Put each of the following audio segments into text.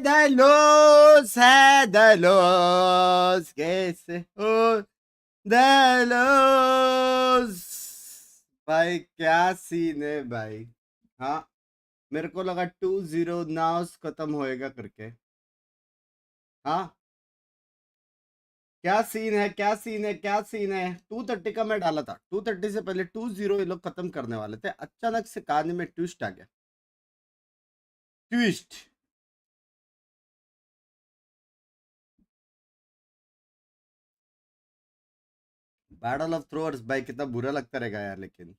है दलोस कैसे हो दलोस। भाई क्या सीन है भाई। हाँ मेरे को लगा 2-0 नाउस खत्म होएगा करके। हाँ क्या सीन है क्या सीन है क्या सीन है। 230 का मैं डाला था, 230 से पहले 2-0 ये लोग खत्म करने वाले थे, अचानक से कहानी में ट्विस्ट आ गया। ट्विस्ट। बैटल ऑफ थ्रोअर्स भाई कितना बुरा लगता रहेगा यार, लेकिन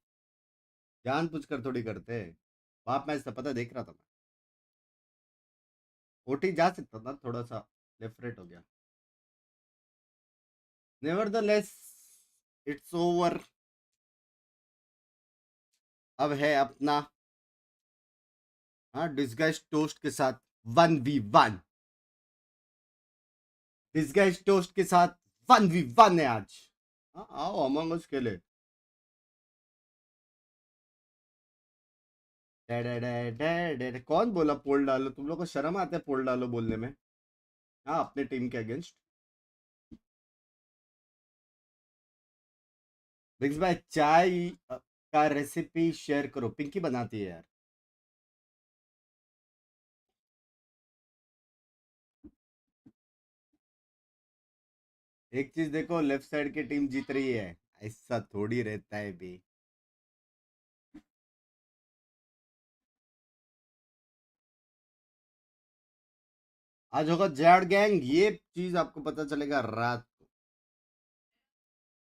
जान पूछ कर थोड़ी करते। बाप मैच था पता, देख रहा था मैं। ओटी जा सकता था, थोड़ा सा लेफ्ट राइट हो गया। Nevertheless it's over. अब है अपना हाँ डिस्गाइज टोस्ट के साथ 1v1। डिस्गाइज टोस्ट के साथ 1v1 है आज। हाँ आओ अमंग अस खेले। कौन बोला पोल डालो, तुम लोग को शर्म आता है पोल डालो बोलने में। हाँ अपने टीम के अगेंस्ट। बिग्स भाई चाय का रेसिपी शेयर करो, पिंकी बनाती है यार। एक चीज देखो, लेफ्ट साइड की टीम जीत रही है, ऐसा थोड़ी रहता है भी। आज होगा जैड गैंग, ये चीज आपको पता चलेगा रात को।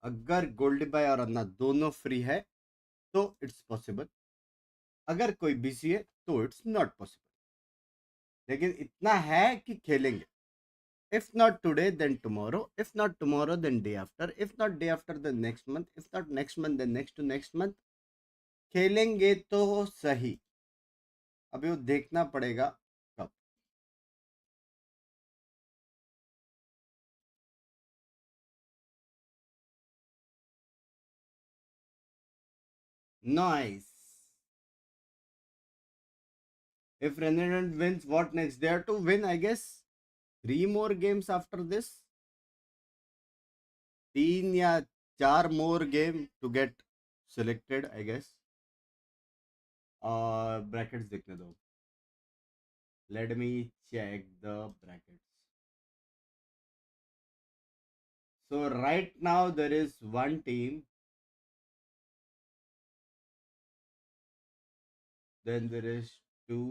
अगर गोल्डी बाय और अन्ना दोनों फ्री है तो इट्स पॉसिबल, अगर कोई बिजी है तो इट्स नॉट पॉसिबल। लेकिन इतना है कि खेलेंगे। If not today, then tomorrow. If not tomorrow, then day after. If not day after, then next month. If not next month, then next to next month. खेलेंगे तो सही, अभी वो देखना पड़ेगा कब। Nice. If Renegade wins, what next? They have to win, I guess, 3 more games after this. 3 या 4 more game to get selected, I guess. Brackets देखने दो. Let me check the brackets. So right now there is one team. Then there is 2.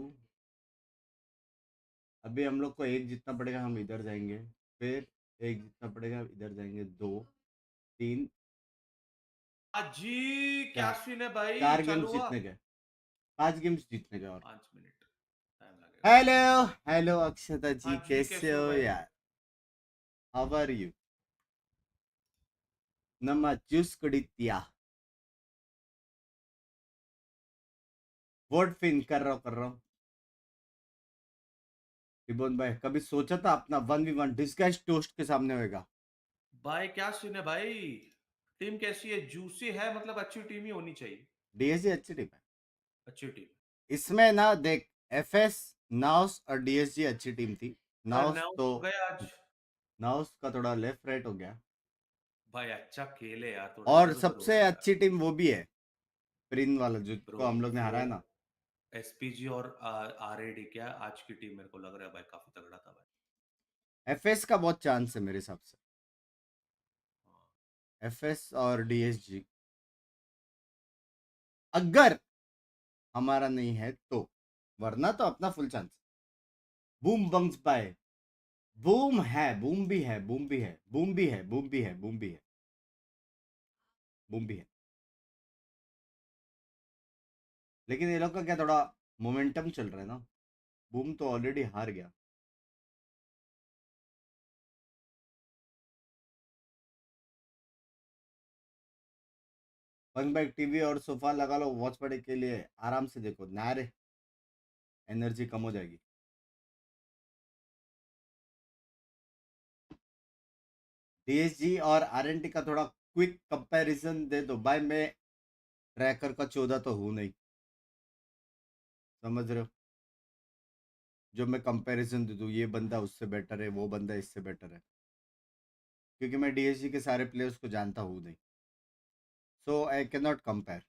अभी हम लोग को एक जीतना पड़ेगा, हम इधर जाएंगे। फिर एक जीतना पड़ेगा, इधर जाएंगे। 2 3 जी क्या सीन है भाई, 4 चालू गेम्स हुआ। जीतने के, 5 गेम्स जीतने के और 5 मिनट टाइम लगेगा। हेलो हेलो अक्षता जी, हाँ जी कैसे हो भाई। यार? How are you? ನಮ್ಮ ಜ್ಯೂಸ್ ಕುಡಿತೀಯಾ? वोट फिन कर रहा हूँ। रिबोन भाई कभी सोचा था अपना 1v1 डिस्गाइज टोस्ट के सामने होएगा? भाई क्या सीन है भाई, टीम कैसी है? जूसी है, मतलब अच्छी टीम ही होनी चाहिए। डीएसजी अच्छी टीम है अच्छी टीम। इसमें ना, देख एफएस नाउस और डीएसजी अच्छी टीम थी। नाउस अनाउंस तो हो गया आज। नाउस का थोड़ा लेफ्ट राइट हो गया। भाई अच्छा खेले यार, थोड़ा और इधर उधर हो सबसे रहा है यार। अच्छी टीम वो भी है, प्रिन वाला ब्रो जिसको हम लोग ने वो हराया ना। एसपीजी और आरएडी, क्या आज की टीम मेरे को लग रहा है भाई काफी तगड़ा था भाई। एफएस का बहुत चांस है मेरे हिसाब से, हाँ। एफएस और डीएसजी अगर हमारा नहीं है तो, वरना तो अपना फुल चांस। बूम बंग्स बाय। बूम है, बूम भी है, बूम भी है, बूम भी है, बूम भी है, बूम भी है, बूम भी है। लेकिन ये लोग का क्या थोड़ा मोमेंटम चल रहा है ना। बूम तो ऑलरेडी हार गया। बंग बैग टीवी और सोफा लगा लो वॉच पार्टी के लिए, आराम से देखो ना रे, एनर्जी कम हो जाएगी। डीएसजी और आरएनटी का थोड़ा क्विक कंपैरिजन दे दो भाई। मैं ट्रैकर का 14 तो हूं नहीं, समझ रहे हो? जो मैं कंपैरिजन दे दूँ, ये बंदा उससे बेटर है, वो बंदा इससे बेटर है, क्योंकि मैं डीएसजी के सारे प्लेयर्स को जानता हूँ नहीं, so I can not compare.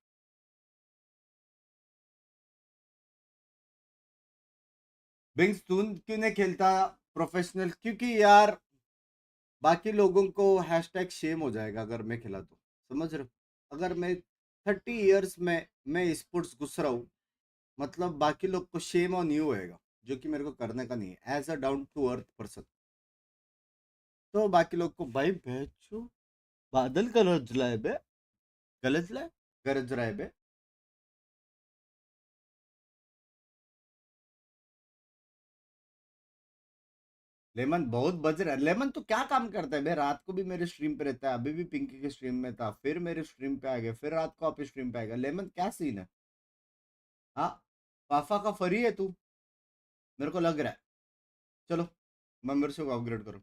बिंग्स तू क्यों नहीं खेलता प्रोफेशनल? क्योंकि यार बाकी लोगों को हैशटैग शेम हो जाएगा अगर मैं खिला तो, समझ रहे हो? अगर मैं 30 इयर्स में मैं स्पोर्ट्स घुस रहा हूँ, मतलब बाकी लोग को शेम ऑन यू होएगा, जो कि मेरे को करने का नहीं है as a down to earth person. तो बाकी लोग को भाई भेजो, बादल गरज रहा है बे, गरज रहा है, गरज रहा है बे। लेमन बहुत बज रहा है। लेमन तो क्या काम करता है बे? रात को भी मेरे स्ट्रीम पे रहता है, अभी भी पिंकी के स्ट्रीम में था, फिर मेरे स्ट्रीम पे आ गया, फिर रात को आप स्ट्रीम पे आएगा। लेमन क्या सीन है? हाँ, पाफा का फरी है तू, मेरे को लग रहा है। चलो, मेंबरशिप अपग्रेड करो।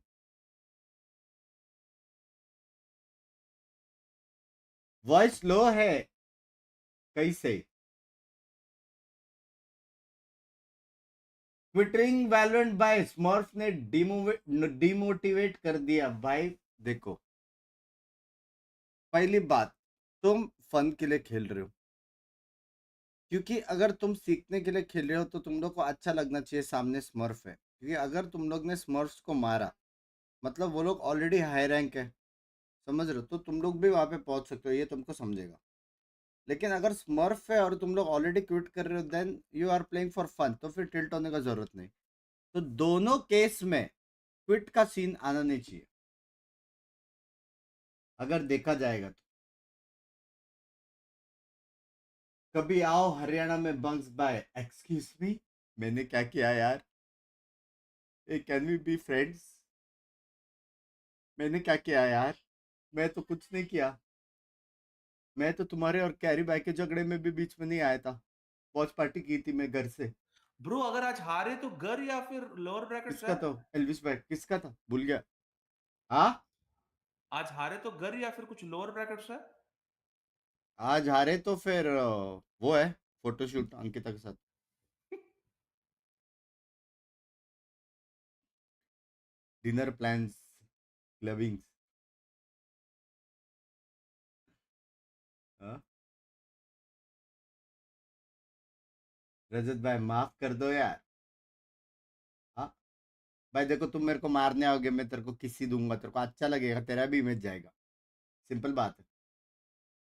वॉइस लो है, कैसे? ट्विटरिंग वैलोरेंट बाय स्मर्फ ने डिमोटिवेट कर दिया भाई। देखो, पहली बात, तुम फन के लिए खेल रहे हो, क्योंकि अगर तुम सीखने के लिए खेल रहे हो तो तुम लोग को अच्छा लगना चाहिए सामने स्मर्फ है, क्योंकि अगर तुम लोग ने स्मर्फ्स को मारा, मतलब वो लोग ऑलरेडी हाई रैंक है, समझ रहे हो? तो तुम लोग भी वहां पे पहुंच सकते हो, ये तुमको समझेगा। लेकिन अगर स्मर्फ है और तुम लोग ऑलरेडी क्विट कर रहे हो, then you are playing for fun, तो फिर टिल्ट होने का जरूरत नहीं। तो दोनों केस में क्विट का सीन आना नहीं चाहिए, अगर देखा जाएगा तो। कभी आओ हरियाणा में बंक्स बाय, एक्सक्यूज मी, मैंने क्या किया यार? Can we be friends? मैंने क्या किया यार? मैं तो कुछ नहीं किया। मैं तो तुम्हारे और कैरी बाई के झगड़े में भी बीच में नहीं आया था। वॉच पार्टी की थी मैं घर से। ब्रो अगर आज हारे तो घर या फिर लोअर ब्रैकेट्स किसका है? था एल्विस भाई? किसका था, भूल गया। हाँ, आज हारे तो घर या फिर कुछ लोअर ब्रैकेट्स है? आज हारे तो फिर वो है, फोटोशूट अंकिता के साथ, डिनर प्लान्स, क्लबिंग्स। हाँ, रजत भाई माफ कर दो यार। हाँ भाई, देखो तुम मेरे को मारने आओगे, मैं तेरे को किसी दूंगा, तेरे को अच्छा लगेगा, तेरा भी इमेज जाएगा, सिंपल बात है।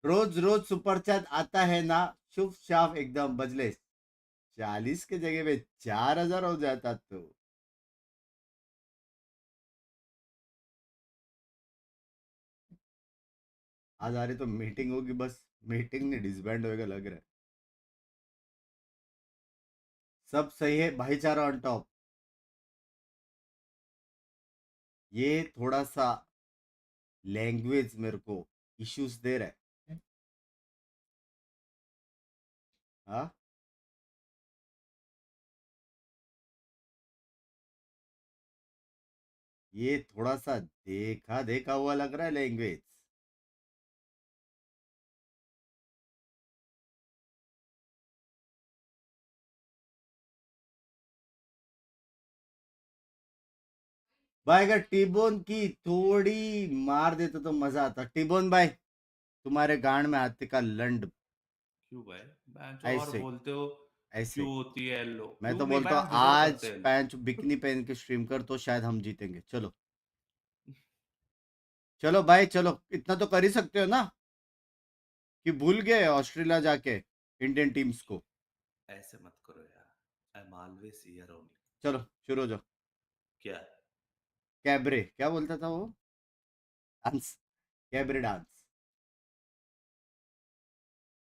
रोज रोज सुपर चैट आता है ना, शुभ शाफ एकदम बजले, 40 के जगह पे 4,000 हो जाता तो। आज आ रही तो मीटिंग होगी बस, मीटिंग नहीं डिसबैंड होएगा लग रहा है। सब सही है, भाईचारा ऑन टॉप। ये थोड़ा सा लैंग्वेज मेरे को इश्यूज दे रहा है। हाँ, ये थोड़ा सा देखा देखा हुआ लग रहा है लैंग्वेज। भाई अगर टीबोन की थोड़ी मार देते तो मजा आता। टीबोन भाई, तुम्हारे गांड में हाथी का लंड। क्यों भाई? बेंच और ऐसे, बोलते हो ऐसे। क्यों होती है येलो? मैं क्यों तो नहीं बोलता भाई, हूँ हम डिजर्व आज करते हैं येलो। पैंच बिकनी पहन के स्ट्रीम कर, तो शायद हम जीतेंगे। चलो, चलो भाई चलो, इतना तो कर ही सकते हो ना, कि भूल गए ऑस्ट्रेलिया जाके इंडियन टीम्स को। ऐसे मत करो यार, I am always here only. चलो, शुरू हो जाओ। क्या? कैबरे क्या बोलता था वो? Dance, cabaret dance.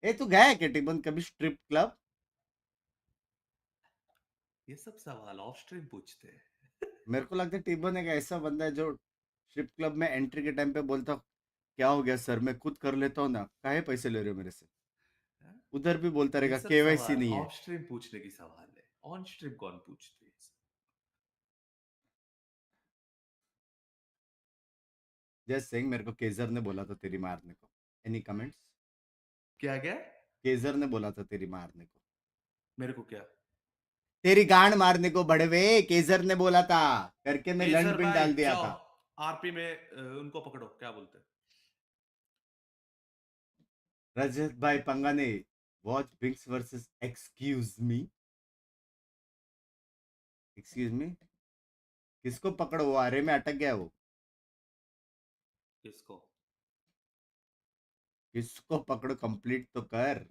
ए तू गया है क्या टिबन कभी स्ट्रिप क्लब? ये सब सवाल ऑफ स्ट्रीम पूछते हैं। मेरे को लगता है टिबन एक ऐसा बंदा है जो स्ट्रिप क्लब में एंट्री के टाइम पे बोलता, क्या हो गया सर, मैं खुद कर लेता हूँ ना, काहे पैसे ले रहे हो मेरे से? हाँ? उधर भी बोलता ये रहेगा सब केवाईसी सवाल नहीं है। ऑफ स्ट्रीम पूछने की सवाल है, ऑन स्ट्रीम कौन पूछते हैं ये सब? जस्ट सेइंग, मेरे को केजर ने बोला था तेरी मारने को। Any comments? क्या क्या? केजर ने बोला था तेरी मारने को। मेरे को क्या? तेरी गांड मारने को बड़वे केजर ने बोला था करके मैं लंड केसर पिन भाई डाल दिया जाओ था। आरपी में उनको पकड़ो, क्या बोलते हैं? रजत भाई पंगाने वॉच बिंक्स वर्सेस एक्सक्यूज मी किसको पकड़ो, वो आरे में अटक गया वो। किसको? किसको पकड़ो, कंप्लीट तो कर।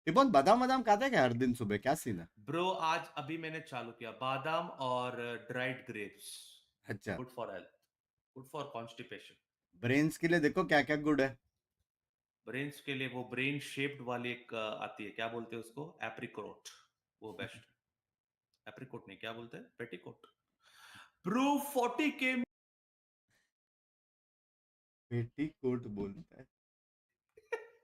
ये बहुत बादाम बादाम खाता है क्या हर दिन सुबह, क्या सीन है? ब्रो आज अभी मैंने चालू किया बादाम और ड्राइड ग्रेप्स। अच्छा, good for health, good for constipation. Brains के लिए देखो क्या क्या गुड है। ब्रेन्स के लिए वो ब्रेन शेप्ड वाली एक आती है, क्या बोलते हैं उसको? एप्रिकोट। वो बेस्ट है। एप्रिकोट नहीं, क्या बोलते हैं? पेटिकोट। Bro 40K। पेटी कोट बोलता है।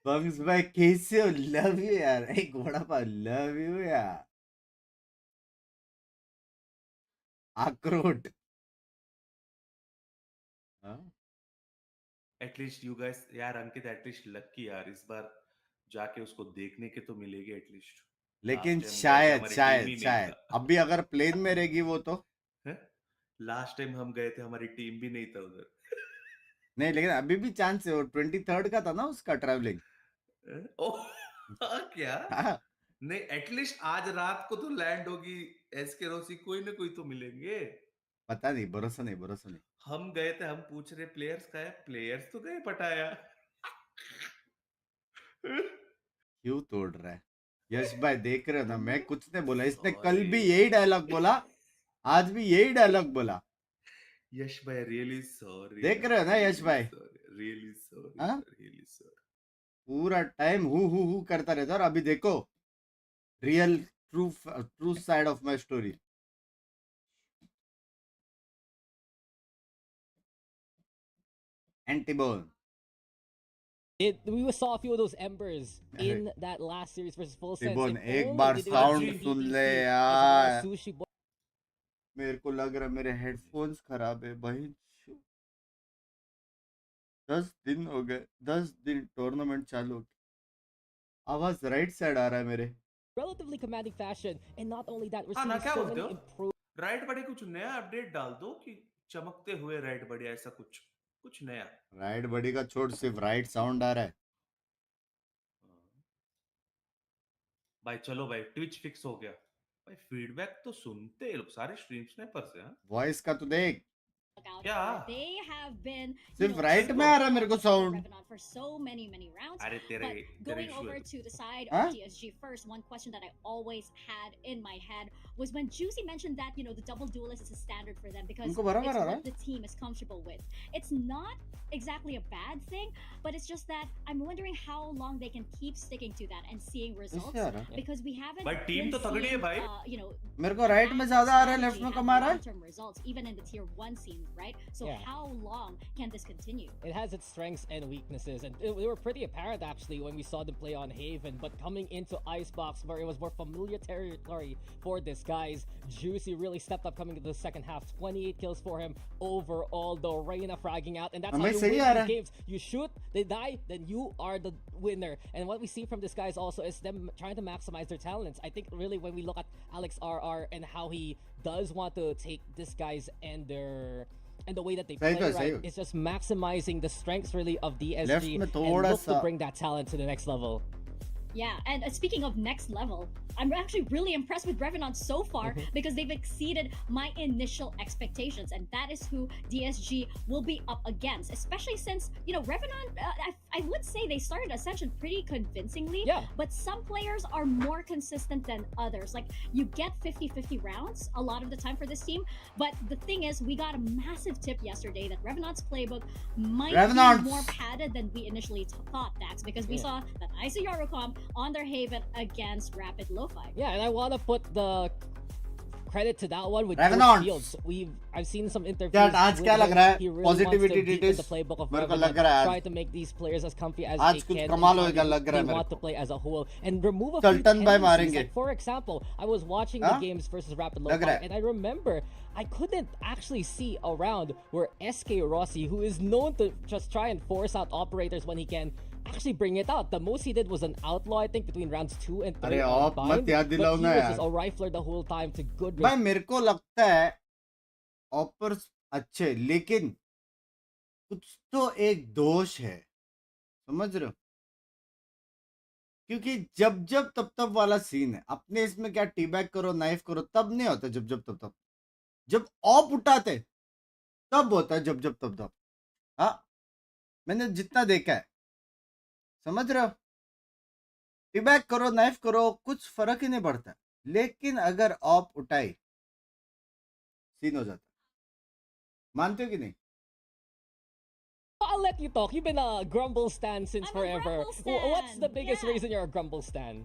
बंग्स भाई कैसे हो, लव यू यार, एक बड़ा पा लव यू यार। अखरोट। हाँ? एटलीस्ट यू गाइस यार, अंकित एटलीस्ट लकी यार, इस बार जाके उसको देखने के तो मिलेगी एटलीस्ट। लेकिन लास्ट टाइम गए थे, शायद हमारी टीम शायद ही नहीं शायद था। अभी अगर प्लेन में रहेगी वो तो। लास्ट टाइम हम गए थे, हमारी टीम भी नहीं था उधर। नहीं, लेकिन अभी भी चांस है, वो 23rd का था ना उसका ट्रैवलिंग। ओह क्या? हाँ। नहीं, एटलीस्ट आज रात को तो लैंड होगी। एसके रोसी कोई ना कोई तो मिलेंगे। पता नहीं, भरोसा नहीं, भरोसा नहीं। हम गए थे, हम पूछ रहे प्लेयर्स का है, प्लेयर्स तो गए पटाया। क्यों तोड़ रहा है? यश भाई देख रहे हो ना, मैं कुछ नहीं बोला, इसने कल सॉरी भी यही डायलॉग बोला, आज भी यही डायलॉग बोला। यश भाई, रियली सॉरी देख रहे यार, हो ना यश रियली भाई? सॉरी, रियली सॉरी हाँ, यार, रियली सॉरी। पूरा टाइम हु करता रहता है, और अभी देखो real true true side of my story. एंटीबोन। We saw a few of those embers in that last series versus Full Sense. एंटीबोन If एक only bar they didn't sound use सुन ले BDC as our यार। sushi boy. मेरे को लग रहा है मेरे हेडफोन्स खराब है भाई। 10 दिन हो गए, 10 दिन टूर्नामेंट चालू हो गया। आवाज राइट साइड आ रहा है मेरे। Relatively commanding fashion, and not only that, we're हाँ ना, seeing क्या so बोलते many हो? improvements. राइट बड़े कुछ नया अपडेट डाल दो कि चमकते हुए राइट बड़े, ऐसा कुछ कुछ नया। राइट बड़ी का छोड़, सिर्फ राइट साउंड आ रहा है। भाई चलो भाई, ट्विच फिक्स हो गया। भाई फीडबैक तो सुनते हैं लोग सारे स्ट्रीम स्नैपर से। हाँ वॉइस का तो देख, क्या? They have been, सिर्फ राइट में आ रहा है मेरे को sound. Revenant for so many rounds. अरे तेरे But तेरे going इशू over है। to the side Huh? of DSG first, one question that I always had in my head was when Juicy mentioned that the double duelist is a standard for them because उनको बराबर it's आ रहा what है। the team is comfortable with. It's not exactly a bad thing, but it's just that I'm wondering how long they can keep sticking to that and seeing results इससे आ रहा है। because we haven't भाई team been तो तगड़ी है seeing, भाई। मेरे को राइट में ज्यादा आ रहा है, लेफ्ट में कम आ रहा है। long-term results even in the tier 1 scenes, right? So Yeah. how long can this continue? It has its strengths and weaknesses, and they were pretty apparent actually when we saw them play on Haven. But coming into Icebox, where it was more familiar territory for this guys, Juicy really stepped up coming into the second half. 28 kills for him overall. The Reyna fragging out, and that's how you सही win uh these रहा है। games. You shoot, they die, then you are the winner. And what we see from this guys also is them trying to maximize their talents. I think really when we look at Alex RR and how he does want to take this guys and their and the way that they play, right, it's just maximizing the strengths really of DSG and look to bring that talent to the next level. Yeah, and speaking of next level, I'm actually really impressed with Revenant so far because they've exceeded my initial expectations, and that is who DSG will be up against. Especially since Revenant, I would say they started Ascension pretty convincingly. Yeah. But some players are more consistent than others. Like you get 50-50 rounds a lot of the time for this team. But the thing is, we got a massive tip yesterday that Revenant's playbook might be more padded than we initially thought. That's because we saw that ICROCOM on their Haven against Rapid Lo-Fi. Yeah, and I want to put the credit to that one with Revenant. Fields. I've seen some interviews. आज क्या लग रहा है? He really Positivity wants to deepen details? the playbook of मेरे को Revenant, लग रहा है try to make these players as comfy as आज they कुछ can. कमाल and होएगा लग रहा है they मेरे want को। to play as a whole and remove a few Sultan भाई tendencies. मारेंगे। Like for example, I was watching the games versus Rapid लग Lo-Fi, रहा है। and I remember I couldn't actually see a round where SK Rossi, who is known to just try and force out operators when he can, actually bring it out. The most he did was an outlaw, I think, between rounds 2 and 3. अरे op मत याद but दिलाओ he ना was यार just a rifler the whole time to good भाई मेरे को लगता है ऑपर्स अच्छे लेकिन कुछ तो एक दोष है समझ रहे हो क्योंकि जब जब तब तब वाला सीन है अपने इसमें क्या टीबैक करो नाइफ करो तब नहीं होता जब जब तब तब जब ऑप उठाते तब होता है जब जब तब तब हाँ मैंने जितना देखा है समझ रहे हो टीबैक करो नाइफ करो कुछ फर्क ही नहीं पड़ता लेकिन अगर ऑप उठाई सीन हो जाता मानते हो कि नहीं I'll let you talk. You've been a Grumble stan since I'm a forever. Grumble stan, What's the biggest yeah. reason you're a Grumble stan?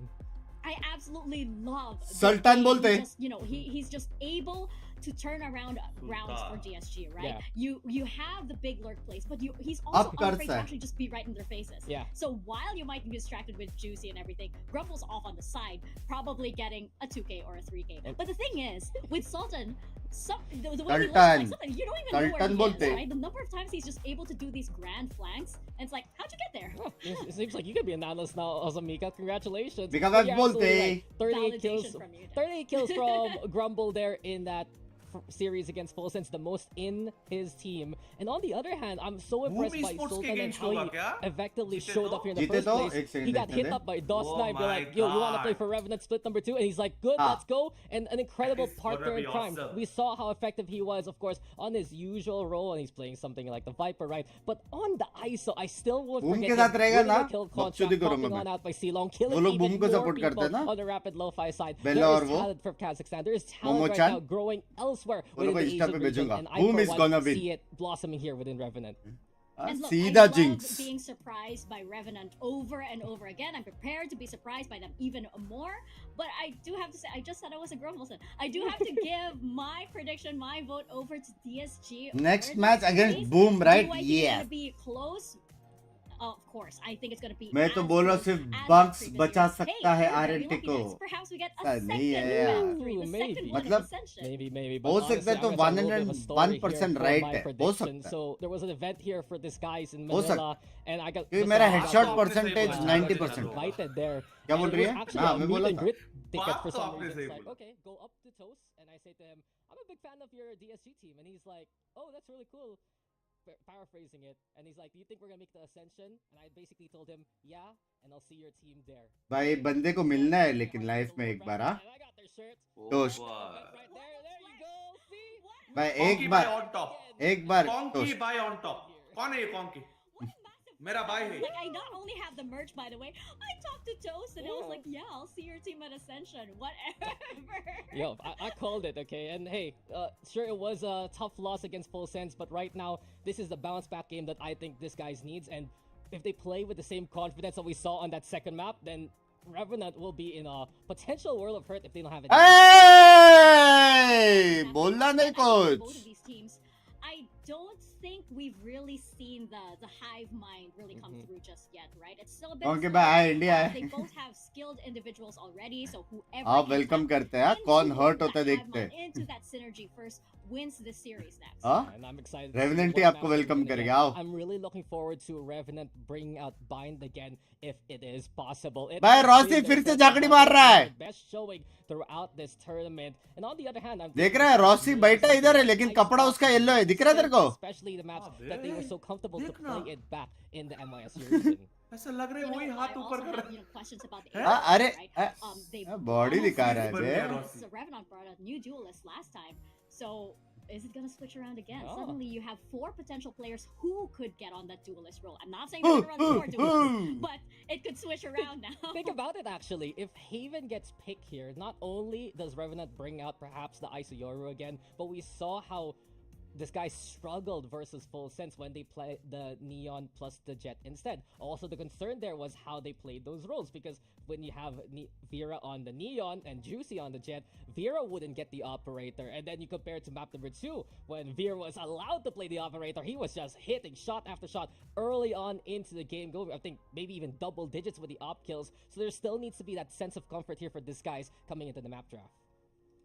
I absolutely love the Sultan way bolte. he just, he's just able to turn around rounds for DSG, right? Yeah. You have the big lurk plays, but he's also Up unafraid to karta hai. actually just be right in their faces. Yeah. So while you might be distracted with Juicy and everything, Grumble's off on the side, probably getting a 2K or a 3K. But the thing is, with Sultan, the way he looks like Sultan, you don't even know where Sultan he bolte. is, right? The number of times he's just able to do these grand flanks, and it's like, how'd you get there? Oh, it seems like you could be an analyst now, Azamika. Congratulations. Because But I'm you're absolutely bolte. right. 38 kills. Validation from you, Dad. 38 kills from Grumble there in that series against Full Sense, the most in his team. And on the other hand, I'm so impressed by Esports Sultan के and against how होगा he क्या? effectively जीते showed तो? up here in the जीते first तो? place. एक second He got देखने hit they. up by DOS Oh Snipe. They're my like, yo, you want to play God. for Revenant Split number 2? And he's like, good, Ah. let's go. And an incredible That is partner gonna in be crime. awesome. We saw how effective he was, of course, on his usual role, and he's playing something like the Viper, right? But on the ISO, I still won't Boom forget के साथ him रहेगा winning ना, a kill बकचोदी contract, करूंगा popping मैं. on out by Silong, killing वो लोग even boom को more support करते people हैं ना? on the rapid lo-fi side. Bella There और is वो? talent from Kazakhstan. There is talent right Momo-chan? now growing elsewhere वो लोग within को the Insta Asian पे region, भेजूंगा. and I Boom for is one gonna see win. it blossoming here within Revenant. And look, सीधा I love jinx. being surprised by Revenant over and over again. I'm prepared to be surprised by them even more. But I do have to say, I just said I was a Grumbleson. I do have to give my prediction, my vote over to DSG. Next over match this against series. Boom, right? Do I think Yeah. it's gonna be close? Of course, I think it's gonna be. मैं तो as बोल रहा हूँ close सिर्फ as the box previous बचा years. सकता Hey, है we're very RNT lucky को. that perhaps we get a ऐसा second नहीं है यार. victory, the Maybe. second one of मतलब Ascension. Maybe. But हो honestly, सकता है I'm तो gonna tell a little bit of a story here 101% for right my है. हो prediction. सकता है. So there was an event here for this guys in हो Manila, and I got क्योंकि listen, मेरा I got headshot आपने सही percentage बोला, 90%. invited there. क्या And बोल it रही was है? actually हाँ a मैं meet बोला and था. greet ticket बात for तो some आपने reason. सही It's like, बोला. okay, go up to Toast, and I say to him, I'm a big fan of your DSG team, and he's like, oh, that's really cool. Paraphrasing it, and he's like, do you think we're gonna make the Ascension? And I basically told him, yeah, and I'll see your team there. भाई बंदे को मिलना है लेकिन life में एक बार हाँ. And I got their shirts. Oh, Toast. boy. Right there you go. See? भाई Conky एक by बार on top. एक बार Conky toast. by on top. कौन है ये Conky? What a massive मेरा भाई है. Like, I not only have the merch, by the way, I talked to Toast and I was like, yeah, I'll see your team at Ascension. Whatever. Yo, I called it, okay? And hey, sure, it was a tough loss against Full Sense, but right now, this is the bounce back game that I think this guys needs. And if they play with the same confidence that we saw on that second map, then Revenant will be in a potential world of hurt if they don't have it. Hey! बोलना नहीं Both कुछ. of these teams, I don't think we've really seen the hive mind really come through just yet, right? It's still a bit. Okay, slow. bye, India. They both have skilled individuals already, so whoever. आप can welcome tap करते हैं into कौन hurt that होता है hive देखते mind, हैं. into that synergy first wins this series next. हाँ? And I'm excited. Revenant he what आपको match welcome we're gonna करेगा, get. आओ. I'm really looking forward to Revenant bringing out Bind again if it is possible. It भाई has Rossi been फिर their से best Jhakri मार रहा है. best showing throughout this tournament. And on the other hand, I'm देख रहा है Rossi बैठा इधर है लेकिन कपड़ा उसका येलो है. दिख रहा है तेरे को? Especially the maps that they were so comfortable to देखना. play it back in the MIS region. ऐसा लग रहा है You वही know, हाथ I ऊपर also कर have, रहा है. questions about the हाँ, Aajao, अरे, right? They बॉडी almost दिखा रहा है बन बे. गया Rossi. So Revenant brought a new duelist last time. So is it gonna switch around again? Oh. Suddenly you have 4 potential players who could get on that duelist role. I'm not saying they're gonna run 4 duelists, but it could switch around now. Think about it actually. If Haven gets picked here, not only does Revenant bring out perhaps the Isoyoru again, but we saw how this guy struggled versus Full Sense when they played the Neon plus the Jet instead. Also, the concern there was how they played those roles, because when you have Vera on the Neon and Juicy on the Jet, Vera wouldn't get the operator. And then you compare it to map number 2, when Vera was allowed to play the operator, he was just hitting shot after shot early on into the game. Go, I think maybe even double digits with the op kills. So there still needs to be that sense of comfort here for these guys coming into the map draft.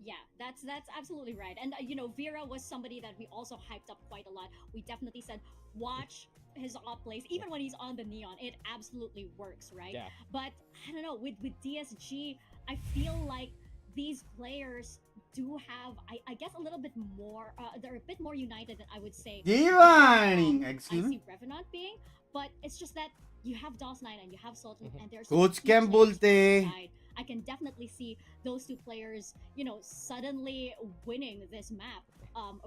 Yeah, that's absolutely right. And Vera was somebody that we also hyped up quite a lot. We definitely said watch his op plays, even when he's on the neon, it absolutely works, right? Yeah. But I don't know, with DSG, I feel like these players do have, I guess, a little bit more. They're a bit more united than I would say. Divine. I Excuse me. see Revenant being, but it's just that you have DOS9 and you have Sultan, and there's Coach two Cam players on bolte. the side. I can definitely see those two players, suddenly winning this map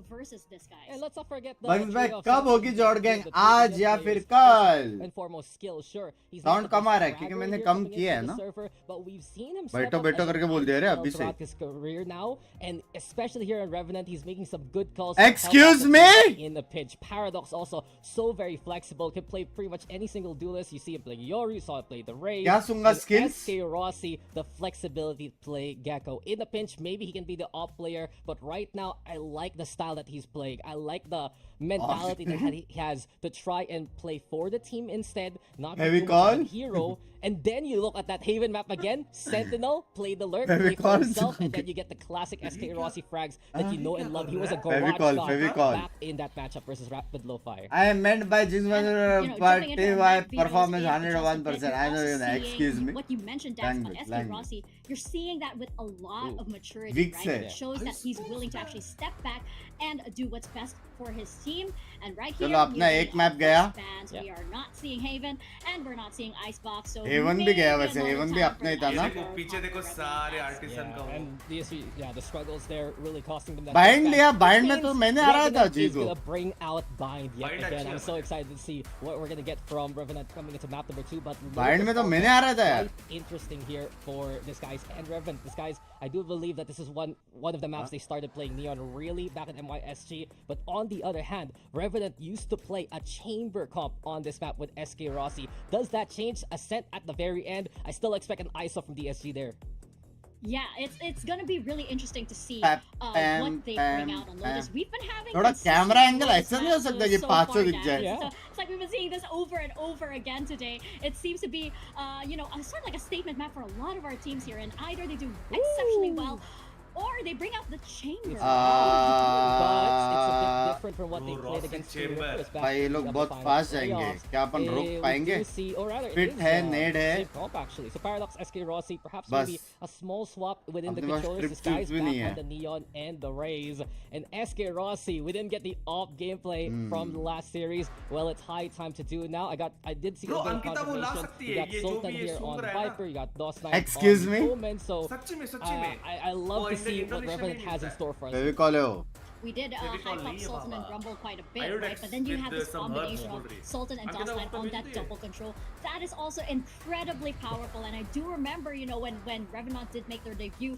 versus this guy. And let's not forget the Binks भाई trio of कब Samsung होगी here, जोड़ the gang two आज Indian या फिर players, कल first and foremost skill, sure. He's Sound not the come uh best रहा है, क्योंकि fragger मैंने here कम coming किया है into the ना। server, but we've seen him बैठो step up बैठो as करके an बोल दे रहे हैं अभी IPL से। throughout his career now, and especially here in Revenant, he's making some good calls. Excuse me? In the pitch, Paradox also so very flexible, can play pretty much any single duelist. You see him playing Yoru, you saw him play the Raid. क्या सुनगा And skills? SK Rossi, the flexibility to play Gecko. In the pinch, maybe he can be the op player, but right now, I like the style that he's playing. I like the mentality that he has to try and play for the team instead, not be Heavy too much of call? a hero. And then you look at that Haven map again, Sentinel, play the lurk, Heavy play for call, himself, and then you get the classic SK Rossi frags that you know and love. He was a garage Fevicol, shot Fevicol. back in that matchup versus Rapid Low Fire. I meant by Jinx jumping party into why Matt Vito's performance game, just a 101%. bit, you're I know also you know. seeing Excuse me. What you mentioned, Dax, on Language, SK language. Rossi, you're seeing that with a lot Ooh. of maturity, Weak right? set. It shows that he's willing to actually step back and do what's best for his team. And right here, चलो अपना एक map गया। fans, Yeah. we are not seeing Haven and we're not seeing Icebox. So Haven भी maybe गया a वैसे, moment Haven भी time अपना ही for था ये ना? Icebox देखो पीछे on देखो Revenant सारे guys. आर्टिसन का Yeah, वो and the struggles there really costing them that. Bind first लिया, match. bind Which में तो means मैंने आ रहा था Revenant जी is को। gonna bring out Bind yet Bind again. actually I'm so आता है। excited to see what we're gonna get from Revenant coming into map number 2. But Bind में तो मैंने आ रहा था यार। quite interesting here for this guys and Revenant. This guys, I do believe that this is one of the maps they started playing Neon really back in MYSG. But on the other hand, Revenant used to play a chamber comp on this map with SK Rossi. Does that change Ascent at the very end? I still expect an ISO from DSG there. Yeah, it's gonna be really interesting to see Pam, what they pam, bring out on Lotus. pam. We've been having थोड़ा consistent camera angle Lotus ऐसा नहीं हो सकता matches कि so 500 far, दिख guys. जाए। Yeah. So it's like we've been seeing this over and over again today. It seems to be, sort of like a statement map for a lot of our teams here, and either they do exceptionally well, or they bring out the chamber. But it's a bit different from what they Bro, played Rossi against chamber. Rivers back भाई ये in लोग the बहुत final fast जाएंगे, playoffs. क्या अपन रोक We पाएंगे? do see, or rather, Fit it is, है, need है। same comp actually. So Paradox, SK Rossi, perhaps बस। maybe a small swap within the अपने पास controllers. trip This guy's chips भी back नहीं on है। the Neon and the Rays. And SK Rossi, we didn't get the op gameplay from the last series. Well, it's high time to do it now. I did see Bro, a bit of Ankita वो ला confirmation. सकती You है, got ये जो Sultan भी ये here सूंघ on रहा है ना। Viper, you got DOS9 Excuse on me? Omen. So सच्ची में I love वो to see what Indonesia Revenant में has in मिलता है। store for us. फेविकॉल है वो। We did Maybe hype call up Lee, Sultan and Baba. Grumble quite a I bit, would right? But then you with have this some combination herbs of already. Sultan and Ankita DOS9 उसको on that भेज दिए। double control. That is also incredibly powerful. And I do remember, when Revenant did make their debut,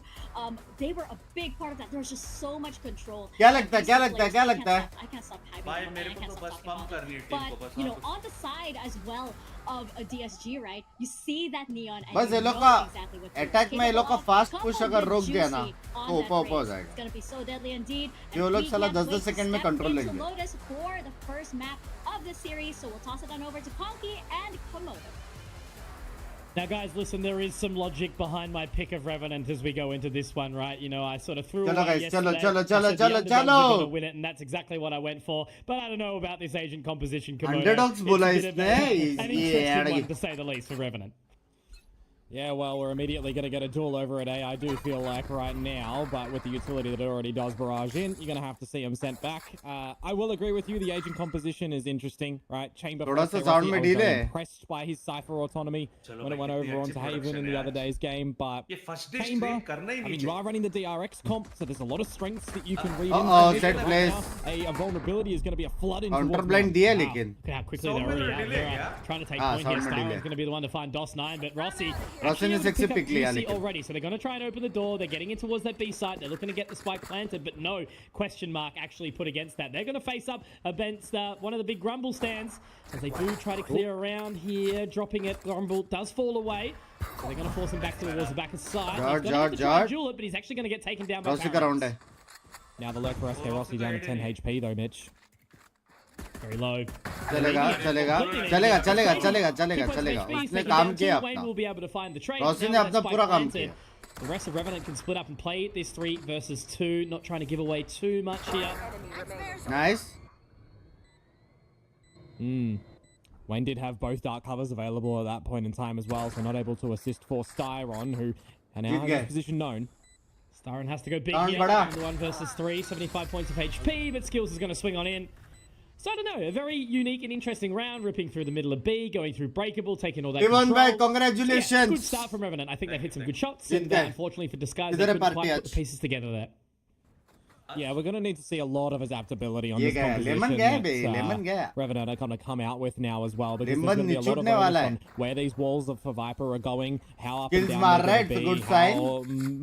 they were a big part of that. There was just so much control. क्या And लगता है, these क्या two लगता है, players, क्या I लगता है? can't stop- I can't stop hyping भाई them, मेरे and I को can't तो stop बस talking पंप about कर them. रही है टीम को But, बस on the side as well of a DSG, right? You see that Neon and बस you ये लोग know का exactly what they're attack में ये लोग का capable of. fast Coupled push अगर with रोक दिया ना, Juicy on तो that ऊपर ऊपर हो race. जाएगा। It's gonna be so deadly indeed. ये वो And लोग we साला can't 10-10 wait to सेकंड में step control into लेंगे। Lotus for the first map of this series, so we'll toss it on over to Conky and Komodo. Now, guys, listen, there is some logic behind my pick of Revenant as we go into this one, right? I sort of threw चलो away guys, yesterday. चलो, I said the underdogs are चलो। gonna win it, and that's exactly what I went for. But I don't know about this agent composition, Komodo. Underdogs It's a बोला bit of इसने, an ये interesting यार one, to say the least, for Revenant. Yeah, well, we're immediately going to get a duel over at A, I do feel like, right now. But with the utility that it already does barrage in, you're going to have to see him sent back. I will agree with you. The agent composition is interesting, right? Chamber थोड़ा first, सा Rossi, sound I में was delay very है। impressed by his Cypher autonomy चलो when it भाई, went कितनी over अच्छी onto Haven production in है the other यार। day's game. But ये फर्स्ट डे Chamber, स्ट्रीम करना ही I नहीं mean, you are चाहिए। running the DRX comp, so there's a lot of strengths that you can read Uh-oh, into. set Right place. now, a vulnerability is going to be a flood into Counter towards blind one. दिया Wow. लेकिन। Look at how quickly So they're already many out delay, there, yeah? trying to take Ah, point sound here. में delay. Styron's going to be the one to find DOS9, but Rossi Rossi actually ने able to sexy pick up pick लिया Juicy लेकिन। already, so they're going to try and open the door. They're getting in towards that B site. They're looking to get the spike planted, but no question mark actually put against that. They're going to face up against one of the big Grumble stands as they do try to clear around here, dropping it. Grumble does fall away. So they're going to force him back towards the back side. He's going to have to try and duel it, but he's actually going to get taken down by Rossi का round है। Now the lurk for SK Rossi down to 10 HP though, Mitch. Very low. चलेगा चलेगा चलेगा चलेगा चलेगा चलेगा चलेगा उसने काम किया अपना। Wayne will be able to find the trade. Rossi Now ने that अपना spike पूरा काम planted, किया। The rest of Revenant can split up and play this 3 versus 2, not trying to give away too much here. Nice. Wayne did have both dark covers available at that point in time as well, so not able to assist for Styron, who now has his position known. Styron has to go big Down, here. bada. 1 versus 3, 75 points of HP, but Skills is going to swing on in. So I don't know, a very unique and interesting round, ripping through the middle of B, going through Breakable, taking all that Devon control. bhai, congratulations. Yeah, good start from Revenant. I think they've hit some good shots, and unfortunately for Disguise, they Idhar hai couldn't party quite put aaj. the pieces together there. Yeah, we're going to need to see a lot of adaptability on Ye this gaya, composition. lemon gaya, that, lemon gaya. Revenant are going to come out with now as well, because Lemon there's going to be a lot of nichudne focus wala hai. on where these walls for Viper are going, how up Kills and down maar they're right, going to it's a be, good sign. how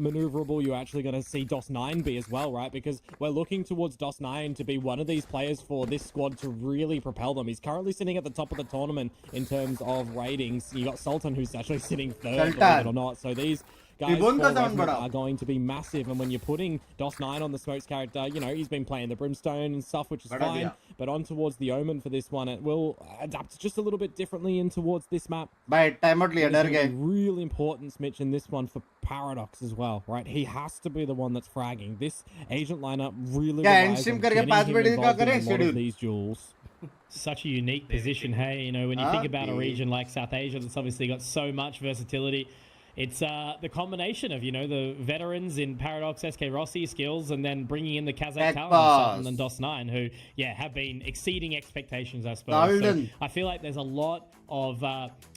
maneuverable you're actually going to see DOS9 be as well, right? Because we're looking towards DOS9 to be one of these players for this squad to really propel them. He's currently sitting at the top of the tournament in terms of ratings. You got Sultan, who's actually sitting third, believe it or not. So these guys Tribune ka for sound Revenant bada. are going to be massive, and when you're putting DOS9 on the Smokes character, you know, he's been playing the Brimstone and stuff, which is Bada fine, diya. but on towards the Omen for this one, it will adapt just a little bit differently in towards this map. Bhai, timeout liya, It's dar gonna be gaye. really important, Smitch, in this one for Paradox as well, right? He has to be the one that's fragging. This agent lineup really Kya relies end on sim karke getting pass him minute ka involved in kare a lot schedule? of these duels. Such a unique position, hey, you know, when you think about a Okay. region like South Asia that's obviously got so much versatility. It's the combination of, you know, the veterans in Paradox, SK Rossi, Skills, and then bringing in the Kazakh Back talent, pass. Sultan and DOS9, who, yeah, have been exceeding expectations, I suppose. Golden. So I feel like there's a lot of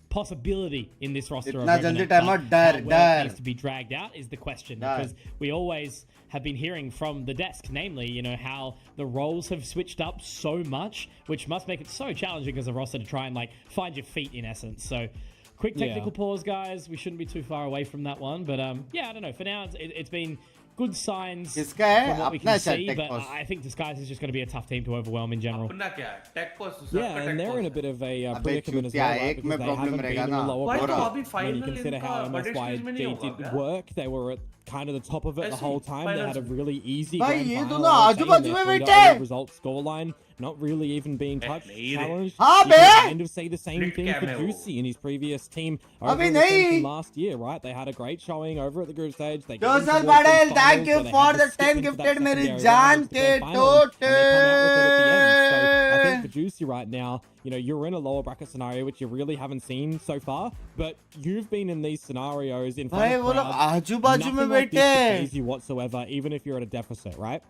possibility in this roster of Itna Revenant, jaldi time but out, dar, how well it dar. needs to be dragged out is the question, Dar. because we always have been hearing from the desk, namely, you know, how the roles have switched up so much, which must make it so challenging as a roster to try and, like, find your feet in essence. So quick technical pause, guys. We shouldn't be too far away from that one, but yeah, I don't know. For now, it's been good signs Kiska hai? from what we Apna can shot, see, tech but pause. I think Disguise is just going to be a tough team to overwhelm in general. अपना क्या है? Tech pause, Yeah, सबका and tech they're in a pause bit है. of a Abbe predicament as chutiya, well, right? ek Because mein they problem haven't been rahega in the na. lower Why bracket. तो अभी When you final consider how इनका body MSYG stage में नहीं होगा did क्या? work, they were at kind of the top of it the ऐसे whole time. They had a finals really easy Bhai, grand ye final, dono I would say, aaju-baaju in mein their baithe. 3-0 result scoreline, not really even being touched, nahi re. challenged. हाँ You bay. can kind of say the same Split thing cam for है वो. Juicy in his previous team over Abhi in nahi. Ascension last year, right? They had a great showing over at the group stage. They get Joseph into towards Badal, these thank finals you where they for had to the skip 10 into that gifted meri secondary jaan round to ke their final, and they come out with it at the end. So I think tote. for Juicy right now, you know, you're in a lower bracket scenario, which you really haven't seen so far, but you've been in these scenarios in front Bhai, of wo log crowds. aaju-baaju Nothing mein like this baithe. should phase you whatsoever, even if you're at a deficit, right?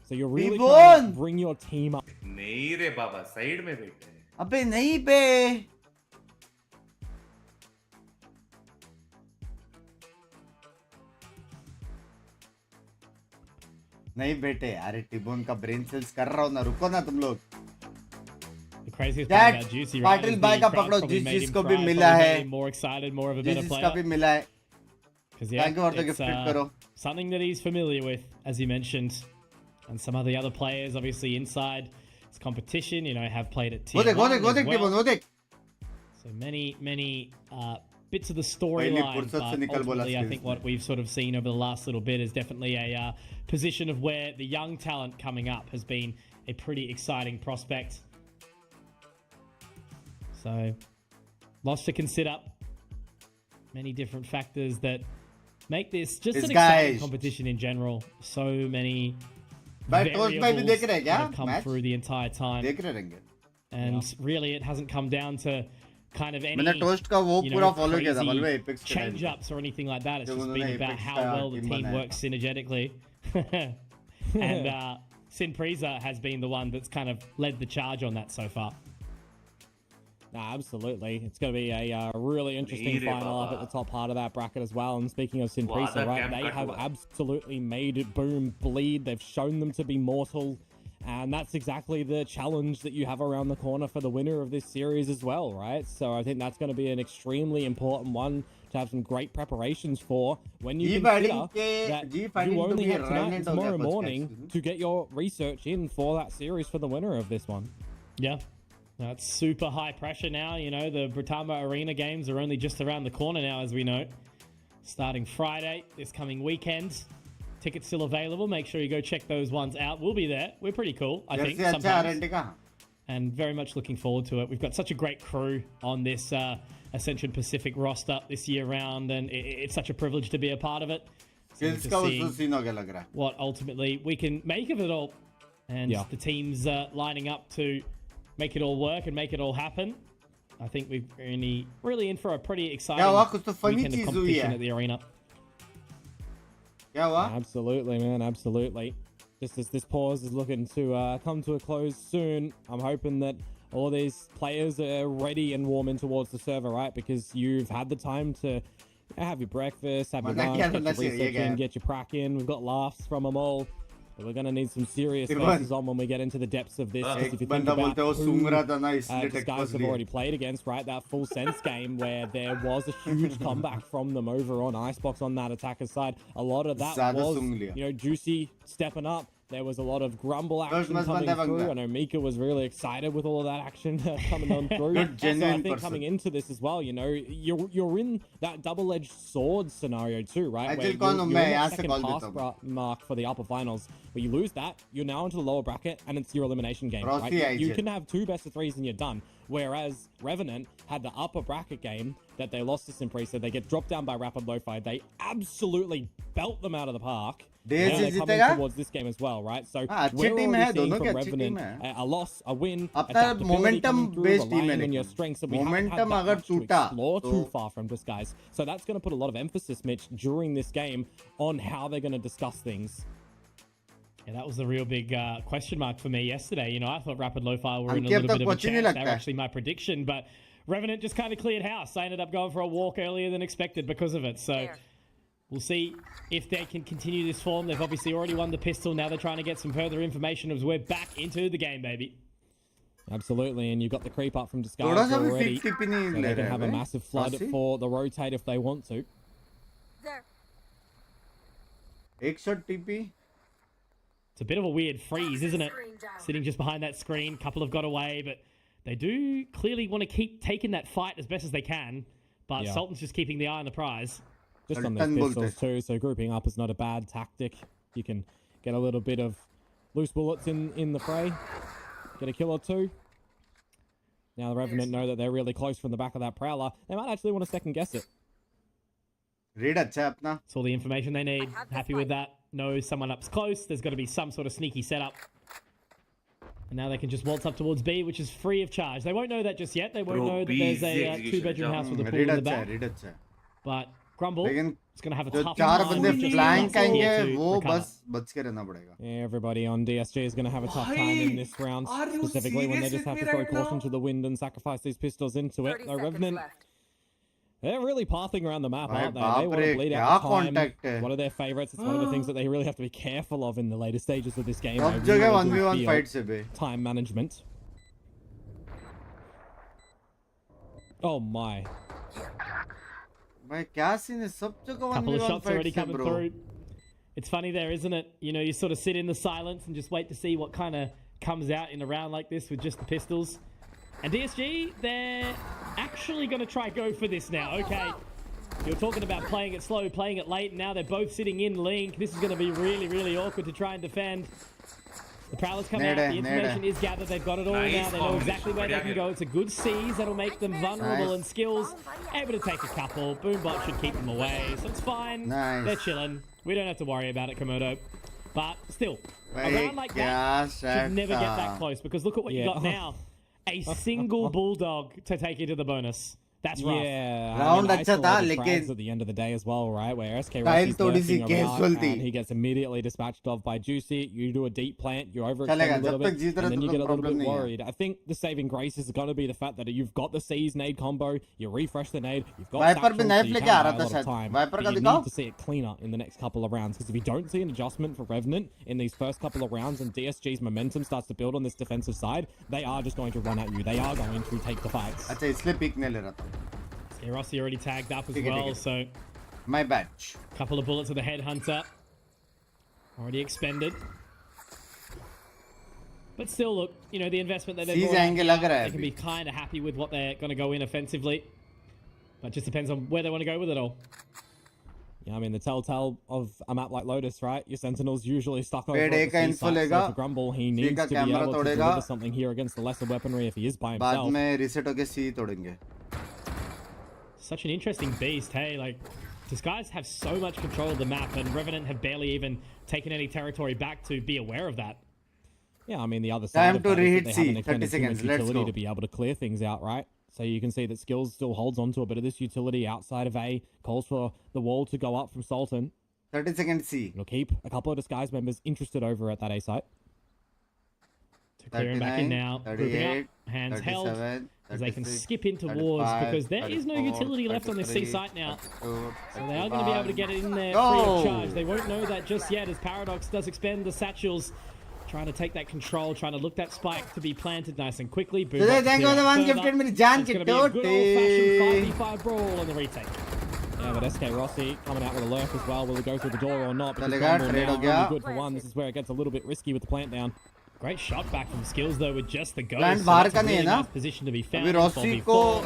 So you're really Devon. trying to bring your team up. नहीं रे बाबा, side में बैठे हैं. अबे नहीं बे. नहीं बेटे, अरे टिबोन का ब्रेन सेल्स कर रहा हूँ ना, रुको ना तुम लोग. The craziest Dad, part about Juicy, right, Patil is bhai the का crowd पकड़ो, probably made him जिसको cry, भी मिला probably है, made him more excited, more of a better जिसका भी player. मिला है. 'Cause, yeah, Thank you for the it's, gift karo. something that he's familiar with, as you mentioned, and some of the other players, obviously inside this competition, you know, have played at tier वो देख, वो 1 देख, वो as देख टिबोन, well. वो देख. So many bits of the पहले storyline, फुर्सत से but निकल बोला ultimately, I skills think में. what we've sort of seen over the last little bit is definitely a position of where the young talent coming up has been a pretty exciting prospect. So, lots to consider. Many different factors that make this just This an exciting guys. competition in general. So many भाई toast भाई भी देख रहे हैं that क्या have come match? through the entire time. देख रहे रहेंगे. And really, it hasn't come down to kind of any मैंने टोस्ट का वो you पूरा know, फॉलो किया था crazy मालूम है Apex के time change पे. ups or anything like that. It's जब just उन्होंने been about Apex how का well the team team बनाया works synergetically. And Sin Preza has been the one that's kind of led the charge on that so far. Nah, absolutely. It's going to be a really interesting Needed, final up Baba. at the top part of that bracket as well. And speaking of Sinpresa, Wow, right, that they camp have cut absolutely made it boom bleed. They've shown them to be mortal. And that's exactly the challenge that you have around the corner for the winner of this series as well, right? So I think that's going to be an extremely important one to have some great preparations for when you consider that you only have tonight and tomorrow morning to get your research in for that series for the winner of this one. Yeah. That's super high pressure now. You know, the Britama Arena games are only just around the corner now, as we know. Starting Friday, this coming weekend. Tickets still available. Make sure you go check those ones out. We'll be there. We're pretty cool, I think, sometimes. And very much looking forward to it. We've got such a great crew on this Ascension Pacific roster this year round, and it's such a privilege to be a part of it. So Skills to का see उसको scene हो गया लग रहा है. what ultimately we can make of it all, and Yeah. the teams lining up to make it all work and make it all happen. I think we're really in for a pretty exciting क्या हुआ? कुछ तो funny weekend of चीज हुई competition है. at the arena. क्या हुआ? Absolutely, man. Absolutely. Just as this pause is looking to come to a close soon, I'm hoping that all these players are ready and warming towards the server, right? Because you've had the time to have your breakfast, have your Mata lunch, kya get करना your चाहिए research in, क्या? get your prac in. We've got laughs from them all. But we're going to need some serious Ivan. faces on when we get into the depths of this. 'Cause if you एक think बंदा about बोलता है वो सूंघ रहा था ना इसलिए just take guys pass have लिया. already played against, right? That full sense game where there was a huge comeback from them over on Icebox on that attacker's side. A lot of that ज़्यादा was, सूंघ लिया. Juicy stepping up. There was a lot of grumble action मस्त coming बंदा बन through. गया. I know Mika was really excited with all of that action coming on through. Good, So I genuine think person. coming into this as well, you're in that double-edged sword scenario too, right? Actually, Where कौन you're हूँ in मैं? that यहाँ से second call pass देता हूँ. mark for the upper finals. But you lose that, you're now into the lower bracket, and it's your elimination game. Rossi Right? You agent. can have 2 best of 3s and you're done. Whereas Revenant had the upper bracket game that they lost to Simpre, so they get dropped down by Rapid Lo-Fi. They absolutely belt them out of the park. DSG Now they're coming जीतेगा? towards this game as well, right? So अच्छी we're team already है, seeing दोनों from की अच्छी Revenant team है. a loss, a win, अपना adaptability momentum coming through, based team है relying on लेकिन. your strengths, and we haven't had Momentum that अगर much to टूटा, explore तो- too far from this, guys. So that's going to put a lot of emphasis, Mitch, during this game on how they're going to discuss things. Yeah, that was the real big question mark for me yesterday. I thought Rapid Lo-Fi were in a हमके अब little तक bit of a पहुंच ही नहीं chance. They were लगता है. actually my prediction, but Revenant just kind of cleared house. I ended up going for a walk earlier than expected because of it. So we'll see if they can continue this form. They've obviously already won the pistol. Now they're trying to get some further information as we're back into the game, baby. Absolutely, and you've got the creep up from Disguise थोड़ा सा भी already. fit tip ही नहीं So ले they can रहे have a हैं massive flood Rossi? for the rotate if they want to. There. एक shot TP. It's a bit of a weird freeze, isn't it? Sitting just behind that screen. Couple have got away, but they do clearly want to keep taking that fight as best as they can. But Yeah. Sultan's just keeping the eye on the prize. Just on Sultan these bolte. pistols too, so grouping up is not a bad tactic. You can get a little bit of loose bullets in the fray. Get a kill or two. Now the Revenant know that they're really close from the back of that Prowler. They might actually want to second guess it. Red अच्छा है अपना. That's all the information they need. have the Happy with that. Knows someone up's close. There's got to be some sort of sneaky setup. And now they can just waltz up towards B, which is free of charge. They won't know that just yet. They won't Bro, know that B there's is the a execution. two-bedroom house with a pool red in the अच्छा है, back. Red अच्छा है. But Grumble लेकिन is going to have a जो tough 4 time बंदे just flank getting आएंगे here to वो recover. बस बच के रहना पड़ेगा. Everybody on DSG is going to have a tough time in this round, Are you specifically when they serious just have with to me throw right caution now? to the wind and sacrifice these pistols into it. 30 The seconds Revenant, left. they're really pathing around the map, भाई aren't they? बाप They want रे, to bleed क्या out the time. contact है. One of their favorites. It's one of the things that they really have to be careful of in the later stages of this game. सब I जगह really 1v1 feel fight से बे. time management. Oh my. भाई क्या scene है, सब जगह Couple of 1v1 shots already fight से coming bro. through. It's funny there, isn't it? You sort of sit in the silence and just wait to see what kind of comes out in a round like this with just the pistols. And DSG, they're actually going to try go for this now. Okay, you're talking about playing it slow, playing it late, and now they're both sitting in link. This is going to be really, really awkward to try and defend. The Prowlers come out, the information is gathered, they've got it all Nice now, they know combination. exactly where they can go. It's a good seize that'll make them vulnerable, Nice. and skills able to take a couple. Boombot should keep them away, so it's fine. Nice. They're chilling. We don't have to worry about it, Komodo. But still, a भाई round like that क्या should shot never get था. that close, because look at what you Yeah. got now. A single bulldog to take you to the bonus. That's rough. Yeah, Round I अच्छा saw था, the लेकिन frags at the end of the day as well, right? Where SK Kyle Rossi's थोड़ी सी lurking careful around थी. and he gets immediately dispatched of by Juicy. You do a deep plant, you overextend चलेगा, a little जब तक bit, जीत रहे and then तो you कोई get a little problem bit नहीं है. worried. I think the saving grace is going to be the fact that you've got the seize nade combo, you refresh the nade, you've got Viper भी satchels, knife so you लेके can uh buy रहा a था lot शायद. of time. Viper But का you दिखाओ. need to see it cleaner in the next couple of rounds, because if you don't see an adjustment for Revenant in these first couple of rounds and DSG's momentum starts to build on this defensive side, they are just going to run at you. They are going to take the fights. अच्छा इसलिए pick नहीं ले रहा था. Yeah, Rossi already tagged up as ठीक है, well, ठीक है. so My batch. couple of bullets of the headhunter already expended. But still, look, the investment that they've Seize brought out angle now, लग रहा है they can be अभी. kind of happy with what they're going to go in offensively. But it just depends on where they want to go with it all. Yeah, I mean, the telltale of a map like Lotus, right? Your Sentinel's usually stuck over पेड़ at A the का C info site, लेगा. so for Grumble, he C needs का to be camera able to तोड़ेगा. deliver something here against the lesser weaponry if he is by बाद himself. में reset होके C तोड़ेंगे. Such an interesting beast. Hey, like, these guys have so much control of the map, and Revenant have barely even taken any territory back to be aware of that. Yeah, I mean, the other Time side of to that is that reheat they C, haven't 30 expended too much seconds, let's utility go. to be able to clear things out, right? So you can see that Skills still holds on to a bit of this utility outside of A, calls for the wall to go up from Sultan. 30 seconds C. It'll keep a couple of Disguise members interested over at that A site. To clear him back in 39, now. Grouping 38, up, hands held, 37, as they can 36, skip into 35, wars, because there is no 34, utility left on this C 33, site now. 32, So they are going to be able to get it in there free Go! of charge. They won't know that just yet, as Paradox does expend the satchels, trying to take that control, trying to look that spike to be planted nice and quickly. Boom, Today, up to thank you for the clear out 1 further. gifted मेरी जान It's की going to be a good old-fashioned टोटी 5v5 brawl on the retake. Yeah, but SK Rossi coming out with a lurk as well. Will it go through the door or not? Because चलेगा, Rumble trade now हो गया. only good for one. This is where it gets a little bit risky with the plant down. Great shot back from Skills though with just the ghost. Plant So बाहर that's का a नहीं है really ना? nice position to be found. अभी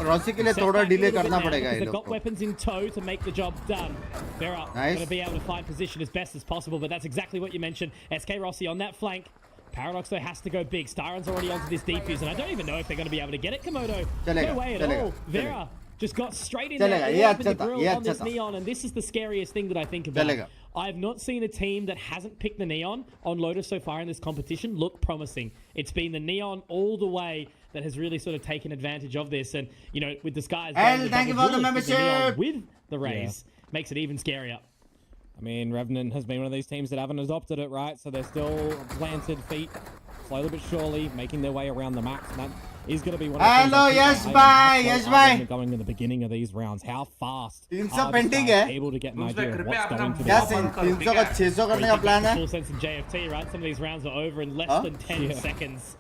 Rossi के लिए Set थोड़ा back a delay little bit करना now पड़ेगा because ये they've लोग got को. weapons in tow to make the job done. Vera Nice. going to be able to find position as best as possible, but that's exactly what you mentioned. SK Rossi on that flank. Paradox though has to go big. Styron's already onto this defuse, and I don't even know if they're going to be able to get it. Komodo, चलेगा, no way at चलेगा, all. Vera चलेगा. just got straight in चलेगा, there, ये all up in अच्छा the था, grill ये on this अच्छा था. neon, and this is the scariest thing that I think about. चलेगा. I've not seen a team that hasn't picked the neon on Lotus so far in this competition look promising. It's been the neon all the way that has really sort of taken advantage of this, and you know, with Disguise And going thank you double for the duelist with neon membership. with the Rays makes it even scarier. I mean, Revenant has been one of these teams that haven't adopted it, right? So they're still planted feet, slowly but surely, making their way around the maps. And that is going to be one of the things Hello, I keep yes, my eye on. bye, How yes, slow are bye. Revenant going in the beginning of these rounds? How fast 300 are pending Disguise है. able to get an उसमें idea of कृपया what's अपना going to be क्या Wow. Scene 300 का 600 करने का plan है. Full sense in JFT, right? Some of these rounds are over in less Huh? than 10 Yeah. seconds.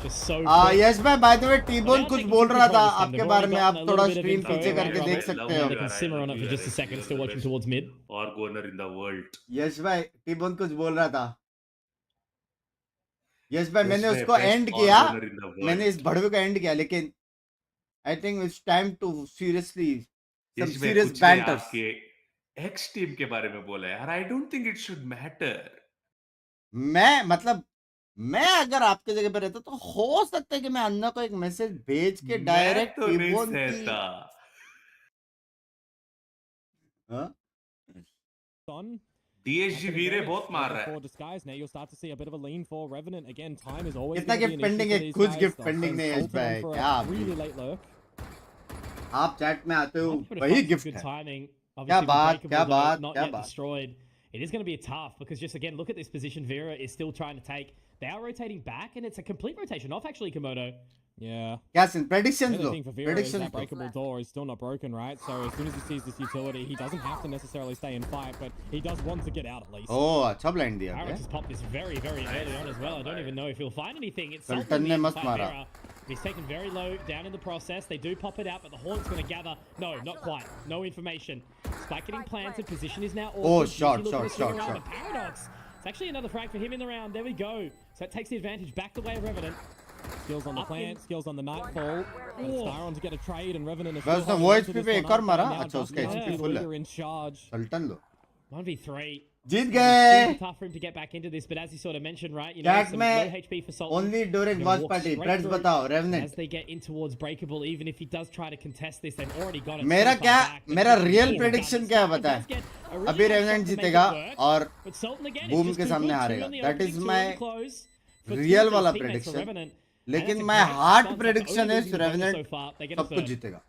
Just so quick. Yes भाई by the way T-bone कुछ बोल रहा था आपके They've बारे already में. gotten आप a थोड़ा little bit of screen info पीछे over करके there, देख right? सकते They हो. can simmer on it for just a second, still watching towards mid. Or goner in the world. Yes भाई टीबोन कुछ बोल रहा था. यस भाई Yes, मैंने भाई, उसको best एंड all किया. goner in the world. मैंने इस भड़वे को एंड किया, लेकिन I think it's time to seriously some Yash भाई, सीरियस कुछ नहीं बैंटर्स. आपके एक्स टीम के बारे में बोला यार. I don't think it should matter. मैं अगर आपके जगह पे रहता तो हो सकता है कि मैं अन्ना को एक मैसेज भेज के डायरेक्ट मैं तो नहीं टीबोन की. सहता. हाँ? on. DSG वीरे बहुत मार रहा है. For Disguise now, you'll start to see a bit of a lean for Revenant. Again, time is always कितना gonna be gift an issue pending for है? these कुछ guys. gift They'll pending send नहीं है इस Sultan भाई. for a क्या आप really late lurk. आप चैट में आते हो, But if वही that's गिफ्ट good है. timing. क्या Obviously, बात, with क्या Breakable, though, बात, not क्या yet बात. destroyed. It is going to be tough because just again, look at this position. Vera is still trying to take. They are rotating back, and it's a complete rotation off actually. Komodo. Yeah. क्या scene? Predictions The दो. other thing for Vera is Predictions that दो. breakable door is still not broken, right? So as soon as he sees this utility, he doesn't have to necessarily stay and fight, but he does want to get out at least. ओह अच्छा blind दिया Alex है. has popped this very, very early on as well. I don't even know if he'll find anything. It's Sultan Sultan ने needs to मस्त find मारा. Vera. He's taken very low down in the process. They do pop it out, but the Haunt's going to gather. No, not quite. No information. Spike getting planted. Position is now awkward. Oh, Juicy shot, looking shot, to swing shot, around, shot. but Paradox. It's actually another frag for him in the round. There we go. So that takes the advantage back the way of Revenant. Skills on the Up in- plant, skills on the nightfall. Styron to get a trade, and Revenant is बस still उसने holding वो on to HP this पे one एक और up, मारा. and now अच्छा, just उसका being HP the full है. leader in charge. सल्टन low. 1v3. Jeet Super गए. tough for him to get back into this, but as you sort of mentioned, right? You know, Chat some में low HP for Sultan. Only during Gonna watch walk party. straight Threads through. बताओ. As Revenant. they get in towards breakable, even if he does try to contest this, they've already got it. मेरा so far क्या back, but मेरा he's real done prediction it. क्या He बता does है? get a really अभी nice Revenant shot to make it जीतेगा work, और but Sultan again is Boom just के too सामने good, हारेगा. two on the That opening, is two my on the close for two real of his वाला teammates for prediction. Revenant. लेकिन And my that's a great heart response after prediction only is losing the bonus Revenant so far. They get a सब कुछ third. जीतेगा.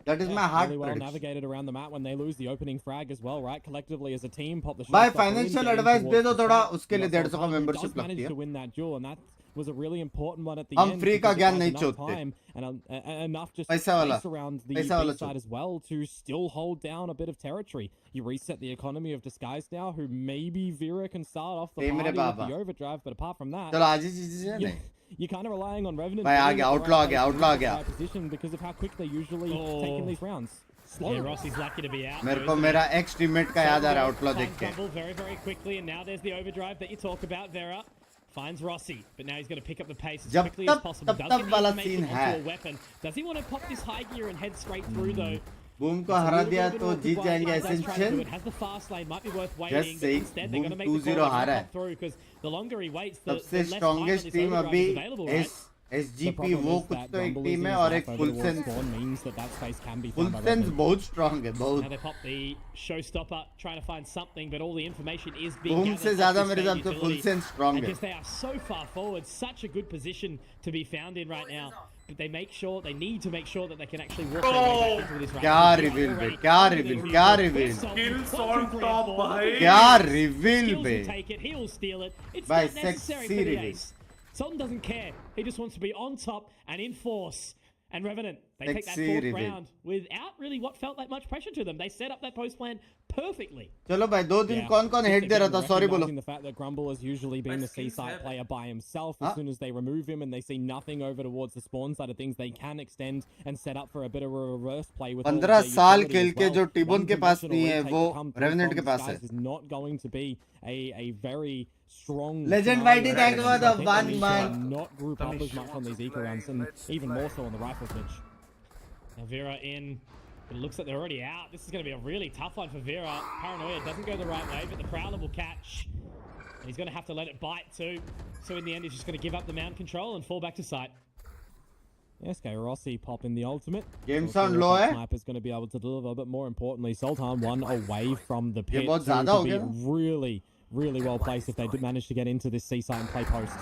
That is Yeah, my heart really well prediction. navigated around the map when they lose the opening frag as well, right? Collectively as a team, pop the shot. भाई stopper in, financial getting advice towards दे दो the थोड़ा. front. उसके लिए Got 150 का Sultan, who membership does manage लगती है. to win that duel, and that was a really important one at the हम end. free का because it ज्ञान has नहीं enough चोदते. time and enough just पैसा वाला. space around the पैसा वाला B side चोद. as well to still hold down a bit of territory. You reset the economy of Disguise now, who maybe Vera can start off the Hey, मेरे party with Baba. the overdrive, but apart from that, चलो आज ही चीजें हैं you, नहीं. you're kind of relying on Revenant. भाई आ being गया, at the outlaw right आ गया, place, outlaw आ being गया. at the right position because of how quick they usually take in Oh. these rounds. Yeah, Slow. Rossi's lucky to be out. मेरे though, को isn't मेरा he? ex teammate का याद आ रहा है outlaw देख Finds के. Bumble very, very quickly, and now there's the overdrive that you talk about. Vera finds Rossi, but now he's got to pick up the pace as जब quickly as तब possible. तब Does तब get the वाला information scene onto है. a weapon. Does he want to pop this high gear and head straight through though? Boom को It's a हरा little दिया bit तो awkward जीत while जाएंगे he does try to do Ascension. it. Has the fast lane, might be worth waiting, Just but say instead they're boom going to make the 2-0 call हारा to है. pop through because the longer he waits, the सबसे less time on strongest this team overdrive अभी is available, right? इस The SGP problem वो is कुछ that तो एक Grumble team है losing और his एक life full over towards sense spawn means that space can be full found by sense Revenant. बहुत स्ट्रांग है Now बहुत they pop the showstopper, trying to find something, but all the information is being boom gathered से off ज्यादा this मेरे main हिसाब से full utility. Sense strong And है just they are so far forward, such a good position to be found in right now. But they need to make sure that they can actually walk their way back into this round. क्या reveal बे क्या reveal क्या reveal Kills on top, bhai. क्या reveal Skills बे will take it, he'll steal it. It's Bhai, not necessary sexy for the reveal. ace. Sultan doesn't care. He just wants to be on top and in force. And Revenant, they take that Sexy fourth reveal. round without really what felt like much pressure to them. They set up that post plan perfectly. चलो भाई 2 दिन Yeah. कौन कौन Just hate दे रहा था again, sorry बोलो recognizing the fact that Grumble has usually been the skills seaside have- player by himself. Huh? As soon as they remove him and they see nothing over towards the spawn side of things, they can extend and set up for a bit of a reverse play with all of 15 their साल utility खेल as के well. जो टिबोन One के पास conventional नहीं है retake वो to come through revenant from के पास है Disguise is not going to be a very strong Legend scenario. Whitey, thank you for the I think they one need to month. not group up as much on these eco rounds and even more so on the rifle pitch. Now Vera in. It looks like they're already out. This is going to be a really tough one for Vera. Paranoia doesn't go the right way, but the Prowler will catch. And he's going to have to let it bite too. So in the end, he's just going to give up the mount control and fall back to sight. SK Rossi popping the ultimate. Game So sound if low that है Sniper's going to be able to deliver, but more importantly, Sultan one away from the pit. बहुत So ज़्यादा to हो be गया ना? really, really well placed if they did manage to get into this seaside and play post.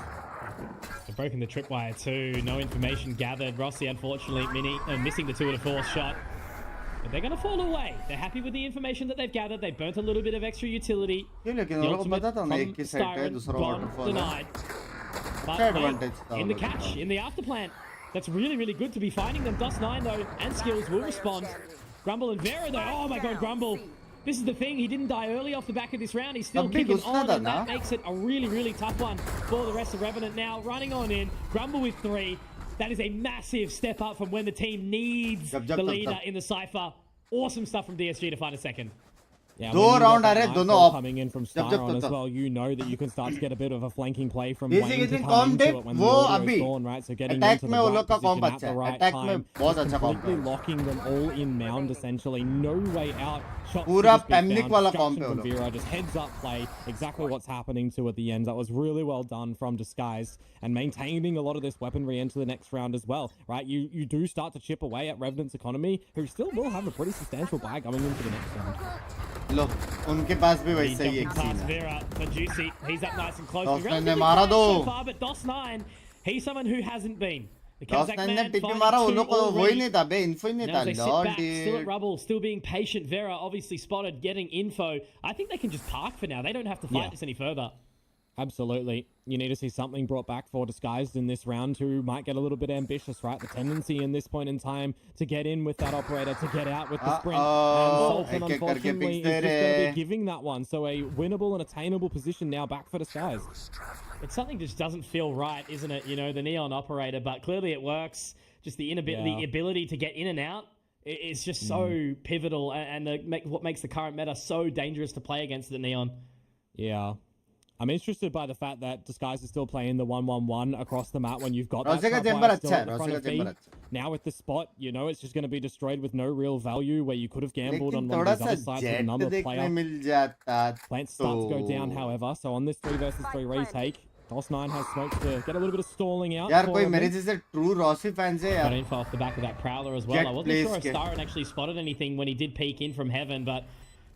They've broken the tripwire too. No information gathered. Rossi, unfortunately, missing the 2 and a 4 shot. But they're going to fall away. They're happy with the information that they've gathered. They burnt a little bit of extra utility. क्यों लेकिन The उन लोगों को ultimate पता था ना from एक की साइड है Styron, दूसरा gone, वाटरफॉल है denied. But क्या hey, advantage था in उन the लोगों के catch, pass? in the afterplan, that's really, really good to be finding them. Dust9 though, and Skills will respond. Grumble and Vera though, oh my god, Grumble. This is the thing, he didn't die early off the back of this round. He's still तब भी kicking घुसना on, था and that ना? makes it a really, really tough one for the rest of Revenant now. Running on in, Grumble with 3. That is a massive step up from when the team needs the leader in the Cypher. Awesome stuff from DSG to find a second. Yeah, दो when you round got uh that रहे, night दोनों ball off. coming in from जब Styron तो as well, you know that you can start to get a bit of a flanking play from Basic Wayne to इतनी come come into dip, it when वो the अभी is gone, right? So getting attack into में the वो right लोग का com position at बच्चा the है right attack में time, बहुत just अच्छा com completely locking them all in mound essentially. No way out. Shots पूरा to just be panic found. वाला Destruction कॉम पे वो from लोग Vera, just heads up play, exactly what's happening to at the end. That was really well done from Disguise and maintaining a lot of this weaponry into the next round as well, right? You do start to chip away at Revenant's economy, who still will have a pretty substantial buy going into the next round. लो उनके पास भी He वैसे ही jumping एक scene past है Vera for Juicy. He's up nice and close. Dos He's nine ने relatively मारा quiet so दो। far, but Dos9, he's someone who hasn't been. The दस Kazakh ने man टिपी finding मारा उन 2 लोग को वही already. नहीं था बे इन्फो ही नहीं Now था as they sit Lord back, still at rubble, still being patient. Vera obviously spotted, getting info. I think they can just park for now. They don't have to fight Yeah. this any further. Absolutely. You need to see something brought back for Disguised in this round who might get a little bit ambitious, right? The tendency in this point in time to get in with that operator, to get out with the sprint. And Sultan, एक-एक करके unfortunately, picks is they just going to रहे। be giving that one. So a winnable and attainable position now back for Disguised. But something just doesn't feel right, isn't it? You know, the neon operator, but clearly it works. Just the the ability to get in and out is just so pivotal, and what makes the current meta so dangerous to play against the neon. Yeah. I'm interested by the fact that Disguise is still playing the 1-1-1 across the map when you've got that रोसे का trap chamber wire still अच्छा at है the front rose of का B. Chamber अच्छा Now with the spot, you know, it's just going to be destroyed with no real value where you could have gambled on लेकिन one थोड़ा of those सा other sides with jet another देखने player. मिल जाता Plant starts to go तो down, however. So on this 3 versus 3 retake, DOS9 has smokes to get a little bit of stalling out. यार for कोई a मेरे bit. जैसे true Rossi fans है Got यार info off the back of that Prowler as well. Jet I wasn't plays sure if get- Styron actually spotted anything when he did peek in from heaven, but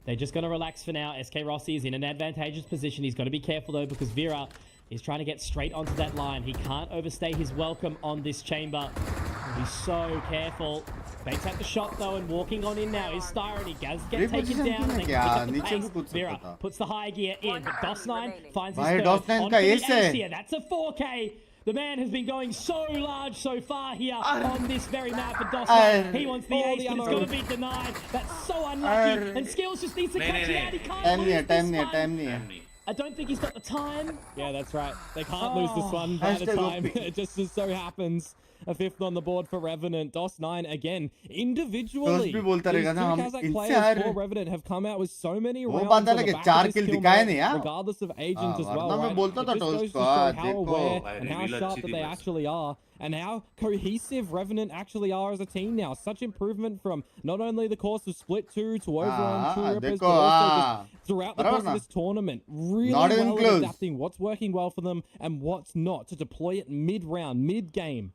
they're just going to relax for now. SK Rossi is in an advantageous position. He's got to be careful, though, because Vera is trying to get straight onto that line. He can't overstay his welcome on this chamber. He'll be so careful. Baits at the shot, though, and walking on in now is Styron. He does get taken Reposition down, and they क्या? can pick नीचे up भी the कूद pace. सकता Vera था। puts the high gear in, but DOS9 finds his भाई, third. DOS9 On का for the ace है। ace here. That's a 4K. The man has been going so large so far here on this very map, but DOS9, he wants the ace, but it's going to be denied. That's so unlucky, and Skills just needs to catch it out. He can't time नहीं lose है this time नहीं है one. Time नहीं है I don't think he's got the time. Yeah, that's right. They can't lose this one by the Hashtag time. OP. It just so happens. A 5th on the board for Revenant. DOS9 again, individually. भी बोलता These रहेगा ना, 2 हम Kazakh इनसे players हार for Revenant have come out with so many वो rounds बात on the अलग है, back 4 of this kill kill दिखाए merit, नहीं, हाँ? regardless of agent as well. वरना मैं Right? बोलता It था just टोस्ट goes to को, show how देखो। aware भाई, and how reveal sharp अच्छी that थी they बस। actually are. and how cohesive Revenant actually are as a team now. Such improvement from not only the course of Split 2 to over on True Rippers, but also just throughout the course of this tournament. Really well at adapting what's working well for them and what's not to deploy it mid-round, mid-game.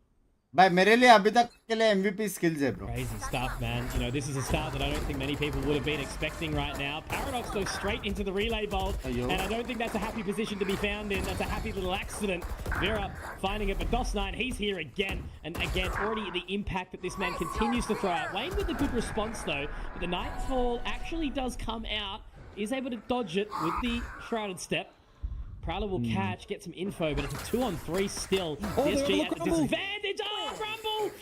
भाई मेरे लिए अभी तक के लिए MVP skills है bro. Crazy stuff, man. You know, this is a start that I don't think many people would have been expecting right now. Paradox goes straight into the relay bolt, and I don't think that's a happy position to be found in. That's a happy little accident. Vera finding it, but DOS9, he's here again. And again, already the impact that this man continues to throw out. Wayne with a good response, though. But the Nightfall actually does come out, is able to dodge it with the Shrouded Step. Prowler will catch, get some info, but it's a 2-on-3 still. PSG at the disadvantage. Oh, Rumble!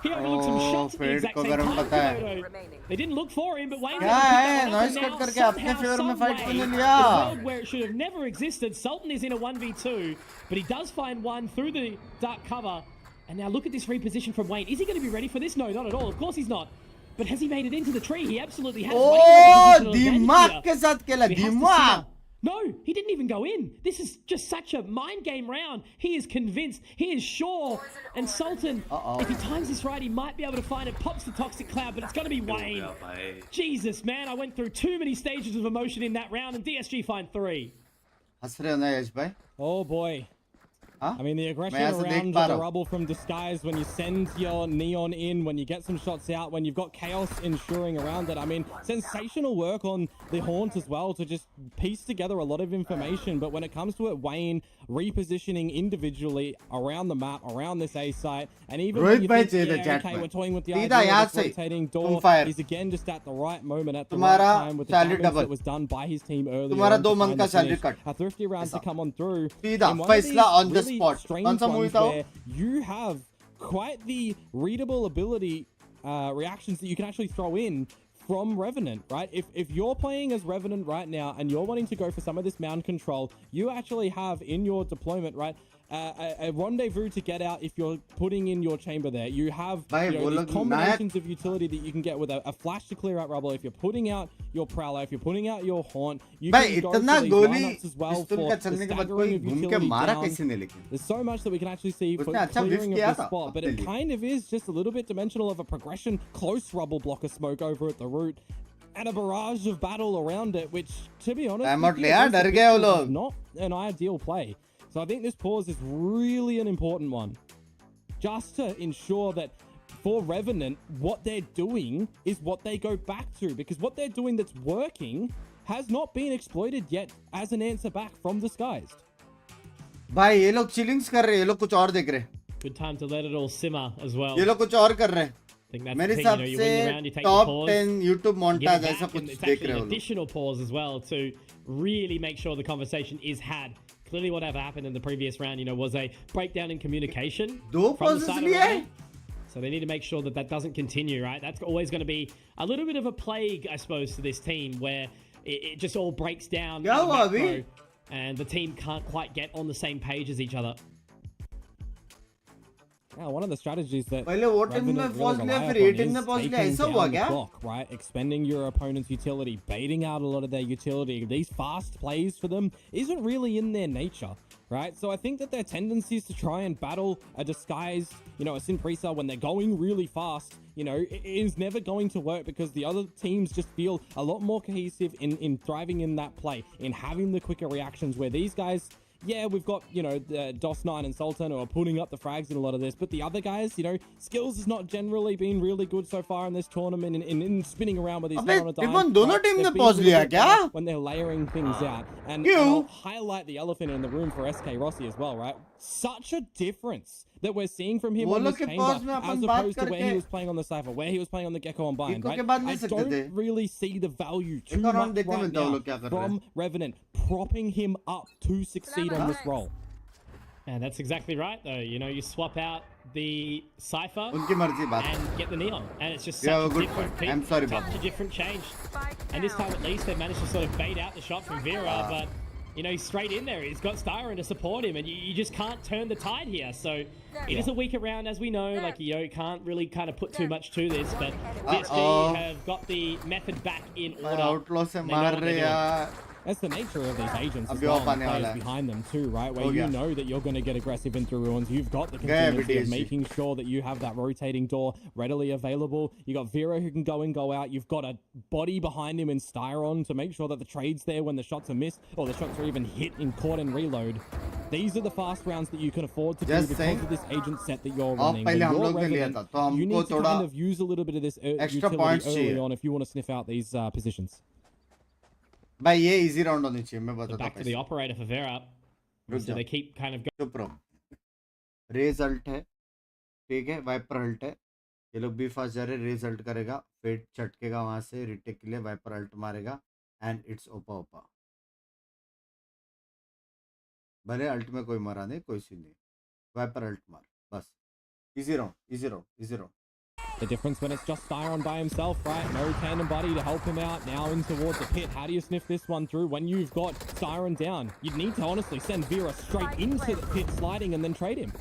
He overlooked some shots at the exact same time. They didn't look for him, but Wayne noise cut करके अपने favour में fight करने लिया. In a world where it should have never existed, Sultan is in a 1v2, but he does find one through the dark cover. And now look at this reposition from Wayne. Is he going to be ready for this? No, not at all. Of course he's not. But has he made it into the tree? He absolutely has. Oh, दिमाग के साथ खेला दिमाग. No, he didn't even go in. This is just such a mind game round. He is convinced. He is sure. And Sultan, if he times this right, he might be able to find it. Pops the Toxic Cloud, but it's going to be Wayne. Jesus, man, I went through too many stages of emotion in that round, and DSG find 3. Oh, boy. I mean, the aggression around the rubble from Disguise, when you send your Neon in, when you get some shots out, when you've got Chaos ensuring around it. I mean, sensational work on the Haunt as well to just piece together a lot of information. But when it comes to it, Wayne repositioning individually around the map, around this A site, and even when you think, okay, we're toying with the idea of rotating door, he's again just at the right moment, at the right time, with the damage that was done by his team earlier. A thrifty round to come on through. On the spot. Where you have quite the readable ability reactions that you can actually throw in from Revenant, right? If you're playing as Revenant right now and you're wanting to go for some of this mound control, you actually have in your deployment, right, a rendezvous to get out if you're putting in your chamber there. You have these combinations of utility that you can get with a flash to clear out rubble. If you're putting out your Prowler, if you're putting out your Haunt, you can go for these lineups as well for the staggering of utility down. There's so much that we can actually see for clearing of the spot, but it kind of is just a little bit dimensional of a progression. Close rubble blocker smoke over at the root, and a barrage of battle around it, which, to be honest, is not an ideal play. So I think this pause is really an important one, just to ensure that for Revenant, what they're doing is what they go back to, because what they're doing that's working has not been exploited yet as an answer back from Disguised. भाई ये लोग चिलिंग्स कर रहे हैं, ये लोग कुछ और देख रहे हैं. Good time to let it all simmer as well. ये लोग कुछ और कर रहे हैं. मेरे हिसाब से top 10 YouTube montage ऐसा कुछ देख रहे हो. Additional pause as well to really make sure the conversation is had. Clearly, whatever happened in the previous round, you know, was a breakdown in communication. From the side of the so they need to make sure that that doesn't continue, right? That's always going to be a little bit of a plague, I suppose, to this team, where it just all breaks down. And the team can't quite get on the same page as each other. Yeah, one of the strategies that right, expending your opponent's utility, baiting out a lot of their utility, these fast plays for them isn't really in their nature, right? So I think that their tendencies to try and battle a Disguise, you know, a Synprisa when they're going really fast, you know, it is never going to work, because the other teams just feel a lot more cohesive in thriving in that play, in having the quicker reactions, where these guys, yeah, we've got, you know, DOS9 and Sultan who are putting up the frags in a lot of this, but the other guys, you know, skills has not generally been really good so far in this tournament in spinning around with these when they're layering things out. And I'll highlight the elephant in the room for SK Rossi as well, right? Such a difference that we're seeing from him on this chamber as opposed to where he was playing on the Cypher, where he was playing on the Gecko Unbind, right? I don't really see the value too much right now from Revenant propping him up to succeed on this role. And that's exactly right, though. You know, you swap out the Cypher and get the Neon, and it's just such a different pick, such a different change. And this time at least they managed to sort of bait out the shot from Vera, but you know, he's straight in there. He's got Styron to support him, and you just can't turn the tide here. So it is a weaker round, as we know. Like, you know, can't really kind of put too much to this, but PSG have got the method back in order. That's the nature of these agents as अभी well, of and the आने वाला players है. behind them too, right? Where हो you गया. know that you're going to get aggressive in through ruins. You've got the गया contingency of BTSG. making sure that you have that rotating door readily available. You got Vera who can go in, go out. You've got a body behind him in Styron to make sure that the trade's there when the shots are missed or the shots are even hit in caught and reload. These are the fast rounds that you can afford to do Just because saying. of this agent set that you're of running. पहले When हम you're लोग ने लिया Revenant, था, तो you हमको need to थोड़ा kind of use a little bit of this extra utility points early चाहिए. on if you want to sniff out these positions. भाई ये इजी राउंड होनी चाहिए, मैं So बताता back to the हूँ. operator for Vera. रुक So जाओ. they keep kind of going. चुप रहो. रेज अल्ट है, ठीक है, वाइपर अल्ट है. ये लोग भी फास्ट जा रहे. रेज अल्ट करेगा, फेट चटकेगा वहां से रिटेक के लिए, वाइपर अल्ट मारेगा एंड इट्स ओपा ओपा. भले अल्ट में कोई मरा नहीं, कोई सी नहीं. वाइपर अल्ट मार बस. Easy round, easy round, easy round. The difference when it's just Styron by himself, right? No tandem buddy to help him out. Now in towards the pit. How do you sniff this one through when you've got Styron down? You'd need to honestly send Vera straight into the pit sliding and then trade him.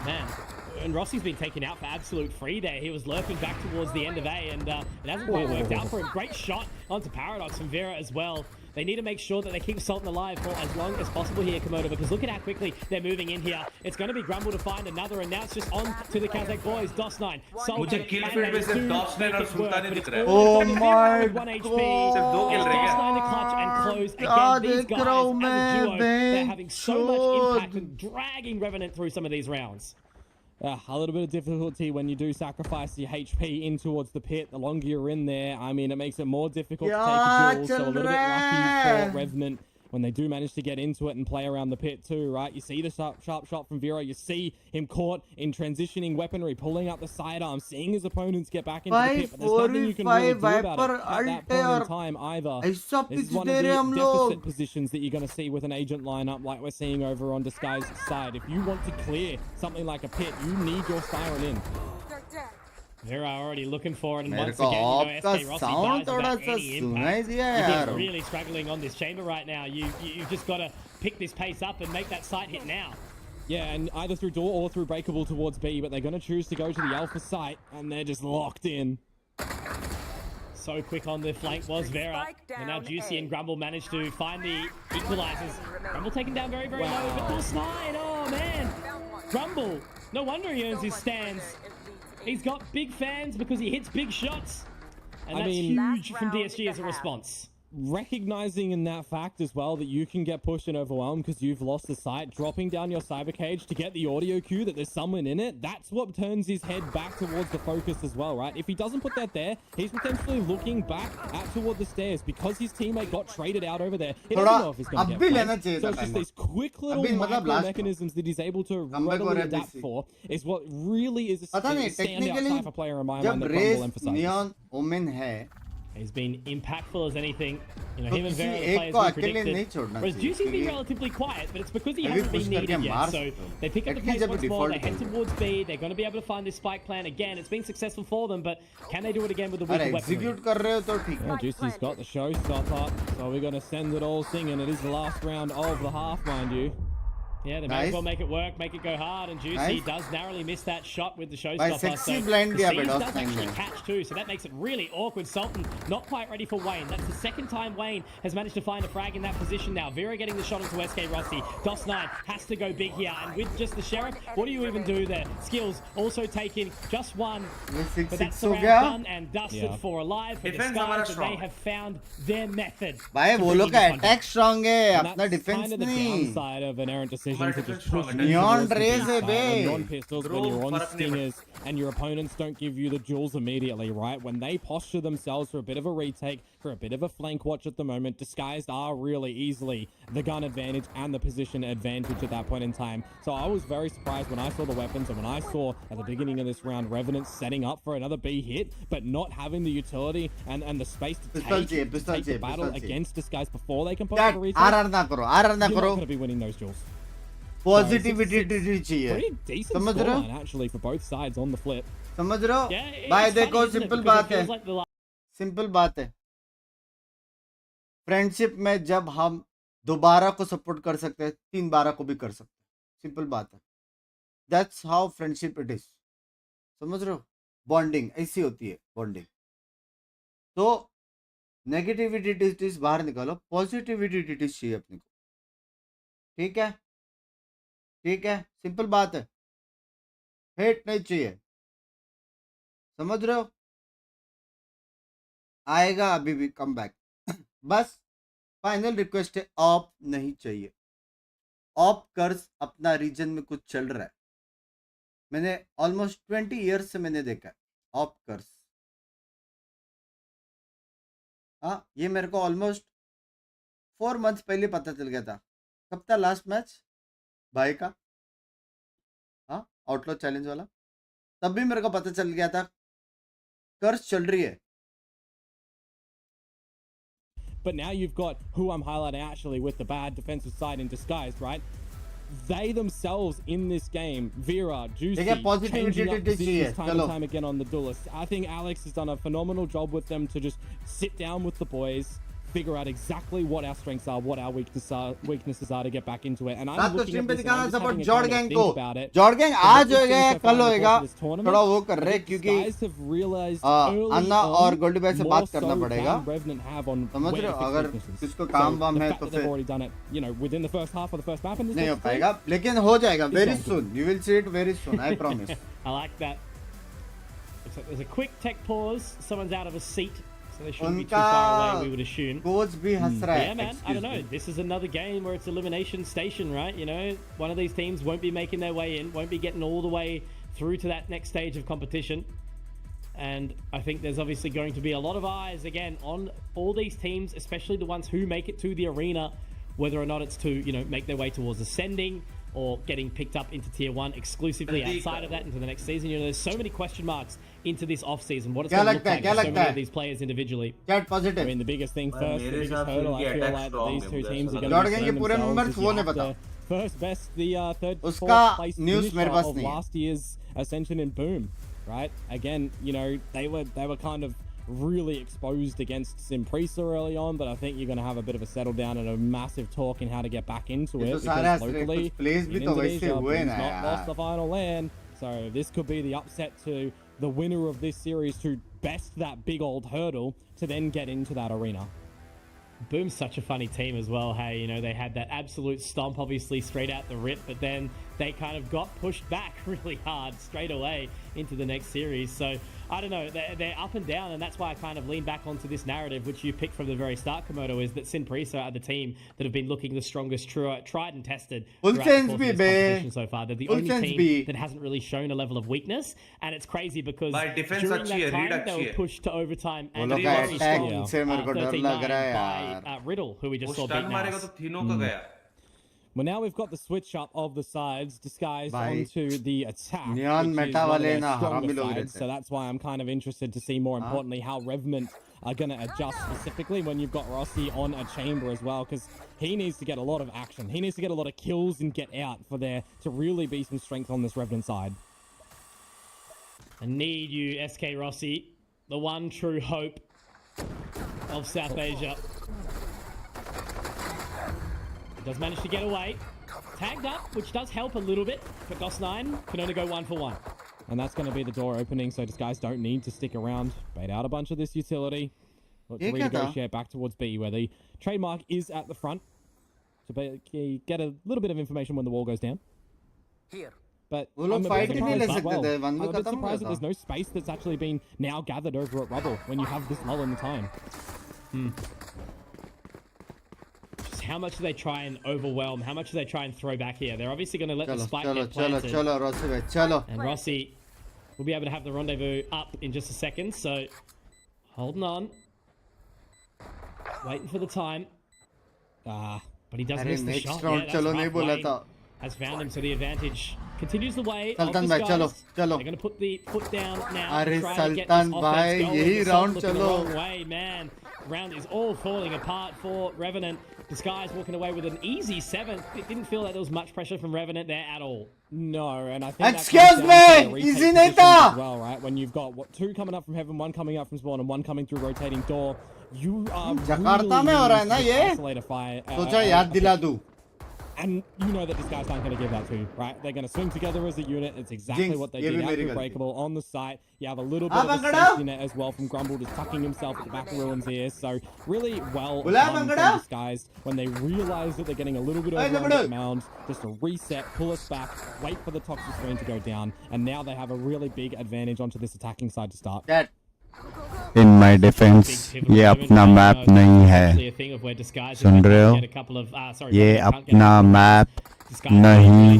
Man, and Rossi's been taken out for absolute free there. He was lurking back towards the end of A, and it hasn't quite worked out for him. Great shot onto Paradox from Vera as well. They need to make sure that they keep Sultan alive for as long as possible here, Komodo, because look at how quickly they're moving in here. It's going to be Grumble to find another, and now it's just on to the Kazakh boys. DOS9, Sultan, मुझे kill and feed they में सिर्फ do DOS9 make और it Sultan he work, दिख but रहे it's हैं. all Oh on my Vera with 1 HP. सिर्फ 2 kill रह गए. DOS9 to clutch and close क्या again. These देख guys रहा हूँ as a मैं, duo, they're having so much बेंचोद. impact and dragging Revenant through some of these rounds. A little bit of difficulty when you do sacrifice your HP in towards the pit. The longer you're in there, I mean, it makes it more difficult to take a क्या duel. So a चल little bit रहा lucky है? for Revenant when they do manage to get into it and play around the pit too, right? You see the sharp shot from Vera. You see him caught in transitioning weaponry, pulling out the sidearm, seeing his opponents get back into the pit. But there's nothing you can really do about it at that point in time either. ऐसा This is pitch one they of रहे the हम deficit लोग. positions that you're going to see with an agent lineup like we're seeing over on Disguise's side. If you want to clear something like a pit, you need your Styron in. Vera already looking for it, and मेरे once को again, of you का know, SK Rossi sound dies थोड़ा without सा any सुनाई impact. दिया You've यार. been really struggling on this chamber right now. You've just got to pick this pace up and make that sight hit now. Yeah, and either through door or through breakable towards B, but they're going to choose to go to the alpha site, and they're just locked in. So quick on the flank was Vera, and now Juicy and Grumble managed to find the equalizers. Grumble taken down very, very low, but DOS9, oh man! Grumble, no wonder he earns his stands. He's got big fans because he hits big shots. And I that's mean, huge from DSG as a response. Recognizing in that fact as well that you can get pushed and overwhelmed because you've lost the sight, dropping down your cyber cage to get the audio cue that there's someone in it, that's what turns his head back towards the focus as well, right? If he doesn't put that there, he's potentially looking back out toward the stairs because his teammate got traded out over there. He doesn't know if he's going to अब get भी played. लेना चाहिए So था it's just timer. these quick little अभी मतलब micro last mechanisms that he's able to Comeback readily और adapt ABC. for is what really is a पता नहीं standout technically cypher player in my mind जब that race Grumble emphasizes. Neon Omen है, He's been impactful as anything. You know, तो him and किसी Vera, the एक players को we अकेले नहीं predicted. छोड़ना Whereas चाहिए, Juicy's been क्योंकि relatively quiet, but it's because he अभी hasn't push been करके needed मार yet. So सकते हो. they pick up the Actually, pace जब once more. They default head करेंगे. towards B. They're going to be able to find this spike plan again. It's been successful for them, but can they do it again with the अरे weaker weaponry? Execute कर रहे हो तो ठीक है. Yeah, Juicy's got the showstopper, so we're going to send it all singing. It is the last round of the half, mind you. Yeah, they may Nice. as well make it work, make it go hard, and Juicy Nice. does narrowly miss that shot with the By showstopper. sexy So blind the दिया Seas पे does DOS9 actually ने. catch too, so that makes it really awkward. Sultan not quite ready for Wayne. That's the second time Wayne has managed to find a frag in that position now. Vera getting the shot onto SK Rossi. DOS9 has to go big here, and with just the Sheriff, what do you even do there? Skills also taking just one, ये but 6-6 that's the हो round गया. done and dusted Yeah. for alive for Defense Disguise, हमारा and they strong have found their method. भाई to वो bring लोग in का this one. Attack strong है, And अपना that's defence kind of the नहीं. downside of an errant decision हमारा to defense just strong push है. you Neon towards the rays big है side. बे. When you're on pistols, when Bro, you're on फर्क नहीं stingers, and your opponents don't give you the jewels immediately, right? When they posture themselves for a bit of a retake, for a bit of a flank watch at the moment, Disguised are really easily the gun advantage and the position advantage at that point in time. So I was very surprised when I saw the weapons and when I saw at the beginning of this round Revenant setting up for another B hit, but not having the utility and the space to Pistol take, चाहिए, to pistol take the चाहिए, battle pistol चाहिए. against Disguised before they can post Dad, the retake. RR ना करो, RR ना You're not करो. going to be winning those duels. Positivity 6-6. चाहिए. Pretty decent समझ रहे हो? scoreline actually for both sides on the flip. समझ रहे हो? Yeah, it's भाई funny, देखो isn't it? Simple Because it बात है. feels like the last simple बात है. फ्रेंडशिप में जब हम दोबारा को सपोर्ट कर सकते हैं, 3 बारह को भी कर सकते हैं. सिंपल बात है. That's how friendship it is. समझ रहे हो? बॉन्डिंग ऐसी होती है, बॉन्डिंग. तो नेगेटिविटीज बाहर निकालो, पॉजिटिविटी चाहिए अपने को। ठीक है, ठीक है, सिंपल बात है, हेट नहीं चाहिए, समझ रहे हो? आएगा अभी भी कम बैक। बस फाइनल रिक्वेस्ट है, ऑप नहीं चाहिए। ऑप कर्स अपना रीजन में कुछ चल रहा है, मैंने ऑलमोस्ट 20 ईयर्स से मैंने देखा है ऑप कर्स। हाँ, ये मेरे को ऑलमोस्ट 4 मंथ्स पहले पता चल गया था। कब था लास्ट मैच भाई का? हाँ, आउटलॉ चैलेंज वाला, तब भी मेरे को पता चल गया था कर्स चल रही है। But now you've got who I'm highlighting actually with the bad defensive side in disguise, right? They themselves in this game, Vera, Juicy, changing up positions time and time again on the duelists. I think Alex has done a phenomenal job with them to just sit down with the boys, figure out exactly what our strengths are, what our weaknesses are to get back into it. And I'm looking at this and I'm just having a kind of think about it. जॉर्ड gang आज होएगा या कल होएगा, थोड़ा वो कर रहे हैं क्योंकि अन्ना और गोल्डी भाई से बात करना पड़ेगा, समझ रहे हो? अगर किसको काम वाम है तो फिर नहीं हो पाएगा, लेकिन हो जाएगा very soon. You will see it very soon, I promise. I like that. Looks like there's a quick tech pause. Someone's out of a seat, so they shouldn't be too far away, we would assume. Coach भी हंस रहा है. Yeah, man. I don't know. This is another game where it's elimination station, right? You know, one of these teams won't be making their way in, won't be getting all the way through to that next stage of competition. And I think there's obviously going to be a lot of eyes again on all these teams, especially the ones who make it to the arena, whether or not it's to, you know, make their way towards ascending or getting picked up into tier 1 exclusively outside of that into the next season. You know, there's so many question marks into this off season. What it's going to look like for so many of these players individually. Chat positive. I mean, the biggest thing first, the biggest hurdle, I feel like that these two teams are going to be themselves first best, the third, fourth place finisher of last year's Ascension and Boom, right? Again, you know, they were kind of really exposed against Simprisa early on, but I think you're going to have a bit of a settle down and a massive talk in how to get back into it, because locally in Indonesia, Boom's not lost the final land, so this could be the upset to the winner of this series to best that big old hurdle to then get into that arena. Boom's such a funny team as well. Hey, you know, they had that absolute stomp obviously straight out the rip, but then they kind of got pushed back really hard straight away into the next series. So I don't know, they're up and down, and that's why I kind of lean back onto this narrative, which you picked from the very start, Komodo, is that Sinprisa are the team that have been looking the strongest, tried and tested throughout the course of this competition so far. They're the only team that hasn't really shown a level of weakness, and it's crazy because during that time they were pushed to overtime and very strong 13-9 by Riddle, who we just saw beat now. Well, now we've got the switch up of the sides disguised onto the attack, which is one of the side, so that's why I'm kind of interested to see, more importantly, how Revenant are going to adjust specifically when you've got Rossi on a chamber as well, because he needs to get a lot of action. He needs to get a lot of kills and get out for there to really be some strength on this Revenant side. I need you, SK Rossi, the one true hope of South Asia. Does manage to get away. Tagged up, which does help a little bit, but Gos9 can only go 1 for 1. And that's going to be the door opening, so Disguise don't need to stick around. Bait out a bunch of this utility. Look to renegotiate back towards B, where the trademark is at the front. To get a little bit of information when the wall goes down. Here. But I'm a bit surprised that there's no space that's actually been now gathered over at Rubble when you have this lull in the time. How much do they try and overwhelm? How much do they try and throw back here? They're obviously going to let the spike get planted. And Rossi will be able to have the rendezvous up in just a second. So, holding on. Waiting for the time. But he does miss the shot. Yeah, that's right. Has found him, so the advantage continues the way of the Skies. They're going to put the foot down now. Try to get this offense going. Round looking the wrong way, man. Round is all falling apart for Revenant. Disguise walking away with an easy 7th. It didn't feel like there was much pressure from Revenant there at all. No, and I think excuse me, easy Neta as well, right? When you've got 2 coming up from heaven, 1 coming up from spawn, and 1 coming through rotating door, you are Jakarta में हो रहा है ना ये? सोचा याद दिला दूं. And you know that these guys aren't going to give that to you, right? They're going to swing together as a unit. It's exactly Jinx, what they ye did bhi out meri through galti. Breakable on the site. You have a little bit of a Bangada. safety net as well from Grumble, just tucking himself at the back of Ruins here. So really well Bula done Bangada. from Disguised when they realize that they're getting a little bit Hey, over on Nabadu. that mound, just to reset, pull us back, wait for the toxic screen to go down, and now they have a really big advantage onto this attacking side to start. Chat. In my defence ये अपना map नहीं है सुन रहे हो ये अपना map नहीं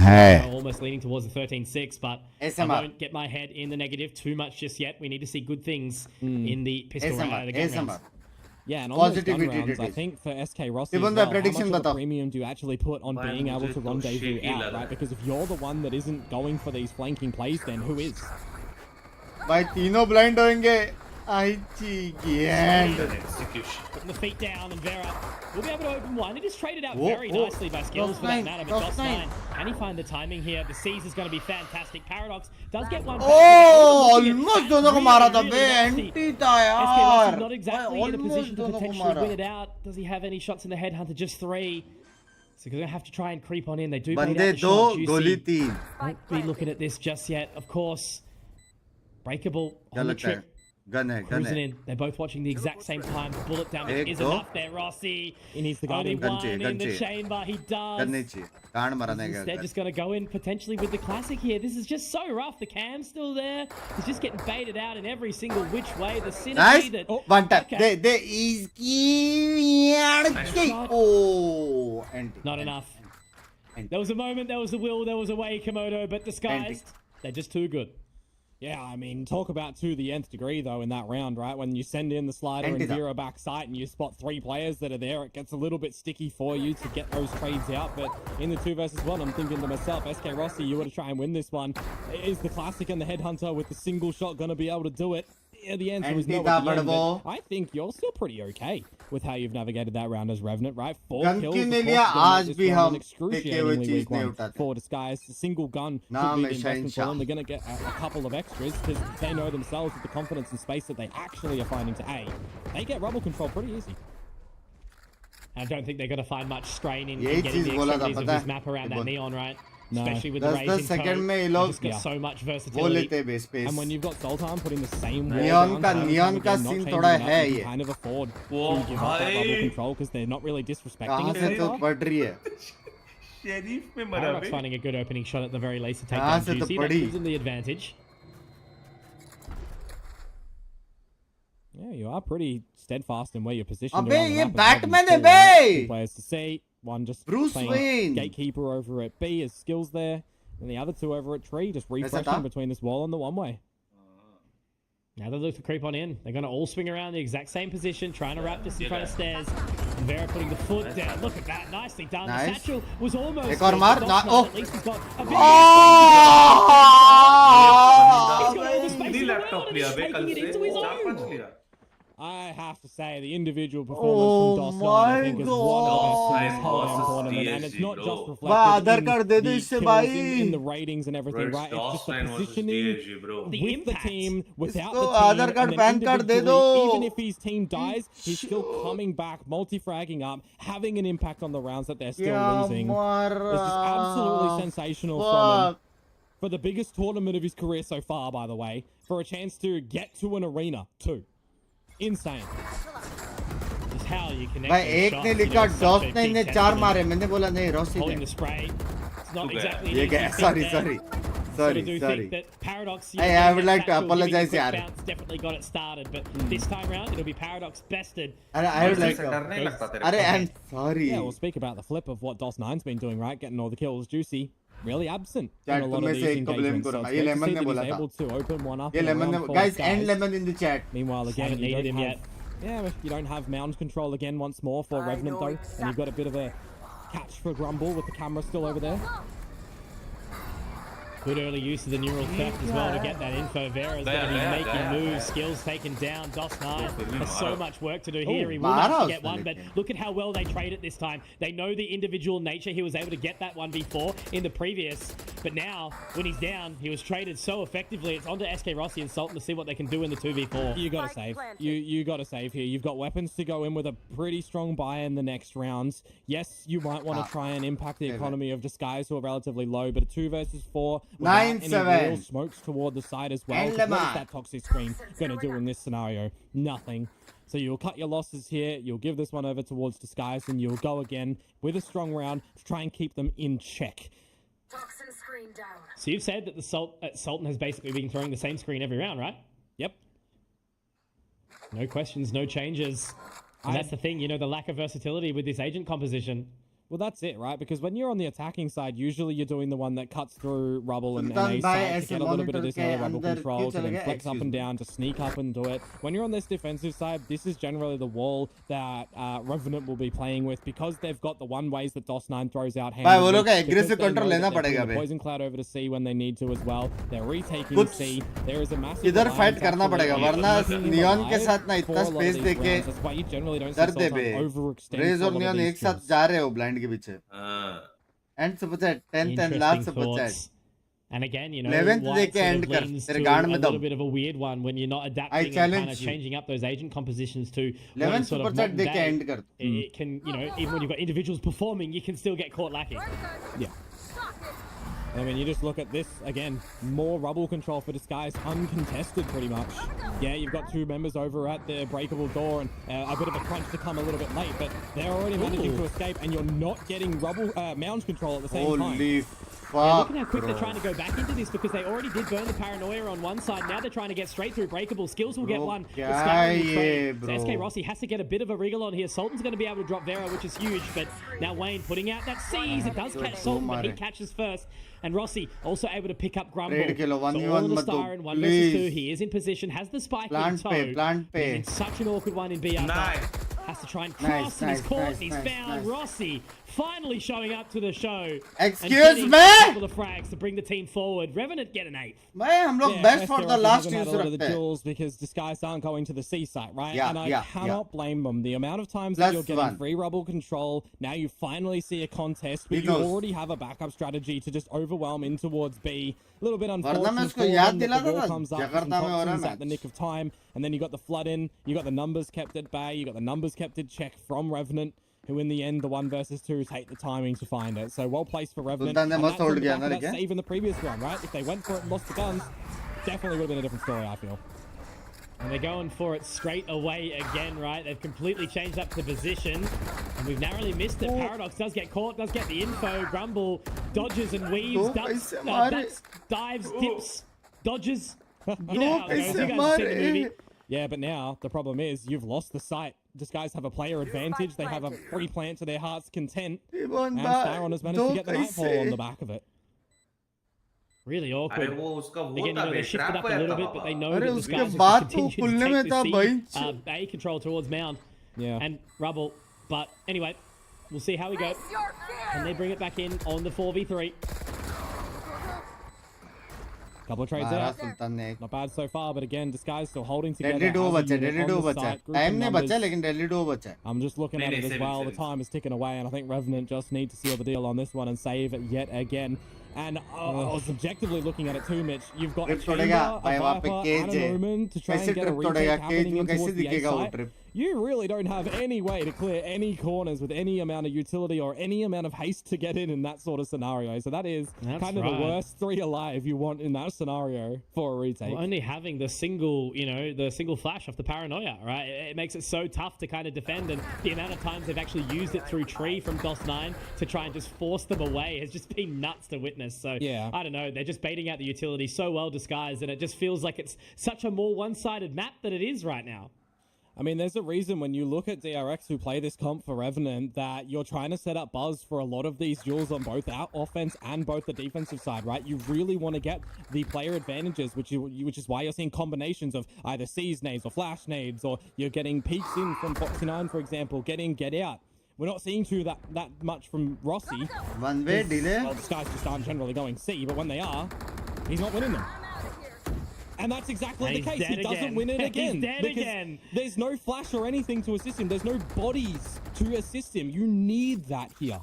है almost leaning towards the 13-6, but I SMR. won't get my head in the negative too much just yet. We need to see good things in the pistol round, the gun rounds. ASMR. Yeah, and on those gun Positivity rounds, it I is. think for SK Rossi Even as the well, how prediction much of a batao. premium do you actually put on Bhai, being able mujhe to to rendezvous shaky out, lag right? raha hai. Because if you're the one that isn't going for these flanking plays, then who is? भाई तीनों blind होंगे आई की and Execution. Putting the feet down, and Vera will be able to open one. It is traded out Whoa, very whoa. nicely by skills Top for that nine, matter, top but Doss nine. 9, can he find the timing here? The C's is going to be fantastic. Paradox does get one. Oh, almost दोनों को मारा था बे anti था SK यार Rossi not exactly in a almost position to दोनों को potentially मारा win it out. Does he have any shots in the headhunter? Just 3. So they're going to have to try and creep on in. They do bait out बंदे the दो shot. गोली Juicy तीन won't be looking at this just yet. Of course, Breakable क्या on the लगता है trip. Gun है Cruising in. They're both watching the exact same time. The bullet damage Ek is do. enough there, Rossi. He needs to go Only in. Gun one चाहिए, in gun the चाहिए. chamber. He does. Gun नहीं चाहिए कांड मराने का They're just going to go in potentially with the classic here. This is just so rough. The cam's still there. He's just getting baited out in every single which way. The synergy nice that... one tap Okay. दे इसकी ओ anti Not enough. There was a moment, there was a will, there was a way, Komodo, but disguised. They're just too good. Yeah, I mean, talk about to the nth degree, though, in that round, right? When you send in the slider and Anti-that. Vera back sight and you spot 3 players that are there, it gets a little bit sticky for you to get those trades out. But in the 2 versus 1, I'm thinking to myself, SK Rossi, you want to try and win this one. Is the Classic and the Headhunter with the single shot going to be able to do it? Yeah, the answer is no. At the end, but I think you're still pretty okay with how you've navigated that round as Revenant, right? 4 gun kills. क्यों of नहीं course, लिया dominate आज this भी round, हम an देखे हुए excruciatingly चीज weak नहीं one उठाते for Disguise. A single gun नाम could है be the investment for Shahenshah. them. They're going to get a couple of extras because they know themselves with the confidence and space that they actually are finding to A. They get rubble control pretty easy. I don't think they're going to find much strain in यही getting चीज the बोला था, extremities of पता this है? map around that बोल. neon, right? No. Especially with the 10 raising second tone. में ये They've लोग just got Yeah. so much वो versatility. लेते हैं base And when space you've got Sultan putting the same wall Neon down का- time and Neon time का again, not scene changing थोड़ा it up, है you ये. can kind of afford Whoa, to give up that bhai. bubble control because they're not really disrespecting कहाँ it से so तो far. पड़ रही है Sheriff में मरा Paradox bay. finding a good opening shot at the very least to take कहाँ down से तो Juicy. That पड़ी? gives them the advantage. Yeah, you are pretty steadfast in where you're positioned. अबे around the ये map as well. Batman You है still have bay! 2 players to see. One just Bruce playing Wayne. gatekeeper over at B, his skills there. And the other 2 over at Tree, just refreshing था? between this wall and the one-way. Now they look to creep on in. They're going to all swing around the exact same position, trying to wrap this in front of stairs. And Vera putting the foot down. Look at that. Nicely done. Nice. The satchel was almost... एक और good, मार, but ना- Doss oh. At least he's got a big... Oh! He's got all the space नहीं in the laptop world and लिया he's बे कल taking it into से his 4-5 own. लिया. I have to say, the individual Oh performance from Doss 9, I think, is my one of the best in God. this whole Boss tournament. is And it's not PSG, just bro. reflected वाह, आधार in card दे दो the इससे kills, भाई. in the ratings and everything, Bro, right? It's just the Doss 9 versus positioning PSG, bro. The with impact. the team, without इसको the team, Aadhaar card, and then pan card they individually, दो. even if his team dies, he's still coming back, multi-fragging up, having an impact on the rounds that they're still क्या losing. मारा. It's just absolutely sensational from him. Fuck. For the biggest tournament of his career so far, by the way, for a chance to get to an arena, too. Insane. Just how you connect भाई those एक shots, ने you know, लिखा such DOS a ने big इन्हें 4 testament. मारे मैंने बोला नहीं रॉसी Holding ने the spray. It's not Too bad. exactly ये an क्या easy sorry feat there. sorry But I sorry do sorry think that Paradox, Hey, I would like to apologize, yaar. yaar. Definitely got it started, but this time round it'll be Paradox bested. अरे I would like से डर नहीं लगता तेरे अरे को. I'm sorry Yeah, we'll speak about the flip of what Doss 9's been doing, right? Getting all the kills. Juicy, really absent in Chat, a lot तुम of में these से एक को blame engagements. So करूंगा. it's ये great to Lemon see ने that बोला he's था. able to open one up ये in लेमन round ने 4 guys skies. and lemon in the chat Meanwhile, again, Haven't you needed don't him have, yeah, you don't have mound control again once more for Revenant, though. And you've got a bit of a catch for Grumble with the camera still over there. Good early use of the neural theft as well to get that info. Vera's going to be Yeah, making yeah, moves, yeah. skills taken down. Doss 9 Really has so Mara. much work to do here. Oh, He will Mara manage to was get one, but really look at how well they trade it this time. They know the individual nature. He was able to get that 1v4 in the previous. But now, when he's down, he was traded so effectively. It's onto SK Rossi and Sultan to see what they can do in the 2v4. You gotta save. You gotta save here. You've got weapons to go in with a pretty strong buy in the next rounds. Yes, you might want to try and impact the economy of Disguise, who are relatively low, but a 2 versus 4 without any real smokes toward the side as well. What is that toxic screen gonna do in this scenario? Nothing. So you'll cut your losses here, you'll give this one over towards Disguise, and you'll go again with a strong round to try and keep them in check. Toxin screen down. So you've said that the Sultan has basically been throwing the same screen every round, right? Yep. No questions, no changes. And that's the thing, you know, the lack of versatility with this agent composition. Well, that's it, right? Because when you're on the attacking side, usually you're doing the one that cuts through rubble and A side to get a little bit of this rubble control, to then flex up and down, to sneak up and do it. When you're on this defensive side, this is generally the wall that Revenant will be playing with, because they've got the one ways that DOS9 throws out aggressive control lena padega bhai. Poison Cloud over to C when they need to as well. They're retaking C. There is a massive idhar fight karna padega warna Neon ke sath na itna space deke that's why you generally don't see Sultan overextend. Raze और Neon एक साथ जा रहे हो blind के पीछे and से बचा 10th and last से बचा And again, you know, 11th they can end कर तेरे गांड में a little bit of a weird one when you're not adapting and kind of changing up those agent compositions to 11th sort of they can end कर it can, you know, even when you've got individuals performing, you can still get caught lacking. Yeah. I mean, you just look at this, again, more rubble control for Disguise, uncontested pretty much. Yeah, you've got 2 members over at the breakable door and a bit of a crunch to come a little bit late, but they're already managing to escape and you're not getting rubble mound control at the same time. Holy Yeah, fuck, look at how quick they're trying to go back into this, because they already did burn the paranoia on one side. Now they're trying to get straight through breakable. Skills will get one. So SK Rossi has to get a bit of a wriggle on here. Sultan's going to be able to drop Vera, which is huge, but now Wayne putting out that seize. It does catch Sultan, but he catches first. And Rossi also able to pick up Grumble. So all of the star in 1 versus 2. He is in position, has the spike in tow. In such an awkward one in BR. Has to try and cross, and he's caught, and he's found. Rossi finally showing up to the show. Excuse me? Couple of frags to bring the team forward. Revenant get an 8th. Man, हम लोग best for the last use रखते हैं. Because Disguise aren't going to the C site, right? And I cannot blame them. The amount of times that you're getting free rubble control, now you finally see a contest, but you already have a backup strategy to just overwhelm in towards B. A little bit unfortunate for them that the wall comes up, some toxins at the nick of time, and then you got the flood in, you got the numbers kept at bay, you got the numbers kept in check from Revenant, who in the end, the 1 versus 2s hate the timing to find it. So well placed for Revenant. And that's on the back of that save in the previous one, right? If they went for it and lost the guns, definitely would have been a different story, I feel. And they're going for it straight away again, right? They've completely changed up the position. And we've narrowly missed it. Paradox does get caught, does get the info. Grumble dodges and weaves, ducks, dives, dips, dodges. You know how it goes. You guys have seen the movie. Yeah, but now the problem is you've lost the site. Disguise have a player advantage. They have a free plant to their heart's content. And Styron has managed to get the Nightfall on the back of it. Really awkward. Again, you know, they shifted up a little bit, but they know that this guy's continue to take this A control towards Mound and Rubble. But anyway, we'll see how we go. And they bring it back in on the 4v3. Couple of trades out. Not bad so far, but again, Disguise still holding together. I'm just looking at it as well. The time is ticking away, and I think Revenant just need to seal the deal on this one and save it yet again. And I was objectively looking at it too, Mitch. You've got a Chamber, a Viper, and an Omen to try and get a retake happening in towards the A site. You really don't have any way to clear any corners with any amount of utility or any amount of haste to get in that sort of scenario. So that is kind of the worst 3 alive you want in that scenario for a retake. Well, only having the single, you know, the single flash off the paranoia, right? It makes it so tough to kind of defend, and the amount of times they've actually used it through tree from DOS9 to try and just force them away has just been nuts to witness. So yeah, I don't know. They're just baiting out the utility so well disguised, and it just feels like it's such a more one-sided map than it is right now. I mean, there's a reason when you look at DRX who play this comp for Revenant that you're trying to set up buzz for a lot of these duels on both our offense and both the defensive side, right? You really want to get the player advantages, which is why you're seeing combinations of either seize nades or flash nades, or you're getting peeks in from Foxy9, for example, getting get out. We're not seeing that much from Rossi. One way delay. Well, this guys just aren't generally going C, but when they are, he's not winning them. And that's exactly the case. He doesn't win it again. Because there's no flash or anything to assist him. There's no bodies to assist him. You need that here.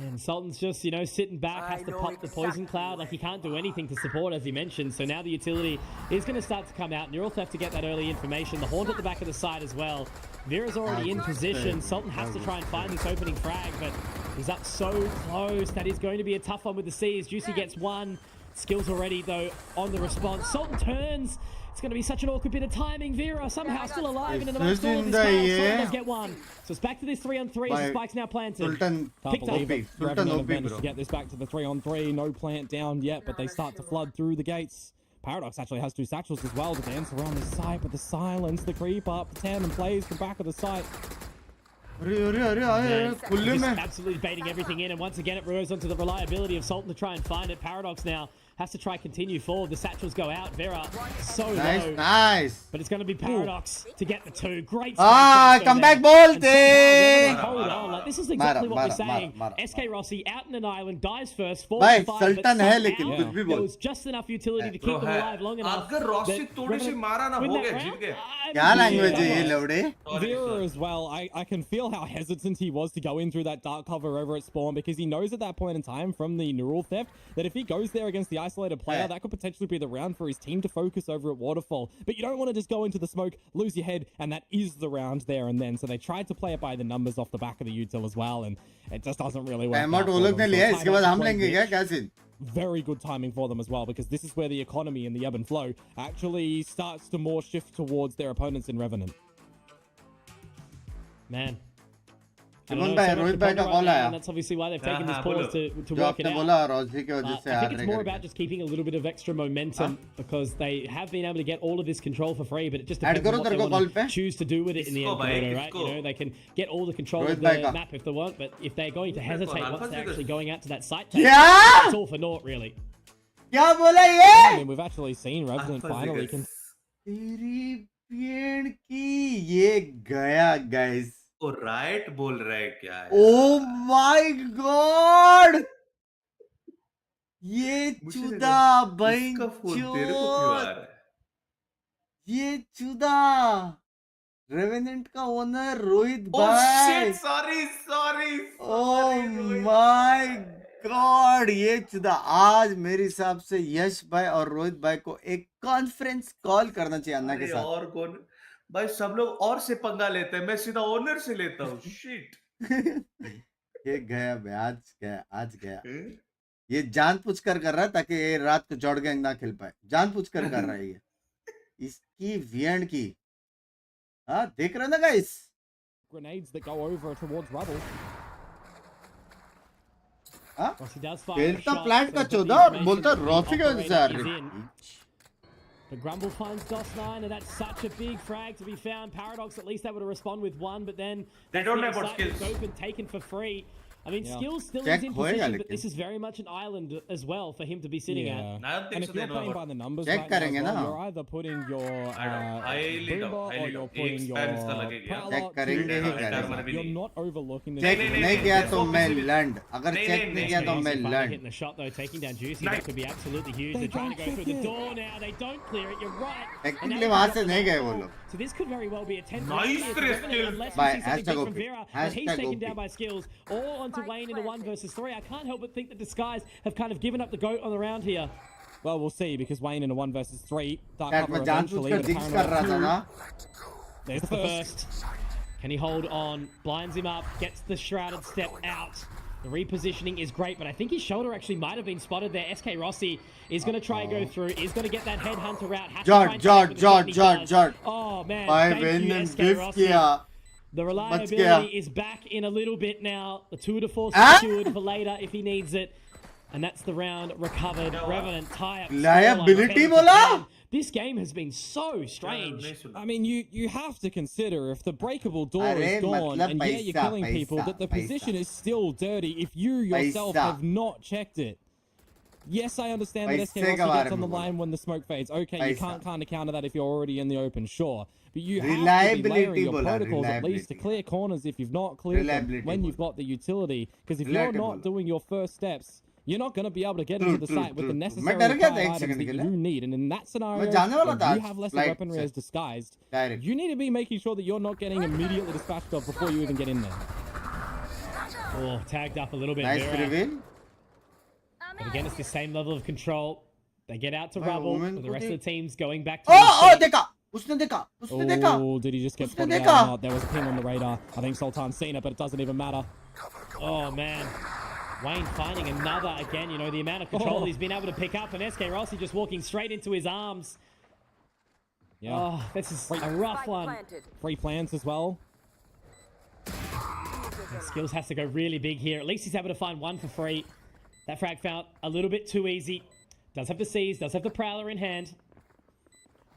And Sultan's just, you know, sitting back, has to pop the poison cloud. Like, he can't do anything to support, as he mentioned. So now the utility is going to start to come out. Neural Theft to get that early information. The Haunt at the back of the side as well. Vera's already in position. Sultan has to try and find this opening frag, but he's up so close. That is going to be a tough one with the C's. Juicy gets one. Skills already, though, on the response. Sultan turns. It's going to be such an awkward bit of timing. Vera somehow still alive and in amongst all of this chaos. Sultan does get one. So it's back to this 3-on-3 as the spike's now planted. Can't believe it. Revenant have managed to get this back to the 3-on-3. No plant down yet, but they start to flood through the gates. Paradox actually has 2 satchels as well to dance around the site, but the silence, the creep up, the tandem plays from back of the site. Just absolutely baiting everything in, and once again it goes onto the reliability of Sultan to try and find it. Paradox now has to try continue forward. The satchels go out. Vera so low. Nice. But it's going to be Paradox to get the 2. Great. Come back, bolte. Hold on. Like, this is exactly what we're saying. SK Rossi out in an island, dies first. 4 Bhai, 5, Sultan hai lekin kuch bhi there bol. was just enough utility to keep them alive long enough. अगर Rossi थोड़ी सी मारा ना हो गया जीत गए. क्या language है ये लवड़े? Vera as well, I can feel how hesitant he was to go in through that dark cover over at spawn, because he knows at that point in time from the Neural Theft that if he goes there against the isolated player, that could potentially be the round for his team to focus over at Waterfall. But you don't want to just go into the smoke, lose your head, and that is the round there and then. So they tried to play it by the numbers off the back of the util as well, and it just doesn't really work out for them. Very good timing for them as well, because this is where the economy and the ebb and flow actually starts to more shift towards their opponents in Revenant. Man. Rohit bhai ka call aaya. That's obviously why they've taken this pause to work it out. I think it's more about just keeping a little bit of extra momentum, because they have been able to get all of this control for free, but it just depends on what they want to choose to do with it in the end, right? You know, they can get all the control of the map if they want, but if they're going to hesitate once they're actually going out to that site, it's all for naught, really. I mean, we've actually seen Revenant finally guys. O right बोल रहा है क्या है? Oh my God! ये चुदा बंचो, ये चुदा revenant का owner Rohit भाई. Sorry. Oh my God! ये चुदा आज मेरे हिसाब से यश भाई और रोहित भाई को एक कॉन्फ्रेंस कॉल करना चाहिए अन्ना के साथ. और कौन भाई, सब लोग और से पंगा लेते हैं, मैं सीधा ओनर से लेता हूँ. शिट. ये गया बे, आज गया. ये जानबूझ कर रहा है ताकि ये रात को जॉर्ड गैंग ना खेल पाए. जानबूझ कर रहा है ये. इसकी वीएंड की. हाँ, देख रहे ना guys. Grenades that go over towards rubble. हाँ? खेलता प्लांट का 14 और बोलता रॉसी का इंतजार. But Grumble finds DOS9, and that's such a big frag to be found. Paradox at least able to respond with one, but then they don't have what skills. Open, taken for free. I mean, Skills still is in position, but this is very much an island as well for him to be sitting at. I don't think and so. if you're playing by the numbers check right now, na. You're either putting your Boomba or you're putting your check करेंगे ही करेंगे. You're not overlooking the check नहीं किया तो मैं land. अगर check नहीं किया तो मैं land. Hitting the shot though, taking down Juicy, that could be absolutely huge. They're trying to go through the door now. They don't clear it. You're right. Technically वहाँ से नहीं गए वो लोग. So this could very well be a 10. Nice unless we see something big from Vera, and he's taken down by Skills, all onto Wayne into 1-3. I can't help but think that the Skies have kind of given up the goat on the round here. Well, we'll see, because Wayne in a 1-3. Dark मैं cover जानबूझ eventually. कर jinx कर रहा था ना. There's the first. Can he hold on? Blinds him up. Gets the shrouded step out. The repositioning is great, but I think his shoulder actually might have been spotted there. SK Rossi is going to try and go through. Is going to get that headhunter route. Jot. Oh man, thank you, SK Rossi. The reliability is back in a little bit now. The 2-4 secured for later if he needs it. And that's the round recovered. Revenant tie-up. Liability bola? This game has been so strange. I mean, you have to consider, if the breakable door is gone and you're killing people, that the position is still dirty if you yourself have not checked it. Yes, I understand that SK Rossi gets on the line when the smoke fades. Okay, you can't kind of counter that if you're already in the open, sure. But you have to be layering your protocols at least to clear corners if you've not cleared them when you've got the utility. Because if you're not doing your first steps, you're not going to be able to get into the site with the necessary items that you need. And in that scenario, when you have lesser weaponry as disguised, you need to be making sure that you're not getting immediately dispatched of before you even get in there. Oh, tagged up a little bit. Nice Vera. reveal. But again, it's the same level of control. They get out to Wow, rubble. woman But the को rest of देख। the team's going back to Oh, the देखा, उसने देखा। Oh, did he just get उसने spotted out देखा। or not? There was a ping on the radar. I think Sultan's seen it, but it doesn't even matter. Oh, man. Wayne finding another again. You know, the amount of control he's been able to pick up. And SK Rossi just walking straight into his arms. Yeah. Oh, this is a rough one. Free plans as well. Skills has to go really big here. At least he's able to find one for free. That frag felt a little bit too easy. Does have the C's, does have the Prowler in hand.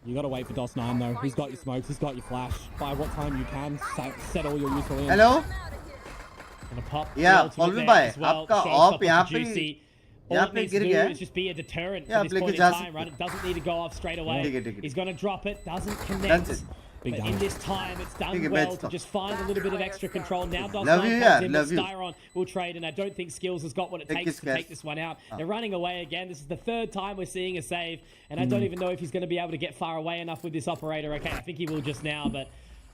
You gotta wait for DOS9 though. He's got your smokes, he's got your flash. By what time you can, set all your useful in. Hello? Gonna pop Yeah, the Paul ultimate bhai, there as well. आपका Showstopper op to यहाँ पे Juicy. All यहाँ it पे needs to गिर do गया है। is just be a deterrent Yeah, for this आप point लेके in जा time, सकते right? It doesn't need to go off straight away. ठीक है। He's gonna drop it, doesn't That's connect. it. Big But damage. in this time, it's done ठीक है, well bad to stuff. just find a little bit of extra control. Now Love DOS9 you, comes yeah, in, but love you. Styron will trade, and I don't think Skills has got what it Take takes his to cash. take this one out. They're running away again. This is the third time we're seeing a save, and I don't even know if he's going to be able to get far away enough with this operator. Okay, I think he will just now, but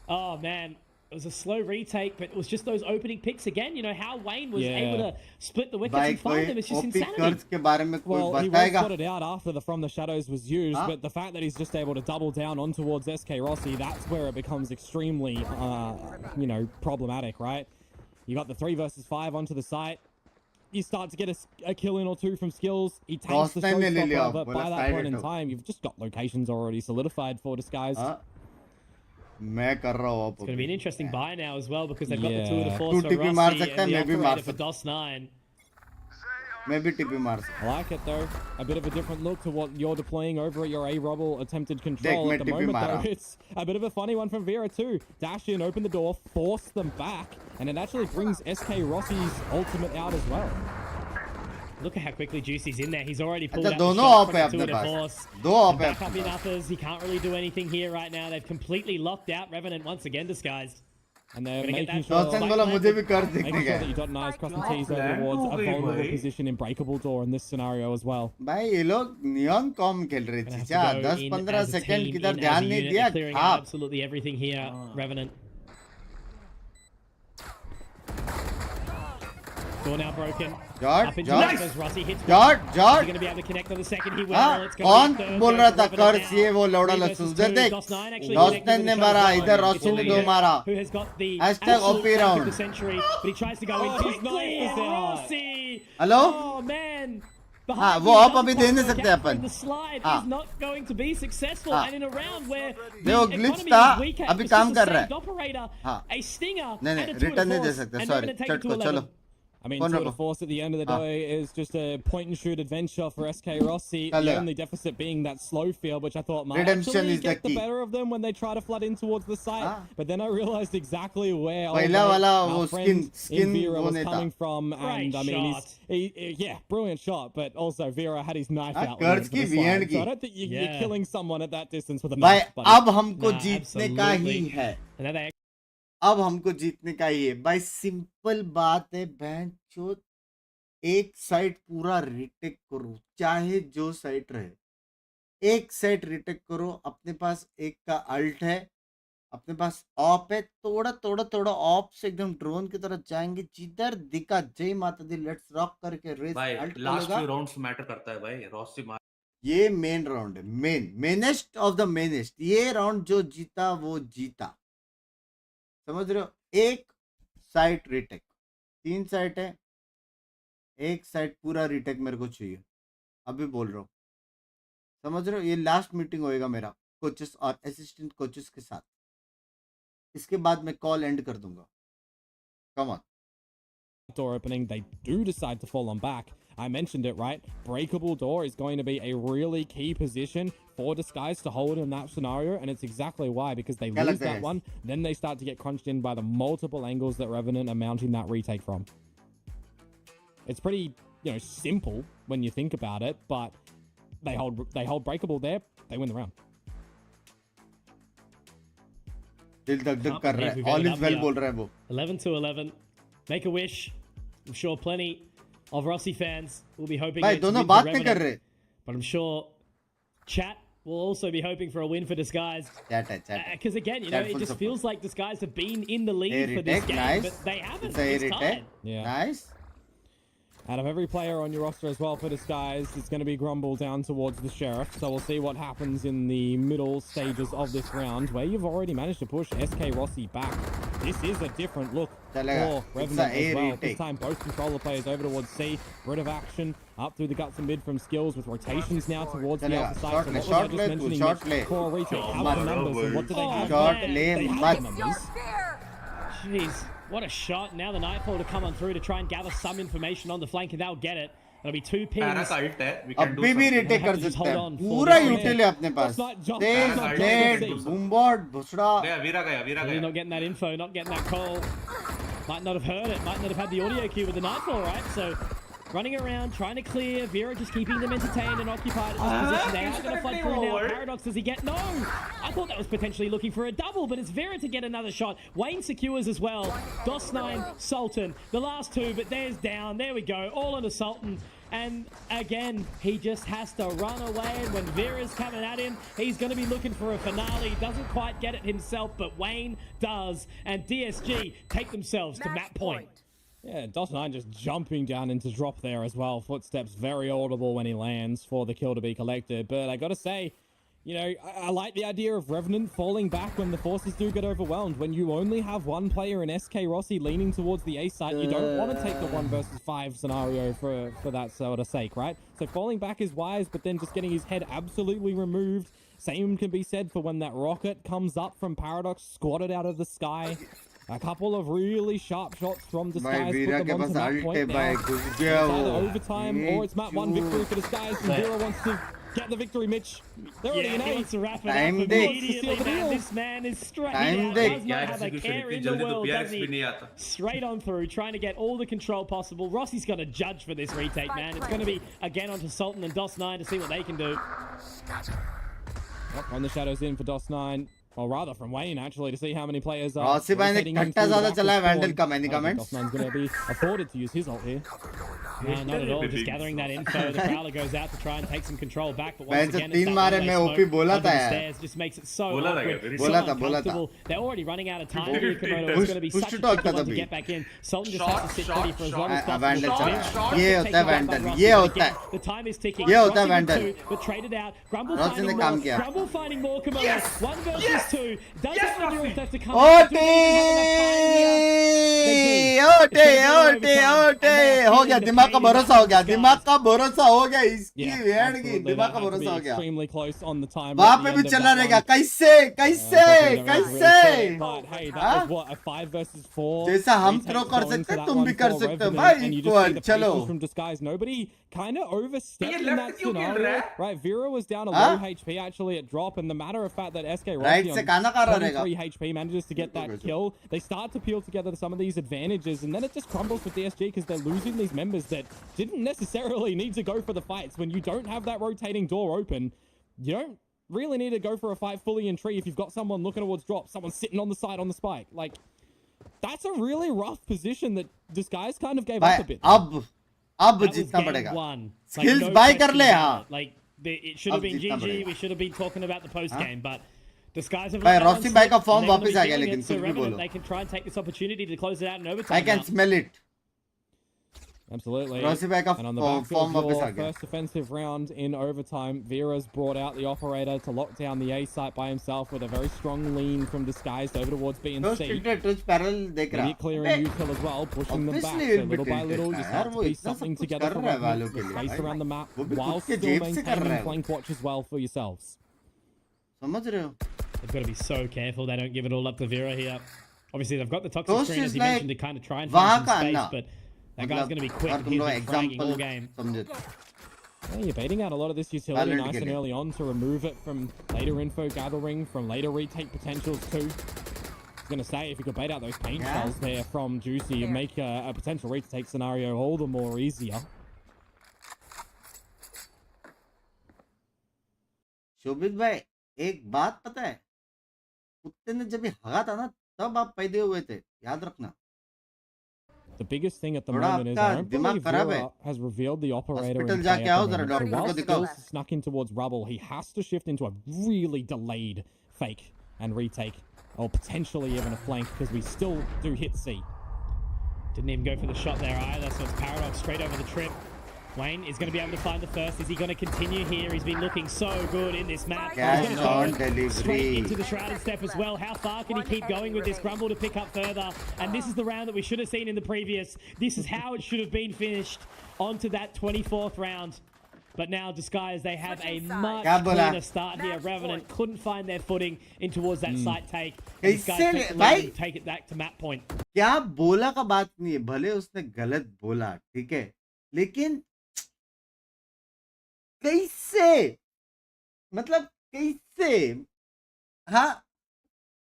oh man. It was a slow retake, but it was just those opening picks again. You know, how Wayne was able to split the wickets भाई and find them. It's just OP insanity. कर्ज के बारे में कोई Well, he was बताएगा? spotted out after the From the Shadows was used, but the fact that he's just able to double down on towards SK Rossi, that's where it becomes extremely, you know, problematic, right? You got the 3 versus 5 onto the site. You start to get a kill in or two from Skills. He takes the Dostan ने ले लिया, showstopper, but बोला by that side point in hit. time, you've just got locations already solidified for Disguise. हाँ? मैं कर रहा हूँ It's going to be an interesting buy now as well because they've got the Yeah. tour de force Two for TP मार Rossi सकता है, and the मैं भी मार operator for सकता DOS9. मैं भी टिपी मार सकता I like it though. A bit of a different look to what you're deploying over at your A-Rubble attempted control मैं at the टिपी moment मारा। though. It's a bit of a funny one from Vera too. Dash in, open the door, force them back, and it actually brings SK Rossi's ultimate out as well. Look at how quickly Juicy's in there. He's already pulled अच्छा out the दोनों shot of from है the अपने tour de पास force. दो of है Back up in uppers. He can't really do anything here right now. They've completely locked out Revenant once again, Disguised. And they're Gonna get making that sure, first Dawson बोला मुझे भी कर्ज making दिखने sure का that है you dot and I's cross the T's over towards a vulnerable position in breakable door in this scenario as well. भाई ये लोग नियॉन कॉम खेल रहे Gonna have to चीचा go in 10-15 as a second team, किधर in ध्यान as a नहीं unit. दिया They're clearing out khap absolutely everything here, Revenant. Door now broken. George Up into George numbers. Rossi hits one. George Is he George going to be able to connect on the second? He will. हाँ It's gonna कौन be third बोल go रहा for था Revenant कर्ज now. ये वो लौड़ा 3 लसूस versus दे 2. देख DOS9 actually Dawson connected ने with the मारा shot. इधर It's रोशन ने all दो here. मारा Who has got the Hashtag absolute OP flank of round. the century, but he tries to go in Oh, he's quickly. nice And out. Rossi. Hello Oh man. हाँ Behind वो you, आप doesn't अभी quite दे नहीं work सकते out, upon and the slide हाँ is not going to be successful, हाँ and in a round where the देखो glitch economy था is weak, अभी it's काम just a कर रहा saved है operator, हाँ a stinger, नहीं and a नहीं tour de रिटर्न नहीं दे force, सकते and they're sorry going to take it चट to को 11. चलो I mean, कौन Tour de रखो Force at the end of the day is just a point and shoot adventure for SK Rossi. कर The लेगा only deficit being that slow field, which I thought might Redemption actually is the get the key. better of them when they try to flood in towards the site. हाँ But then I realized exactly where पहला वाला वो our skin friend in skin Vera वो was नहीं था coming from. Great And I mean, shot. yeah, brilliant shot. But also Vera had his knife हाँ out कर्ज for की the slide. वीएंड So I की don't think you're Yeah. killing someone at that distance with a भाई knife. buddy. अब हमको Nah, जीतने का ही absolutely. है And then they अब हमको जीतने का ही है भाई सिंपल बात है बहन चोद एक साइड पूरा रिटेक करो चाहे जो साइड रहे एक साइड रिटेक करो अपने पास एक का अल्ट है अपने पास ऑप है थोड़ा थोड़ा थोड़ा ऑप से एकदम ड्रोन की तरफ जाएंगे जिधर दिखा जय माता दी लेट्स रॉक करके रेस भाई अल्ट लास्ट करेगा फ्यू राउंड्स मैटर करता है भाई रॉसी मार ये मेन राउंड है मेनेस्ट ऑफ द मेनेस्ट ये राउंड जो जीता वो जीता समझ रहे हो एक साइड रिटेक 3 साइड है एक साइड पूरा रिटेक मेरे को चाहिए अभी बोल रहा हूँ समझ रहे हो ये लास्ट मीटिंग होएगा मेरा कोचेस और असिस्टेंट कोचेस के साथ इसके बाद मैं कॉल एंड कर दूंगा come on door opening, they do decide to fall on back. I mentioned it, right? Breakable door is going to be a really key position for Disguise to hold in that scenario, and it's exactly why, because they lose that one, then they start to get crunched in by the multiple angles that Revenant are mounting that retake from. It's pretty, you know, simple when you think about it, but they hold breakable there, they win the round. दिल धक धक कर रहा है all is well बोल रहा है वो 11 to 11. Make a wish. I'm sure plenty of Rossi fans will be hoping भाई it दोनों wins बात the नहीं कर Revenant, रहे but I'm sure chat will also be hoping for a win for Disguise. Chat है, chat है. Because again, you know, Careful it just support. feels like Disguise have been in the lead Hey, for this retake, game, nice. but they haven't. It's a It's retake. tied. Yeah. Nice. Out of every player on your roster as well for Disguise, it's going to be Grumble down towards the Sheriff. So we'll see what happens in the middle stages of this round, where you've already managed to push SK Rossi back. This is a different look Chalega. for It's Revenant a as well. retake. This time both controller players over towards C. Rid of action. Up through the guts and mid from Skills with rotations now towards the Chalega. alpha side. Short So le, what was I short just le, mentioning? short Mitch, le. for a retake, how Mat. the numbers and what do they have? Short man, le, they have mat. the numbers. Jeez, what a shot. Now the Nightfall to come on through to try and gather some information on the flank, and they'll get it. It'll be 2 pings. Parasite है, we can do अभी भी something. Retake कर Have to just सकते hold हैं. on for पूरा this यूटिल है अपने पास. That's not jump. Tej, That's not net, jump. बूमबॉट, भुसड़ा. गया, वीरा गया, वीरा Really गया. not getting that info, not getting that call. Might not have heard it, might not have had the audio cue with the Nightfall, right? So running around, trying to clear. Vera just keeping them entertained and occupied at this position. They are going to flood through now. Paradox, does he get? No! I thought that was potentially looking for a double, but it's Vera to get another shot. Wayne secures as well. DOS9, Sultan, the last two, but there's down. There we go, all into Sultan. And again, he just has to run away. And when Vera's coming at him, he's going to be looking for a finale. Doesn't quite get it himself, but Wayne does. And DSG take themselves to map point. Yeah, DOS9 just jumping down into drop there as well. Footsteps very audible when he lands for the kill to be collected. But I gotta say, you know, I like the idea of Revenant falling back when the forces do get overwhelmed. When you only have one player in SK Rossi leaning towards the A site, you don't want to take the 1 versus 5 scenario for that sort of sake, right? So falling back is wise, but then just getting his head absolutely removed. Same can be said for when that rocket comes up from Paradox, squatted out of the sky. A couple of really sharp shots from Disguise Veera put के them पास onto map अल्टे point भाई now. घुस It's गया either वो. overtime or it's map 1 victory for Disguise, and Vera wants to get the victory, Mitch. They're already Yeah, in he A. wants to wrap it Time up they- immediately, Seal the man. deal. This man is straight Time out. they- Does क्या not have a execution care इतनी in the जल्दी तो world, BRX does भी he? नहीं आता. Straight on through, trying to get all the control possible. Rossi's got to judge for this retake, man. It's going to be again onto Sultan and DOS9 to see what they can do. Run the shadows in for DOS9. Or rather, from Wayne, actually, to see how many players are Rossi भाई ने rotating in घट्टा through the ज़्यादा back चला है of Vandal spawn. का. Any I don't think comments? DOS9's going to be afforded to use his ult here. No, not at all. Just gathering that info. The Prowler goes out to try and take some control back, but once मैं तो again, 3 it's that मारे one-way मैं smoke OP बोला onto था the यार. stairs. Just makes it so बोला था awkward, क्या? Very so बोला था, बोला था. uncomfortable. They're already running out of time here, Push- Komodo. It's going to be push such a to talk tricky one तभी. to get back in. Sultan just Shot, has to sit shot, pretty for as long shot. as possible. Vandal Very चला. short. ये Taken होता है down by Vandal. Rossi, ये but होता again, है. The time is ticking. ये होता है Rossi with Vandal. 2, but traded out. Grumble Rossi finding ने काम more. किया. Grumble finding more, Komodo. Yes! 1 versus Yes! 2. Does Yes, the Rossi! have to come ओटे out? Do they even have enough time here? ओटे ओटे ओटे हो गया. दिमाग का भरोसा हो गया. दिमाग का भरोसा हो गया. इसकी Yeah, भेड़ की absolutely. दिमाग का That had to be भरोसा हो गया. extremely close on the time. वहाँ at पे the भी end of चलना that रहेगा. one. कैसे कैसे Unfortunately, they don't कैसे really fit, but hey, that हाँ? was what, a 5 versus 4. जैसा हम retake throw कर going सकते for हैं, that तुम one भी कर for सकते हो. Revenant, भाई, and you just see the चलो. patience from Disguise. Nobody kind of overstepped ये in left that क्यों खेल scenario. रहा है? Right, Vera was down a हाँ? low HP actually at drop, and the matter of fact that SK Right Rossi से on खाना खा रहा रहेगा. 23 HP manages to get that kill. They start to peel together some of these advantages, and then it just crumbles for DSG because they're losing these members that didn't necessarily need to go for the fights. When you don't have that rotating door open, you don't really need to go for a fight fully in tree if you've got someone looking towards drop, someone sitting on the side on the spike. Like, that's a really rough position that Disguise kind of gave up a भाई bit. अब That was जीतना game पड़ेगा. one. Skills no buy कर question ले, about हाँ. it. Like it should have अब been जीतना GG. पड़ेगा. We should have been talking about the post game, but Disguise have भाई, let that one Rossi भाई का slip, form and they're gonna वापस be आ गया, feeling लेकिन it, so कुछ भी Revenant, बोलो. they can try and take this opportunity to close it out in I overtime. can now. smell it. Absolutely. Rossi भाई का And on the back form of वापस आ your गया. first offensive round in overtime, Vera's brought out the operator to lock down the A site by himself with a very strong lean from Disguise over towards B and Twitch C. tilted, Twitch parallel देख रहा. Maybe clearing util as well, pushing them back. Obviously So it'll be little by tilted little, का you यार, start to वो piece इतना something सब कुछ together कर for रहा है Revenant, वालों के लिए, space भाई. around the map, वो भी while खुद के still जेब से कर रहा maintaining है वो. flank watch as well for yourselves. समझ रहे हो? They've got to be so careful they don't give it all up to Vera here. Obviously, they've got the toxic Toast screen, is as you like mentioned, to kind of try and वहाँ find का some space, ना. but that guy's going to be quick. और and तुम He's लोग been fragging all example game. समझे. Yeah, you're baiting out a lot of this utility Valorant nice के and लिए. early on to remove it from later info gathering, from later retake potentials too. I was going to say, if you could bait out those paint Yeah. shells there from Juicy and make a potential retake scenario all the more easier. शोभित भाई, एक बात पता है? कुत्ते ने जब भी हगा था ना, तब आप पैदा हुए थे. याद रखना. The biggest thing at the थोड़ा moment is I आपका don't दिमाग believe खराब है। Vera has revealed the operator hospital in जाके play at आओ the जरा moment. So डॉक्टर while को दिखाओ। Skills snuck in towards Rubble, he has to shift into a really delayed fake and retake, or potentially even a flank, because we still do hit C. Didn't even go for the shot there either, so it's Paradox straight over the trip. Wayne is going to be able to find the first. Is he going to continue here? He's been looking so good in this map. Cash He's on gonna go straight delivery. into the shrouded step as well. How far can he keep going with this? Grumble to pick up further. And this is the round that we should have seen in the previous. This is how it should have been finished. On to that 24th round. But now Disguise, they have a much cleaner start here. Revenant couldn't find their footing in towards that site take. And Disguise take the lead and take it back to map point. क्या बोला का बात नहीं है, भले उसने गलत बोला, ठीक है, लेकिन कैसे, मतलब कैसे, हाँ,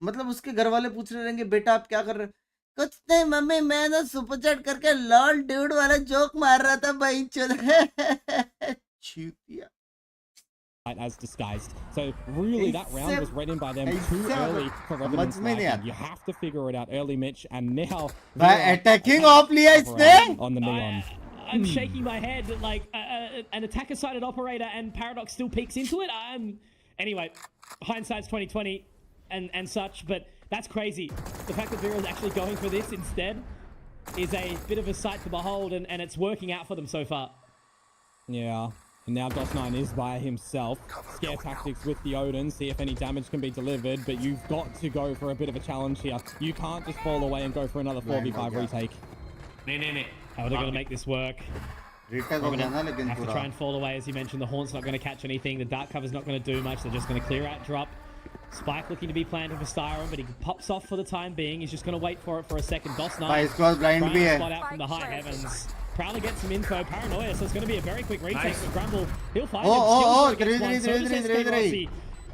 मतलब उसके घर वाले पूछ रहे रहेंगे बेटा आप क्या कर रहे हो, कुछ नहीं मम्मी मैं ना सुपर चैट करके लॉल ड्यूड वाला जोक मार रहा था भाई चूतिया. As disguised. So really that round was read in by them too early for Revenant's life. You have to figure it out early, Mitch, and now by attacking off लिया इसने on the neon. I'm shaking my head like an attacker-sided operator and Paradox still peeks into it. Anyway, hindsight's 20/20 and such, but that's crazy. The fact that Vera's actually going for this instead is a bit of a sight to behold, and it's working out for them so far. Yeah. And now DOS9 is by himself. Scare tactics with the Odin, see if any damage can be delivered, but you've got to go for a bit of a challenge here. You can't just fall away and go for another 4v5 retake. How are they going to make this work? Retake हो गया ना लेकिन have to try and fall away, as you mentioned. The Haunt's not going to catch anything. The Dark Cover's not going to do much. They're just going to clear out drop. Spike looking to be planted for Styron, but he pops off for the time being. He's just going to wait for it for a second. DOS9 भाई इसको blind भी है. spot out from the high heavens. Prowler gets some info. Paranoia, so it's going to be a very quick retake for Grumble. He'll find him.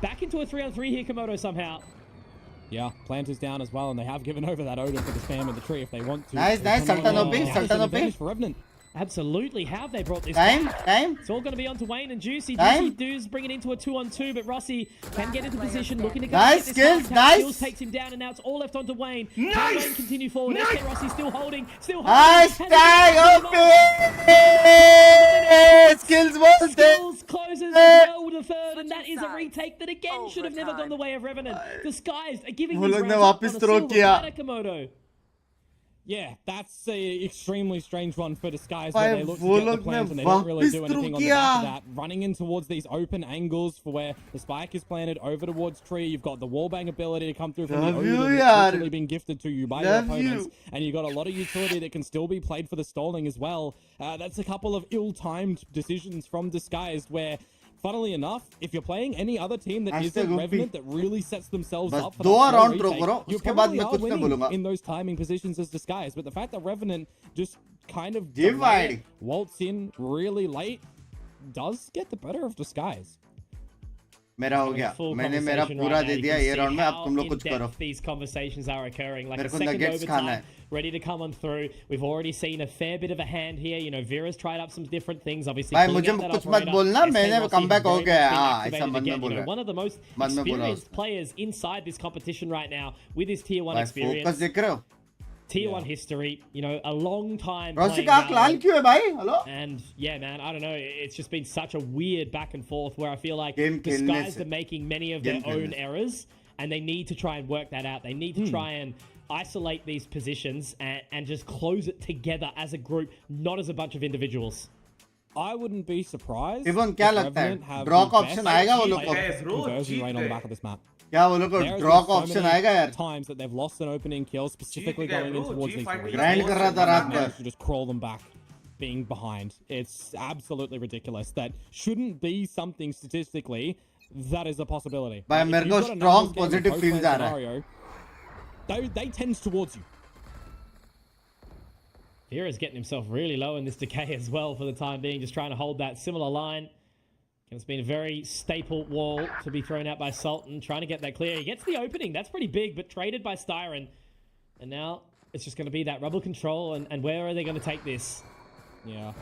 Back into a 3-on-3 here, Komodo, somehow. Yeah, Plant is down as well, and they have given over that Odin for the spam in the tree if they want to. Nice. Sultan OP. For Revenant. Absolutely. How have they brought this Time. It's all going to be on to Wayne and Juicy. Juicy does bring it into a 2-on-2, but Rossi can get into position, looking to go nice get skills, this nice. Skills takes him down, and now it's all left onto Wayne. Nice. Can Wayne continue forward? Nice. SK Rossi still holding. Nice tag, OP. Skills won. Skills closes as well with the third, and that is a retake that again should have never gone the way of Revenant. Disguised, giving these rounds up on a silver platter, Komodo. Yeah, that's an extremely strange one for Disguise, where they look to get the plans and they वापस don't really do anything on the back of किया. that. Running in towards these open angles for where the spike is planted over towards tree. You've got the wallbang ability to come through from the Odin that's literally been gifted to you by your opponents. And you've got a lot of utility that can still be played for the stalling as well. That's a couple of ill-timed decisions from Disguised where, funnily enough, if you're playing any other team that isn't Revenant that really sets themselves up for that retake, you probably are winning in those timing positions as Disguised. But the fact that Revenant just kind of waltz in really late does get the better of Disguise. मेरा हो गया, मैंने मेरा पूरा दे दिया ये round में, अब तुम लोग कुछ करो. These conversations are occurring, like मेरे a को second nuggets खाना overtime है. ready to come on through. We've already seen a fair bit of a hand here. You know, Vera's tried up some different things. Obviously, भाई मुझे कुछ मत बोलना, मैंने कमबैक हो गया. हाँ, ऐसा मन में बोल रहा है. One of the most experienced players inside this competition right now with his tier 1 experience. Focus देख रहे हो? Tier 1 history, you know, a long time. Rossi का लाल क्यों है भाई? Hello? And yeah, man, I don't know. It's just been such a weird back and forth where I feel like Game Disguised are making many of their own errors, and they need to try and work that out. They need to try and isolate these positions and just close it together as a group, not as a bunch of individuals. I wouldn't be surprised. Even क्या लगता है? Draw का option आएगा वो लोग को? Conversion rate on the back of this map. क्या वो लोग को draw का option आएगा यार? Times that they've lost an opening kill, specifically going in towards these grind कर रहा था रात भर. To just crawl them back, being behind. It's absolutely ridiculous. That shouldn't be something statistically that is a possibility. भाई मेरे को strong positive feels आ रहा है. They tend towards you. Vera's getting himself really low in this decay as well for the time being, just trying to hold that similar line. And it's been a very staple wall to be thrown out by Sultan, trying to get that clear. He gets the opening. That's pretty big, but traded by Styron. And now it's just going to be that rubble control, and where are they going to take this? Yeah.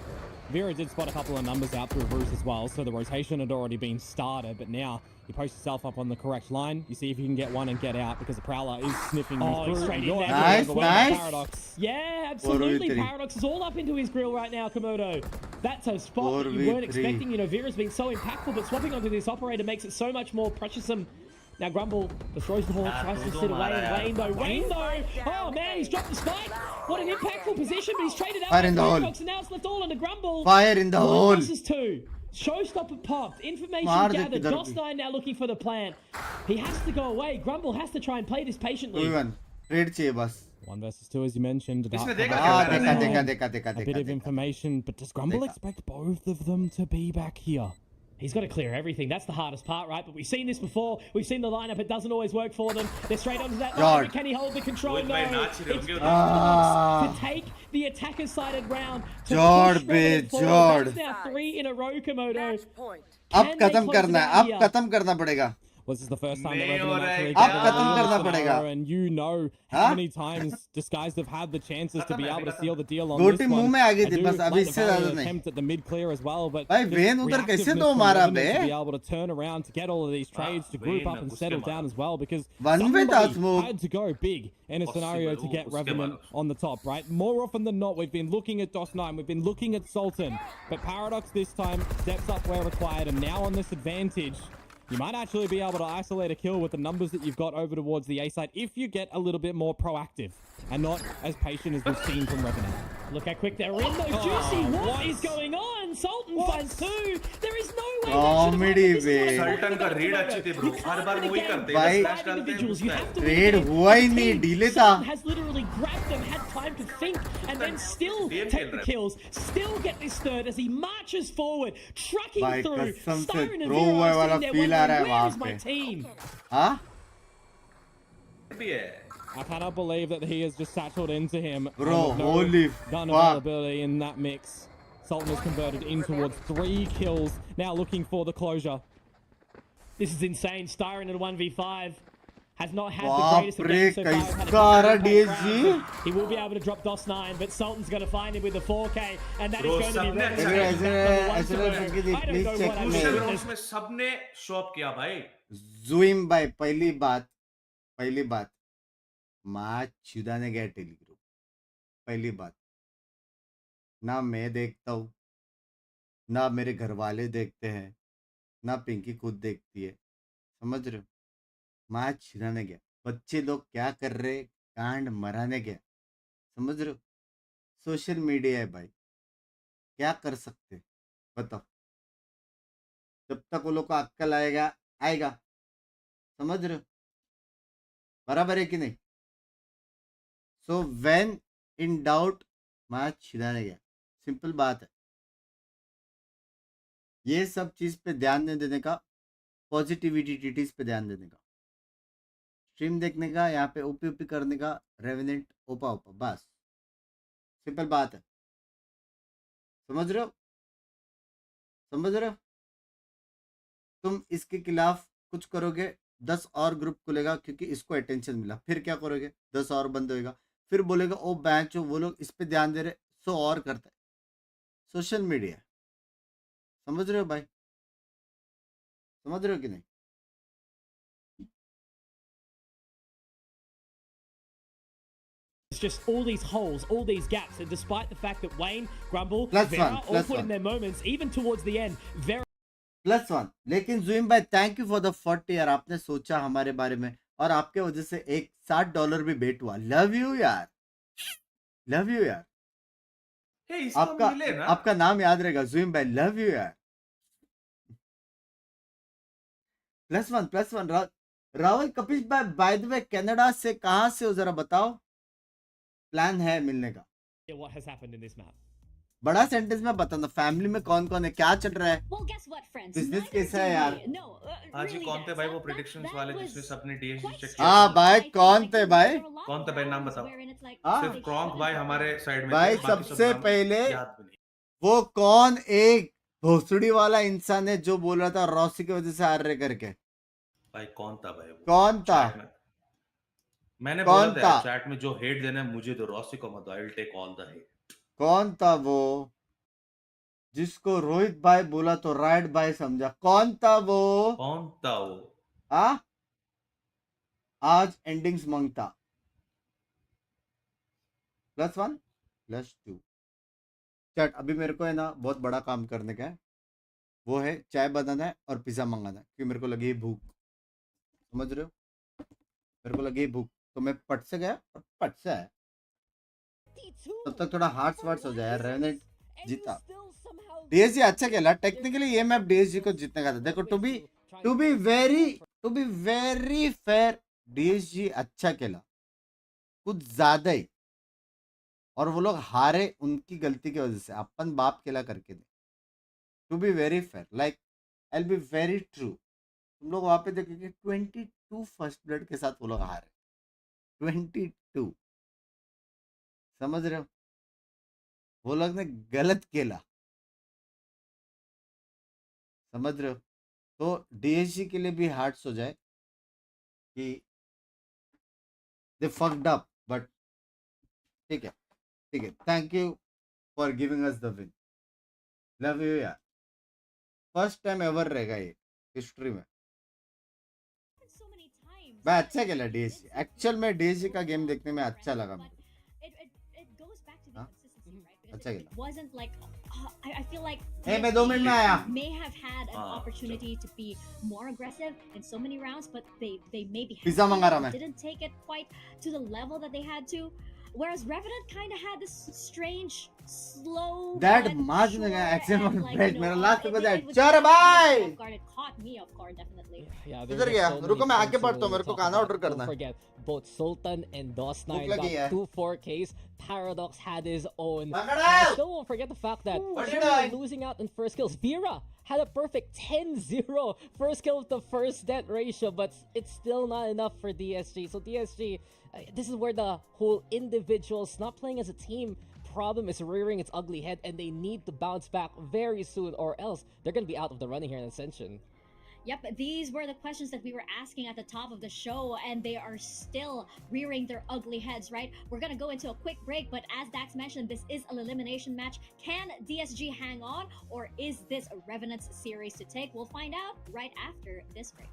Vera did spot a couple of numbers out through Bruce as well, so the rotation had already been started, but now you post yourself up on the correct line. You see if you can get one and get out because the Prowler is sniffing you through. Straight in You're there. Nice, able to overwhelm nice. Paradox. Yeah, absolutely. 4v3. Paradox is all up into his grill right now, Komodo. That's a spot that you 4v3. weren't expecting. You know, Vera's been so impactful, but swapping onto this operator makes it so much more pressuresome. Now Grumble destroys the ball, tries to sit away, and Wayne though, oh man, he's dropped the spike. What an impactful position, but he's traded out Fire by in the hole. Paradox, and now it's left all on the Grumble. Fire in the One hole. versus two. Showstopper popped. Information मार दे gathered. किधर भी. DOS9 now looking for the plant. He has to go away. Grumble has to try and play this patiently. 2v1 trade चाहिए बस. 1 versus 2, as you mentioned. इसने Dark देखा cover. क्या हाँ कर रहा देखा है? देखा देखा देखा A bit देखा of देखा. information, but does Grumble देखा. expect both of them to be back here? He's got to clear everything. That's the hardest part, right? But we've seen this before. We've seen the lineup. It doesn't always work for them. They're straight onto that line. Yard. Can he hold the control? Rohit No. bhai naach rahe It's honge. Paradox to take the attacker-sided round. To Yard, push Revenant bitch, forward. yard. That's now 3 in a row, Komodo. Match point. अब Can they खत्म close करना it है. out अब here? खत्म करना पड़ेगा. Well, this is the first time that नहीं हो Revenant रहा है actually क्या? get अब the खत्म deal करना this पड़ेगा. hour, and you know हाँ? how many times Disguised have had the chances to खत्म be है, able to खत्म. seal the deal on गोटी this मुंह one. में आ गई I थी, do बस अभी like the इससे ज्यादा valiant नहीं. attempt at the mid clear as well, but भाई, just वेन उधर कैसे reactiveness दो from मारा Revenant बे? to be able to turn around to get all of these trades to group when up and घुस के settle मारा. down as well, because One way somebody that's move. had to go big in a Possible, scenario to get उसके Revenant मारा. on the top, right? More often than not, we've been looking at DOS9, we've been looking at Sultan, but Paradox this time steps up where required, and now on this advantage, you might actually be able to isolate a kill with the numbers that you've got over towards the A side if you get a little bit more proactive and not as patient as we've seen from Revenant. Look how quick they're in, though. Juicy, what is going on? Sultan finds 2. There is no way that should have Comedy, happened. This is bे. what I'm Sultan talking का about, read Komodo. अच्छी थी, bro. You can't her bar win a वही game करते हैं, with बस 5 डालते हैं, individuals. You घुसता है. have to trade win a game हुआ ही as a नहीं, team. डिले था. Sultan has literally grabbed them, had time to think, and then still game take खेल the रहा है. kills, still get this third as he marches forward, trucking भाई, through. कसम से Styron and throw Vera away are वाला sitting there feel आ रहा है wondering, where वहाँ is my पे. team? हाँ? भी है. I cannot believe that he has just satcheled into him. Bro, and with no holy gun fuck. availability in that mix. Sultan has converted in towards 3 kills. Now looking for the closure. This is insane. Styron in a 1v5 has not had the बाप greatest of रे, games so far. He's had a कैसा आ रहा couple of DSG? rounds. He will be able to drop DOS9, but Sultan's going to find him with the 4K, and that is Bro, going to be सबने Revenant's ऐसे- number one ऐसे- tomorrow. ऐसे- I don't know please what check I've me. दूसरे seen. rounds में सबने shop किया भाई. जुइम भाई, पहली बात मैच छुड़ाने गया टेलीग्रुप. पहली बात, ना मैं देखता हूँ, ना मेरे घर वाले देखते हैं, ना पिंकी खुद देखती है. समझ रहे हो? मैच छिड़ाने गया. बच्चे लोग क्या कर रहे, कांड मराने गया. समझ रहे हो? सोशल मीडिया है भाई, क्या कर सकते बताओ. जब तक वो लोग को अक्कल आएगा. समझ रहे हो? बराबर है कि नहीं? So when in doubt match छिड़ाने गया. सिंपल बात है. ये सब चीज पे ध्यान नहीं देने का, पॉजिटिविटीज पे ध्यान देने का, स्ट्रीम देखने का, यहाँ पे ओपी करने का, रेवेनेंट ओपा बस. सिंपल बात है. समझ रहे हो? तुम इसके खिलाफ कुछ करोगे, 10 और ग्रुप खुलेगा क्योंकि इसको अटेंशन मिला. फिर क्या करोगे? 10 और बंद होएगा. फिर बोलेगा ओ बैंच हो, वो लोग इस पे ध्यान दे रहे, सो और करता है. Social media. समझ रहे हो भाई? समझ रहे हो कि नहीं? It's just all these holes, all these gaps, and despite the fact that Wayne, Grumble, Plus Vera one, all plus put in one. their moments, even towards the end, Vera +1. लेकिन जुइम भाई, थैंक यू फॉर द 40 यार. आपने सोचा हमारे बारे में, और आपके वजह से एक $60 भी बेट हुआ. लव यू यार. हे इसको मिले ना. आपका नाम याद रहेगा जुइम भाई. लव यू यार. +1. राहुल कपिश भाई, बाय द वे कनाडा से कहां से हो, जरा बताओ. प्लान है मिलने का. what has happened in this map. बड़ा सेंटेंस में बताना. फैमिली में कौन कौन है, क्या चल रहा है, Well, guess what, friends? Business Neither कैसा do है we. यार. No, आज ही really, कौन थे guys, भाई वो that- predictions that वाले was जिसने सबने DSG quite चेक strange. किया. हाँ भाई, I feel कौन like थे there भाई? were a lot कौन of थे भाई, नाम rounds बताओ. wherein it's like, हाँ. they सिर्फ क्रॉन्क should've भाई gone. हमारे साइड में भाई थे, बाकी सब सबसे नाम पहले याद भी नहीं. वो कौन एक भोसड़ी वाला इंसान है जो बोल रहा था रॉसी की वजह से हार रहे करके. भाई कौन था भाई वो? कौन था? Chat में. मैंने कौन बोला था था? चैट में, जो हेट देना है मुझे दो, रॉसी को मत दो. I will take all the hate. कौन था वो? जिसको रोहित भाई बोला तो राइट भाई समझा। कौन था वो? कौन था वो? हाँ, आज एंडिंग्स मांगता। +1 +2 चट। अभी मेरे को है ना बहुत बड़ा काम करने का है, वो है चाय बनाना है और पिज्जा मंगाना है, क्योंकि मेरे को लगी है भूख। समझ रहे हो? मेरे को लगी है भूख, तो मैं पट से गया और पट से आया। तब तक थोड़ा हार्ट्स वार्ट्स हो जाए। रेवेनेंट जीता। डीएसजी अच्छा खेला टेक्निकली। ये मैप डीएसजी को जीतने का था। देखो, to be very fair, DSG अच्छा खेला, कुछ ज्यादा ही। और वो लोग हारे उनकी गलती की वजह से। अपन बाप खेला करके दे। To be very fair, like I be very true. तुम लोग वहां पे देखोगे 22 फर्स्ट ब्लड के साथ वो लोग हारे। 22, समझ रहे हो? वो लोग ने गलत खेला, समझ रहे हो? तो डीएसजी के लिए भी हार्ट्स हो जाए कि दे फक्ड अप, बट ठीक है, ठीक है। Thank you for giving us the win. Love you यार। फर्स्ट टाइम एवर रहेगा ये हिस्ट्री में। So many times. मैं अच्छा खेला डीएसजी। एक्चुअल में डीएसजी का गेम देखने में अच्छा लगा मुझे। It goes back to the हाँ? consistency, right? Because अच्छा it खेला। wasn't like I feel like मैं 2 मिनट में आया। may have had an हाँ, opportunity to be more aggressive in so many rounds, but they maybe pizza मंगा रहा मैं। didn't take it quite to the level that they had to. Whereas Revenant kind of had this strange, slow. That but मार्च में sure गया action and, on like, break. you know, मेरा last it- को it जाए। was चल caught me भाई। off guard. It caught me off guard, definitely. Yeah, इधर there's गया। just so रुको, many मैं आगे points to बढ़ता हूँ, really मेरे को talk गाना about. ऑर्डर करना Don't है। forget, both Sultan and DOS9 लगी got है। 2 4Ks. Paradox had his own. Bangladesh! Still won't forget the fact that What are you Chummi doing? losing out in first kills. Vera had a perfect 10-0 first kill with the first death ratio, but it's still not enough for DSG. So DSG, this is where the whole individuals not playing as a team problem is rearing its ugly head, and they need to bounce back very soon, or else they're going to be out of the running here in Ascension. Yep, these were the questions that we were asking at the top of the show, and they are still rearing their ugly heads, right? We're gonna go into a quick break, but as Dax mentioned, this is an elimination match. Can DSG hang on, or is this a Revenant's series to take? We'll find out right after this break.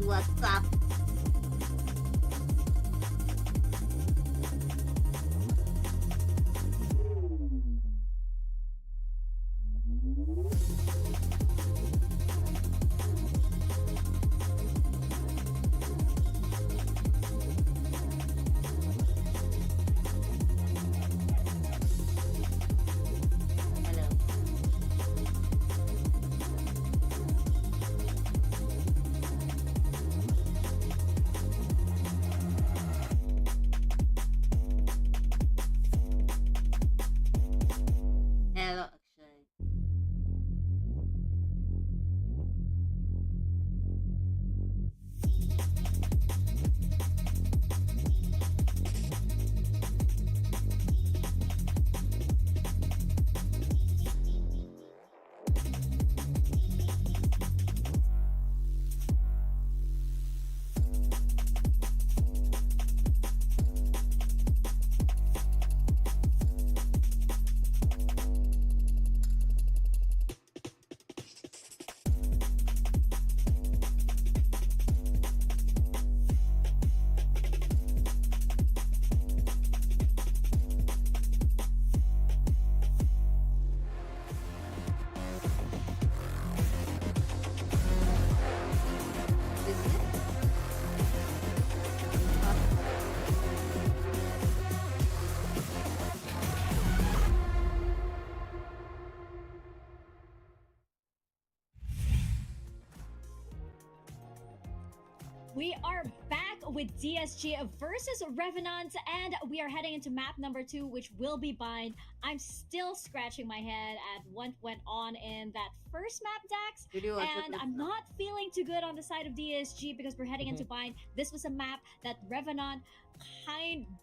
What's up? Hello. We are back with DSG versus Revenant, and we are heading into map number 2, which will be Bind. I'm still scratching my head at what went on in that first map, Dax, and I'm not feeling too good on the side of DSG because we're heading into Bind. This was a map that Revenant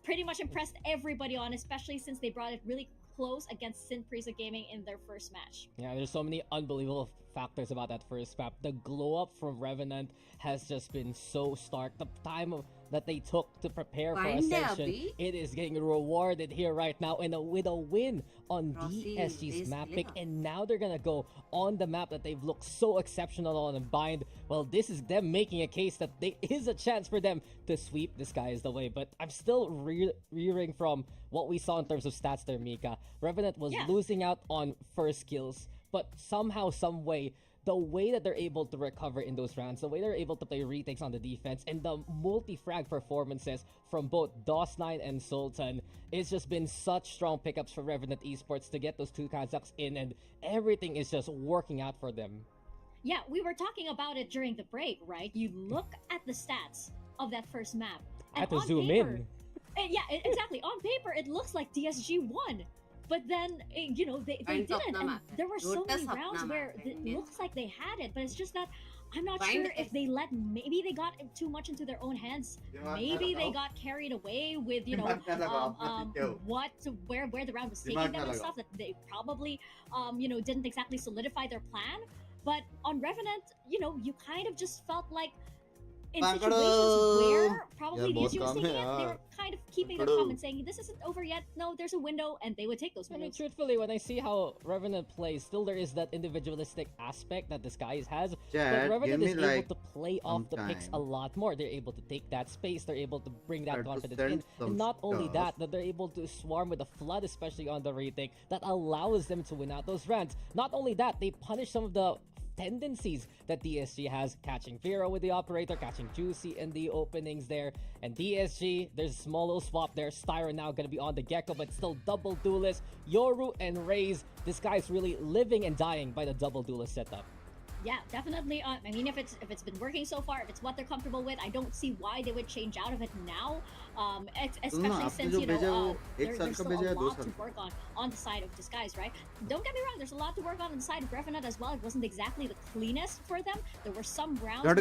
pretty much impressed everybody on, especially since they brought it really close against Synprisa Gaming in their first match. Yeah, there's so many unbelievable factors about that first map. The glow up from Revenant has just been so stark. The time that they took to prepare for Ascension, it is getting rewarded here right now with a win on DSG's map pick, and now they're gonna go on the map that they've looked so exceptional on and Bind. Well, this is them making a case that there is a chance for them to sweep the Skies the way, but I'm still rearing from what we saw in terms of stats there, Mika. Revenant was losing out on first kills, but somehow, some way, the way that they're able to recover in those rounds, the way they're able to play retakes on the defense, and the multi-frag performances from both DOS9 and Sultan, it's just been such strong pickups for Revenant Esports to get those two Kazakhs in, and everything is just working out for them. Yeah, we were talking about it during the break, right? You look at the stats of that first map. I had to zoom in. Yeah, exactly. On paper, it looks like DSG won. But then, you know, they didn't. And there were so many rounds where it looks like they had it, but it's just that I'm not sure if they maybe they got too much into their own hands. Maybe they got carried away with, you know, where the round was taking them and stuff, that they probably, you know, didn't exactly solidify their plan. But on Revenant, you know, you kind of just felt like in situations where probably DSG was taking it, they were kind of keeping their calm and saying, this isn't over yet, no, there's a window, and they would take those windows. I mean, truthfully, when I see how Revenant plays, still there is that individualistic aspect that Disguise has, but Revenant is able to play off the picks a lot more. They're able to take that space, they're able to bring that confidence in, and not only that they're able to swarm with the flood, especially on the retake, that allows them to win out those rounds. Not only that, they punish some of the tendencies that DSG has, catching Vero with the operator, catching Juicy in the openings there, and DSG, there's a small little swap there. Styra now gonna be on the Gecko, but still double duelist. Yoru and Raze, this guy's really living and dying by the double duelist setup. Yeah, definitely. I mean, if it's been working so far, if it's what they're comfortable with, I don't see why they would change out of it now. Especially since, you know, there's still a lot to work on the side of Disguise, right? Don't get me wrong, there's a lot to work on the side of Revenant as well. It wasn't exactly the cleanest for them. There were some rounds on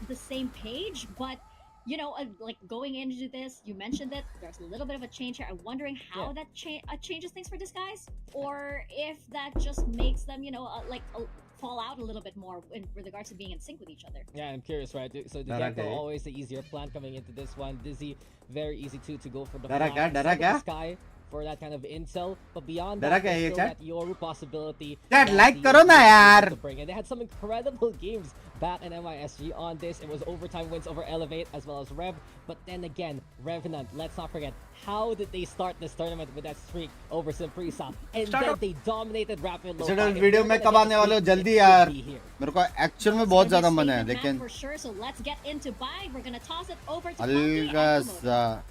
the same page, but you know, like going into this, you mentioned that there's a little bit of a change here. I'm wondering how that changes things for Disguise, or if that just makes them, you know, fall out a little bit more with regards to being in sync with each other. Yeah, I'm curious, right? So the Gecko always the easier plan coming into this one. Dizzy, very easy to go for the Sky for that kind of intel, but beyond that, there's still that Yoru possibility. That like karo na yaar. And they had some incredible games back in MISG on this. It was overtime wins over Elevate as well as Rev, but then again, Revenant, let's not forget, how did they start this tournament with that streak over Synprisa? And then they dominated Rapid Low. Video में कब आने वाले हो जल्दी यार, मेरे को actual में बहुत ज़्यादा मन है, लेकिन for sure. So let's get into Bind. We're gonna toss it over to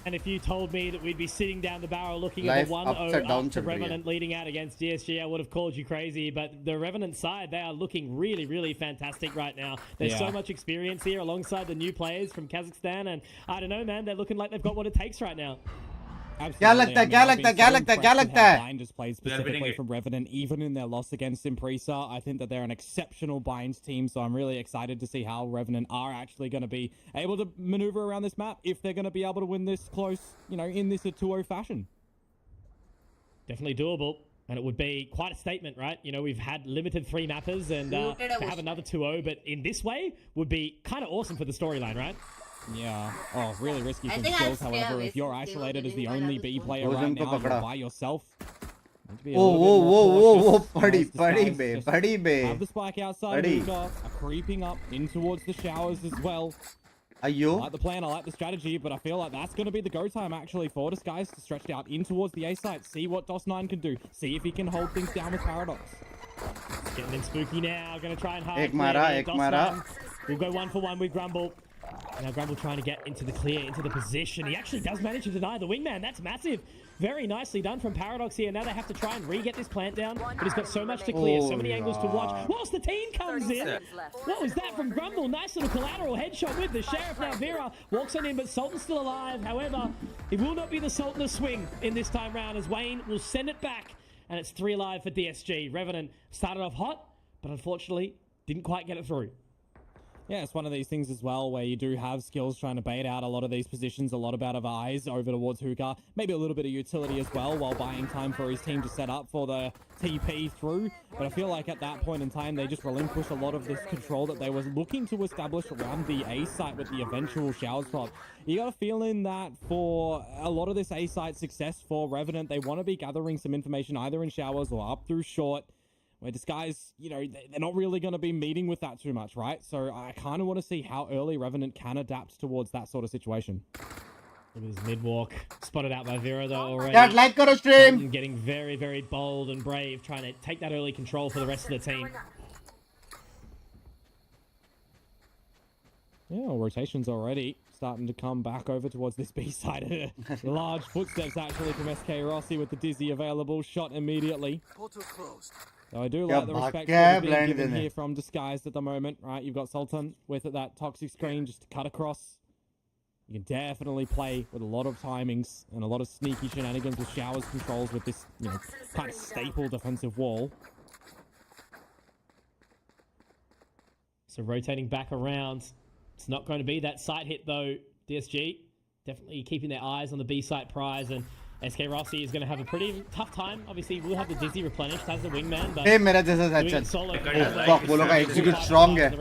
And if you told me that we'd be sitting down the barrel looking at a 1-0 up to Revenant leading out against DSG, I would have called you crazy. But the Revenant side, they are looking really, really fantastic right now. There's so much experience here alongside the new players from Kazakhstan. And I don't know, man, they're looking like they've got what it takes right now. Absolutely. Bind has played specifically from Revenant, even in their loss against Synprisa. I think that they're an exceptional Binds team, so I'm really excited to see how Revenant are actually going to be able to maneuver around this map, if they're going to be able to win this close, you know, in this a 2-0 fashion. Definitely doable. And it would be quite a statement, right? You know, we've had limited 3 mappers, and to have another 2-0, but in this way would be kind of awesome for the storyline, right? Yeah. Oh, really risky from skills. However, if you're isolated as the only B player right now, you're by yourself. Whoa, buddy, Have the spike outside, Luka, creeping up in towards the showers as well. I like the plan, I like the strategy, but I feel like that's going to be the go time actually for Disguise to stretch out in towards the A site, see what DOS9 can do, see if he can hold things down with Paradox. Getting in spooky now, going to try and hide. Ek mara. We'll go 1-for-1 with Grumble. Now Grumble trying to get into the clear, into the position. He actually does manage to deny the wingman. That's massive. Very nicely done from Paradox here. Now they have to try and re-get this plant down, but he's got so much to clear, so many angles to watch. Whilst the team comes in. What was that from Grumble? Nice little collateral headshot with the Sheriff. Now Vera walks on in, but Sultan's still alive. However, it will not be the Sultan to swing in this time round, as Wayne will send it back, and it's 3 alive for DSG. Revenant started off hot, but unfortunately didn't quite get it through. Yeah, it's one of these things as well where you do have skills trying to bait out a lot of these positions, a lot of eyes over towards Hookah, maybe a little bit of utility as well while buying time for his team to set up for the TP through. But I feel like at that point in time, they just relinquished a lot of this control that they were looking to establish around the A site with the eventual shower spot. You got a feeling that for a lot of this A site success for Revenant, they want to be gathering some information either in showers or up through short, where Disguise, you know, they're not really going to be meeting with that too much, right? So I kind of want to see how early Revenant can adapt towards that sort of situation. Look at his mid-walk. Spotted out by Vera, though, already. That like karo stream! Getting very, very bold and brave, trying to take that early control for the rest of the team. Yeah, rotations already starting to come back over towards this B side. Large footsteps, actually, from SK Rossi with the Dizzy available. Shot immediately. Portal closed. So I do like the respect that being given here from Disguised at the moment, right? You've got Sultan with that toxic screen just to cut across. You can definitely play with a lot of timings and a lot of sneaky shenanigans with showers controls with this, you know, kind of staple defensive wall. So rotating back around. It's not going to be that site hit, though. DSG definitely keeping their eyes on the B site prize, and SK Rossi is going to have a pretty tough time. Obviously, we'll have the Dizzy replenished, has the wingman, but hey, मेरा जैसा Ascension. Oh fuck, वो लोग का execute strong है.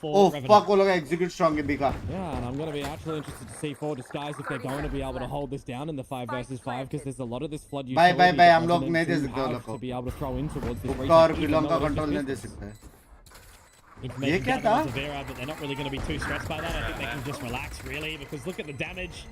Oh fuck, वो लोग का execute strong है Bika. Yeah, and I'm going to be actually interested to see for Disguise if they're going to be able to hold this down in the 5 versus 5, because there's a lot of this flood utility Bye, हम लोग नहीं दे सकते वो लोग को. to be able to throw in towards this retake. और belong का control नहीं दे सकते. ये क्या था? Vera, but they're not really going to be too stressed by that. I think they can just relax, really, because look at the damage.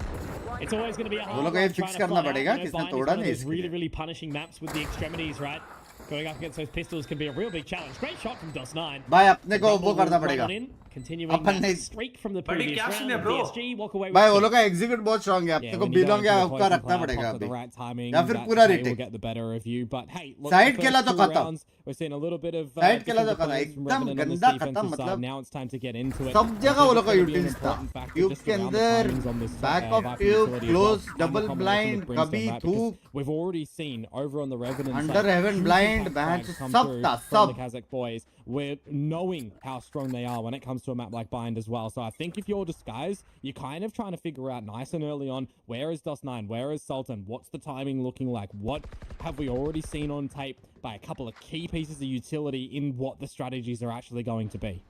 It's always going to be a hard one trying to fly out. You know, Bind is one of those really, really punishing maps with the extremities, right? Going up against those pistols can be a real big challenge. Great shot from DOS9. भाई अपने को वो करना पड़ेगा. Continuing that streak from the previous round. DSG walk away with भाई वो लोग का execute बहुत strong है. अपने को बिलोंग या उसका रखना पड़ेगा अभी. या फिर पूरा retake. Get the better of you, but hey, side खेला तो खत्म. We're seeing a little bit of side खेला तो खत्म. एकदम गंदा खत्म मतलब. Now it's time to get into it. सब जगह वो लोग का utilities था. Tube के अंदर back of tube, close, double blind, कभी धूप. We've already seen over on the Revenant under Heaven blind, ban सब था सब. The Kazakh boys, we're knowing how strong they are when it comes to a map like Bind as well. So I think if you're Disguised, you're kind of trying to figure out nice and early on, where is DOS9, where is Sultan, what's the timing looking like, what have we already seen on tape by a couple of key pieces of utility in what the strategies are actually going to be.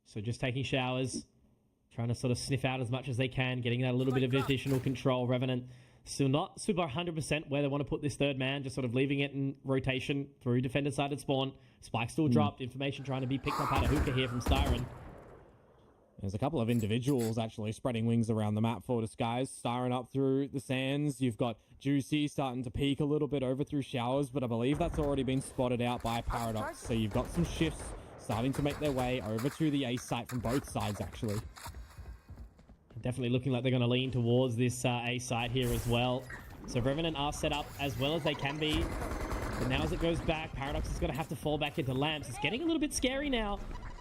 So just taking showers, trying to sort of sniff out as much as they can, getting that little bit of additional control. Revenant still not super 100% where they want to put this third man, just sort of leaving it in rotation through defender-sided spawn. Spike still dropped. Information trying to be picked up out of Hookah here from Styron. There's a couple of individuals actually spreading wings around the map for Disguise. Styron up through the sands. You've got Juicy starting to peek a little bit over through showers, but I believe that's already been spotted out by Paradox. So you've got some shifts starting to make their way over to the A site from both sides, actually. Definitely looking like they're going to lean towards this A side here as well. So Revenant are set up as well as they can be. But now as it goes back, Paradox is going to have to fall back into Lamps. It's getting a little bit scary now.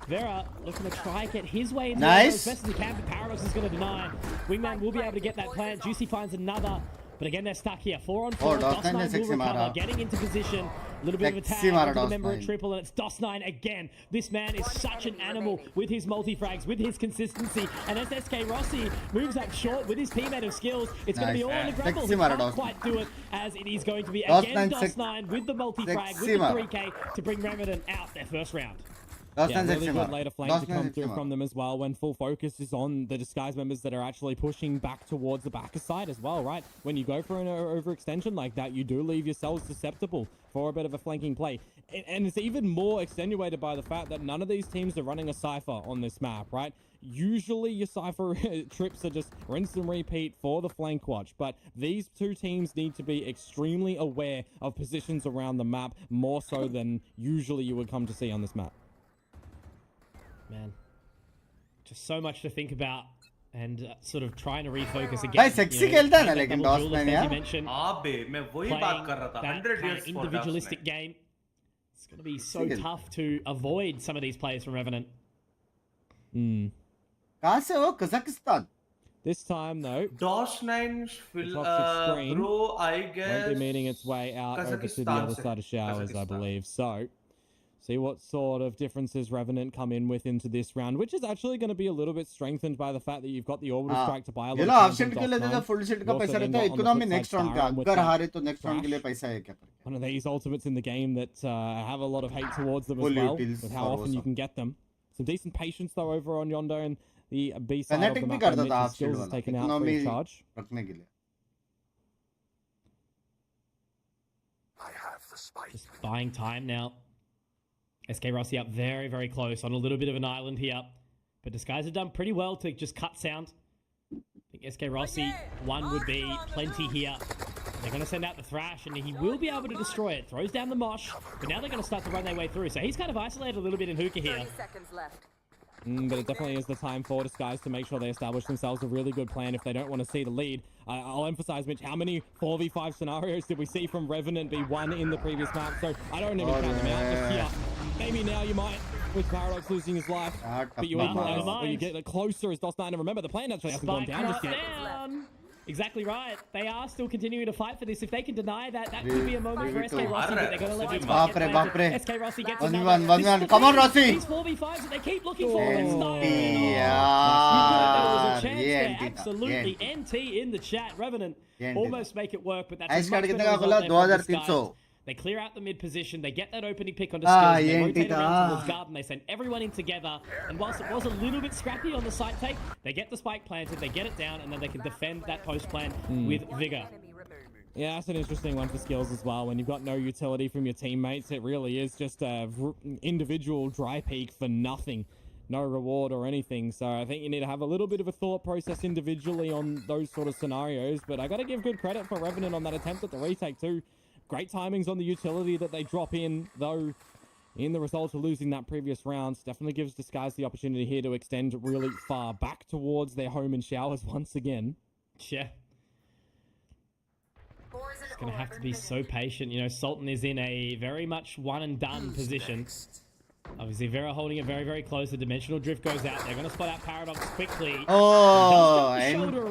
Vera looking to try and get his way into as best as he can, but Paradox is going to deny. Wingman will be able to get that plant. Juicy finds another. But again, they're stuck here. 4 on 4. DOS9 will recover, getting into position. A little bit of a tag. Remember a triple, and it's DOS9 again. This man is such an animal with his multi-frags, with his consistency. And as SK Rossi moves up short with his teammate of skills, it's going to be all on the Grumble. He can't quite do it, as it is going to be again DOS9 with the multi-frag, with the 3K to bring Revenant out their first round. Yeah, really good later flame to come through from them as well when full focus is on the Disguise members that are actually pushing back towards the backer side as well, right? When you go for an overextension like that, you do leave yourselves susceptible for a bit of a flanking play. And it's even more extenuated by the fact that none of these teams are running a Cypher on this map, right? Usually your Cypher trips are just rinse and repeat for the flank watch, but these two teams need to be extremely aware of positions around the map, more so than usually you would come to see on this map. Man, just so much to think about and sort of trying to refocus again. भाई sexy खेलता है ना लेकिन double DOS duel में effect यार. you mentioned, मैं वही बात कर रहा था. that 100 kind years of for individualistic game. It's going to be so tough to avoid some of these players from Revenant. कहाँ से हो? Kazakhstan. This time, though, DOS9 will, toxic screen bro, I guess. won't be meeting its way out over to the other side of showers, I believe. So, see what sort of differences Revenant come in with into this round, which is actually going to be a little bit strengthened by the fact that you've got the orbital strike to buy a lot ये लो of half set के लिए तो full set का पैसा रहता है. Economy next round का. अगर हारे तो next round के लिए पैसा है क्या? One of these ultimates in the game that have a lot of hate towards them as well, with how often you can get them. Some decent patience though over on Yondo, and the B side of the map, Mitch's skills is taken out free of charge. रखने के लिए. Just buying time now. SK Rossi up very, very close on a little bit of an island here. But Disguise have done pretty well to just cut sound. I think SK Rossi, one would be plenty here. They're going to send out the Thrash, and he will be able to destroy it. Throws down the Mosh, but now they're going to start to run their way through. So he's kind of isolated a little bit in Hookah here. 30 seconds left. But it definitely is the time for Disguise to make sure they establish themselves a really good plan if they don't want to see the lead. I'll emphasize, Mitch, how many 4v5 scenarios did we see from Revenant be won in the previous map? So I don't even count them out just here. Maybe now you might, with Paradox losing his life, but you equalize when you get closer as DOS9. And remember, the plan actually hasn't gone down just yet. Exactly right. They are still continuing to fight for this. If they can deny that, that could be a moment for SK Rossi, but they're going to let it get SK Rossi gets another. 1v1. Come on, Rossi. These 4v5s that they keep looking for. It's not. यार There was a chance ये there. NT था. Absolutely. NT in the chat. Revenant almost make it work, but that's Ice a much card better कितने का result खोला? there from Disguise. 2300. They clear out the mid position. They get that opening pick onto skills. They ये rotate NT around था. towards garden. They send everyone in together. And whilst it was a little bit scrappy on the site take, they get the spike planted, they get it down, and then they can defend that post plan with vigor. Yeah, that's an interesting one for skills as well. When you've got no utility from your teammates, it really is just a individual dry peak for nothing. No reward or anything. So I think you need to have a little bit of a thought process individually on those sort of scenarios. But I got to give good credit for Revenant on that attempt at the retake too. Great timings on the utility that they drop in, though in the result of losing that previous round. Definitely gives Disguise the opportunity here to extend really far back towards their home in showers once again. Yeah. It's going to have to be so patient. You know, Sultan is in a very much one and done position. Obviously, Vera holding it very, very close. The dimensional drift goes out. They're going to spot out Paradox quickly. Oh, Vera's going to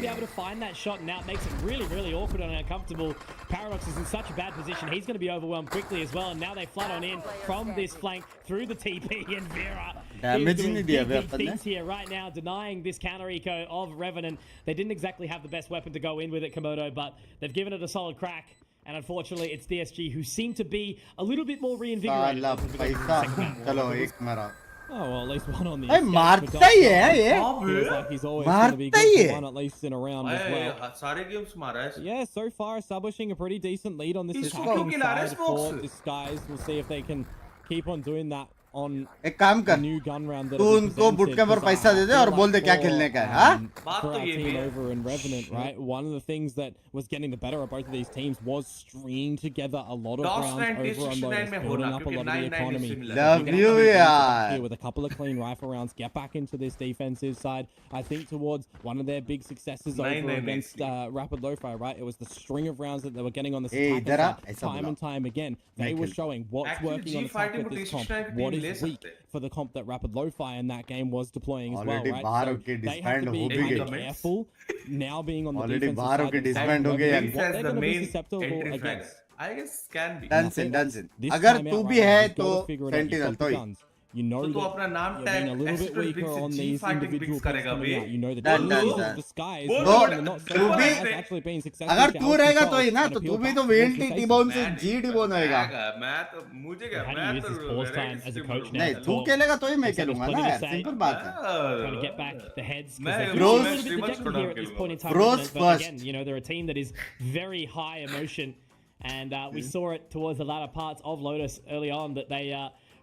be able to find that shot, and now it makes it really, really awkward and uncomfortable. Paradox is in such a bad position. He's going to be overwhelmed quickly as well, and now they flood on in from this flank through the TP, and Vera is doing big things here right now, denying this counter eco of Revenant. They didn't exactly have the best weapon to go in with it, Komodo, but they've given it a solid crack. And unfortunately, it's DSG who seem to be a little bit more reinvigorated. Oh, well, at least one on the मारता ही है ये. like he's always going to be good for one at least in a round as well. सारे games मारा है. Yeah, so far establishing a pretty decent lead on this He's attacking fucking side for Esports. Disguise. We'll see if they can keep on doing that on एक काम कर. the new gun round that तू उनको bootcamp पर पैसा दे दे और बोल दे क्या खेलने का है, हाँ? For our team over in Revenant, right? One of the things that was getting the better of both of these teams was stringing together a lot of rounds over on Lotus, building up a lot of the economy. Love you, yaar. Here with a couple of clean rifle rounds, get back into this defensive side. I think towards one of their big successes over against Rapid Lo-Fi, right? It was the string of rounds that they were getting on this attack side, time and time again. They were showing what's working on attack with this comp, what is weak for the comp that Rapid Lo-Fi in that game was deploying as well, right? So they have to be kind of careful now being on the defensive side. Binks What as they're the going to be main susceptible entry against. flags. I guess can be. Dancing. This अगर time तू out, भी right, है you've तो got to figure it out. You've Sentinel got the तो ही. guns. You know तो तू that अपना नाम you're being a little bit Astral weaker Binks on G these fighting individual Binks picks करेगा coming bay. out. You know the Done. Disguise Go, and not so तू भी has actually been successful. अगर to तू help रहेगा himself तो ही ना and तो appeal तू भी back तो towards the VLT faces. T-Bone से G T-Bone होएगा. मैं तो मुझे क्या How do मैं you use तो this pause time as a coach now? नहीं That's तू all. खेलेगा तो ही मैं There's खेलूंगा plenty ना to यार. say. सिंपल बात है. Trying to get back the heads because they're Bros- a little bit dejected here at this point in time. Bros But first. again, you know, they're a team that is very high emotion, and we saw it towards the latter parts of Lotus early on that they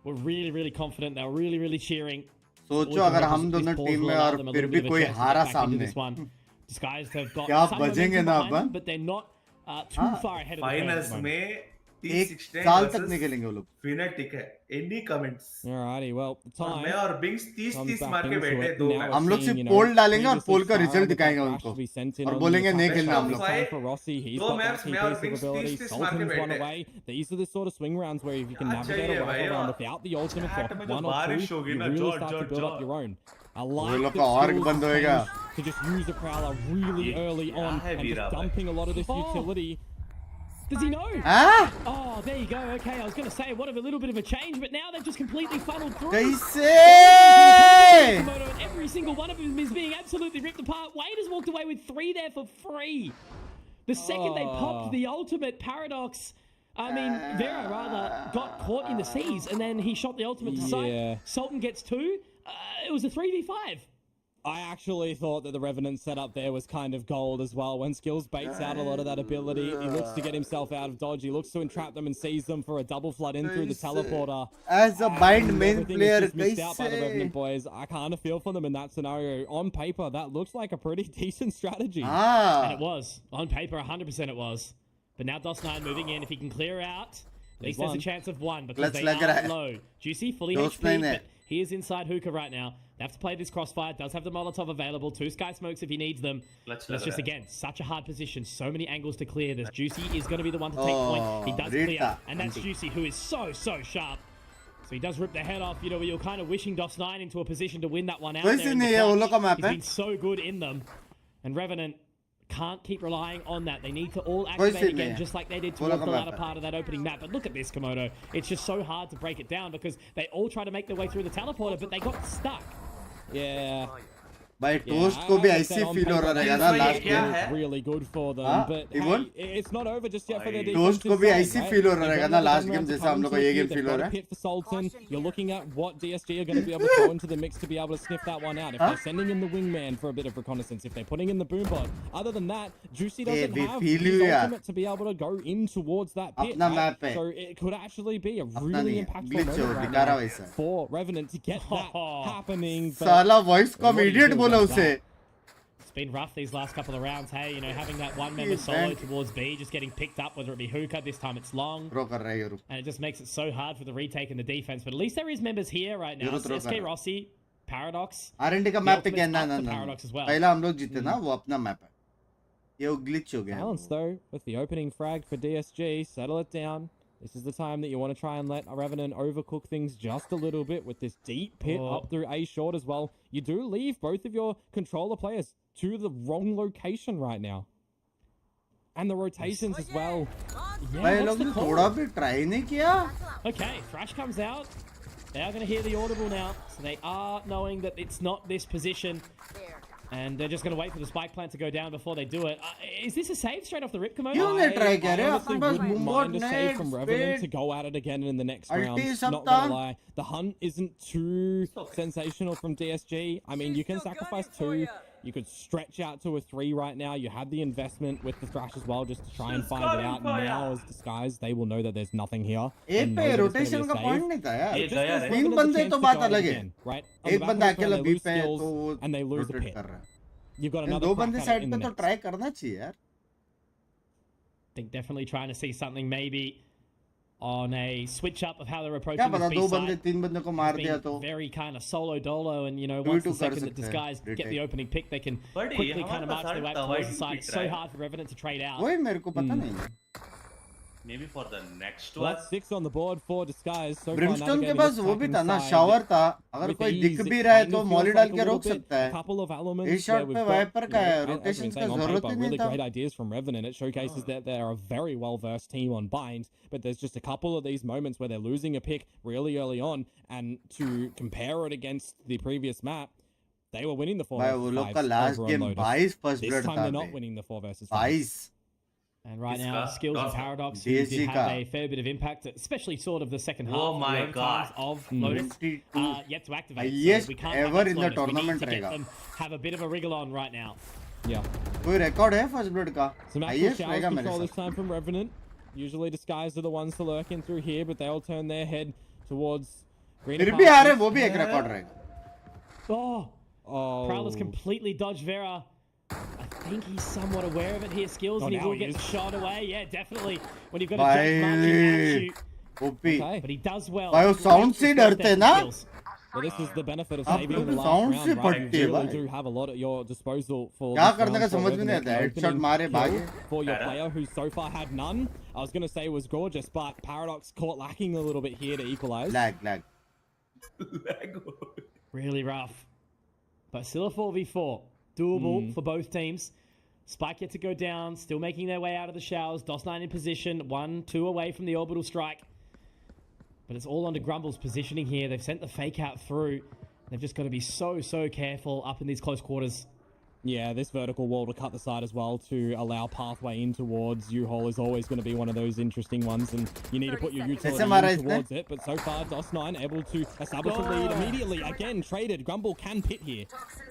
were really, really confident. They were really, really cheering. सोचो अगर हम दोनों team में और फिर भी कोई हारा सामने. Disguised have got क्या some बजेंगे momentum ना behind them, upon? but they're not too far ahead of the curve at finals the moment. में एक साल तक नहीं खेलेंगे वो लोग. फिनेटिक है. Any comments? Alrighty, well, the और मैं time और बिंग्स 30 comes back मार के into बैठे it. 2 Now match. we're हम लोग seeing, सिर्फ you know, पोल डालेंगे और previously पोल का Farah रिजल्ट with that दिखाएंगे crash उनको to be sent in और on the बोलेंगे नहीं attack. खेलना हम This लोग. time for Rossi, he's दो got that मैच key में और piece of बिंग्स ability. 30 मार के Sultan's run बैठे. away. These are the sort of swing rounds where if you can क्या navigate चाहिए a भाई? round without the ultimate Chat for में जो one or बारिश two, होगी you ना, really जोर, start to जोर, build up जोर. your own. I वो like लोग that का और skills बंद have होएगा. changed to just use the prowler really early क्या on है and वीरा just भाई? dumping a lot of this Oh. utility. Does he know? हाँ? Oh, there you go. Okay, I was going to say, what a little bit of a change, but now they've just completely funneled through. कैसे? Komodo, and every single one of them is being absolutely ripped apart. Wade has walked away with 3 there for free. The second they popped the ultimate, Paradox, I mean, Vera rather got caught in the seas, and then he shot the ultimate to Yeah. sight. Sultan gets 2. It was a 3v5. I actually thought that the Revenant setup there was kind of gold as well. When Skills baits out a lot of that ability, he looks to get himself out of dodge. He looks to entrap them and seize them for a double flood in through the teleporter. As a bind And main everything player, is just missed out by the Revenant कैसे? boys. I kind of feel for them in that scenario. On paper, that looks like a pretty decent strategy. And it हाँ. was. On paper, 100% it was. But now DOS9 moving in. If he can clear out, at least there's a one. chance of 1 because Clutch they लग रहा are है. low. Juicy, fully DOS9 HP, है. but he is inside hookah right now. They have to play this crossfire. Does have the Molotov available. 2 Sky Smokes if he needs them. Clutch That's लग just, रहा है. again, such a hard position. So many angles to clear this. Juicy is going to be the one to take Oh, point. He does Rita. clear. And that's Juicy, who is so sharp. So he does rip the head off. You know, you're kind of wishing DOS9 into a position to win that one out कोई there C in the नहीं है, वो लोग clutch. का map He's है. been so good in them. And Revenant can't keep relying on that. They need to all कोई activate सी नहीं again, है. just like they did वो towards लोग the का latter map है. part of that opening map. But look at this, Komodo. It's just so hard to break it down because they all try to make their way through the teleporter, but they got stuck. Yeah. भाई toast को भी ऐसी feel हो रहा रहेगा ना last क्या में. है? Really good for them, हाँ, but Ivan? hey, it's not over just yet for their toast defensive को भी side, ऐसी right? फील हो रहा They've रहेगा got ना another last round game to जैसा come हम लोग को to ये it. गेम They've फील हो got रहा a है. pit for Sultan. You're looking at what DSG are going to be able to throw into the mix to be able to sniff that one out. If Huh? they're sending in the wingman for a bit of reconnaissance, if they're putting in the boombot, other than that, Juicy doesn't we have feel his you, यार. ultimate to be able to go in towards that pit. अपना right? map है. So it could actually be a अपना really नहीं है. impactful Glitch हो, moment right दिखा रहा now वैसा. for Revenant to get that happening. but साला वॉइस को what do you immediate do बोला about उसे. that? It's been rough these last couple of rounds. Hey, you know, having that one member solo towards B, just getting picked up, whether it be hookah, this time it's long. Throw कर रहा है ये रुक. And it just makes it so hard for the retake and the defense. But at least there is members here right now. Zero throw SK कर. Rossi, Paradox. R&D का The map पे ultimate's क्या ना up ना for ना. Paradox as well. पहला हम लोग जीते ना वो अपना मैप है. ये वो ग्लिच हो गया. Balance though with the opening frag for DSG. Settle it down. This is the time that you want to try and let Revenant overcook things just a little bit with this deep pit Oh. up through A short as well. You do leave both of your controller players to the wrong location right now. And the rotations as well. Yeah, भाई what's लोग the ने call? थोड़ा भी try नहीं किया. Okay, Thrash comes out. They are going to hear the audible now. So they are knowing that it's not this position. And they're just going to wait for the spike plant to go down before they do it. Is this a save straight off the rip, Komodo? क्यों नहीं try किया रे? I अपने honestly pass wouldn't बूमबॉट mind a save from net Revenant to speed. go at it again in the next Ulti round. सब Not gonna था. lie, the hunt isn't too sensational from DSG. I mean, you can sacrifice 2. You could stretch out to a 3 right now. You had the investment with the Thrash as well, just to try and find it out. Now, as disguise, they will know that there's nothing here. A and पे know that it's gonna be rotation a का save. Point नहीं था यार. ये गया रे. तीन बंदे तो बात अलग है. Right? एक बंदा अकेला बी पे है skills, तो वो and they lose a rotate pit. कर रहा है. You've got इन another दो crack बंदे at it साइड in पे the तो next. ट्राई करना चाहिए यार. I think definitely trying to see something maybe on a switch up of how they're approaching क्या this पता B दो side. बंदे तीन बंदे को मार दिया Been तो. very kind of solo dolo, and you know, 2v2 once the कर second that सकते हैं, disguise get retake. the opening pick, they can Buddy, quickly kind of हमारे march their way pass up towards the her side. pick So रहा है. hard for Revenant to trade out. वही मेरे को पता नहीं. Maybe for the next Well, one. that's 6 on the board for disguise. So far, Brimstone के navigating pass this वो attack भी था ना, inside शावर था. अगर with कोई ease. दिख It भी रहा है kind तो of मॉली feels डाल like a के little रोक bit, सकता है. couple of elements इस शॉट where पे we've got, वाइपर you का है. know, as we've rotation been का saying on जरूरत paper, ही नहीं really था. great ideas from Revenant. It showcases that they're a very well-versed team on bind, but there's just a couple of these moments where they're losing a pick really early on, and to compare it against the previous map, they were winning the 4 भाई versus वो लोग 5 का last over on game Lotus. 22 first This blood time था they're not बे. winning the 4 versus 5. 22. And right Iska, now, Skills and Dawson. Paradox, who DSG did का. have a fair bit of impact, especially sort of the second half. Oh the my overtimes God. Of Lotus, 52 yet to activate. highest So we can't have ever that in the slowness. We need tournament to get रहेगा. them have a bit of a wriggle on right now. Yeah. कोई record है first blood का? Some actual highest showers रहेगा मेरे control this साथ. time from Revenant. Usually disguised are the ones to lurk in through here, but they'll turn their head towards green. फिर भी आ रहे वो भी एक रिकॉर्ड रहेगा. Oh, Oh. Prowler's completely dodged Vera. think he's somewhat aware of it here, Skills, and he now will he get is. the shot away. Yeah, definitely. When you've got a jump marking at you. OP Okay. But he does well. भाई वो Great sound से response डरते there ना from Skills. Well, this is the benefit of आप saving लोग the last sound round, से right? पढ़ते You हैं really भाई। do have a lot at your disposal for क्या this करने का round for समझ में नहीं Revenant. आता, The headshot opening मारे, kill भागे। for your player who so far had none. I was going to say was gorgeous, but Paradox caught lacking a little bit here to equalize. Lag Really rough. But still a 4v4. Doable for both teams. Spike yet to go down. Still making their way out of the showers. DOS9 in position. 1-2 away from the orbital strike. But it's all under Grumble's positioning here. They've sent the fake out through. They've just got to be so careful up in these close quarters. Yeah, this vertical wall to cut the side as well to allow pathway in towards U-Hole is always going to be one of those interesting ones, and you need to put your utility in towards it. But so far, DOS9 able to establish a lead immediately. Again, traded. Grumble can pit here.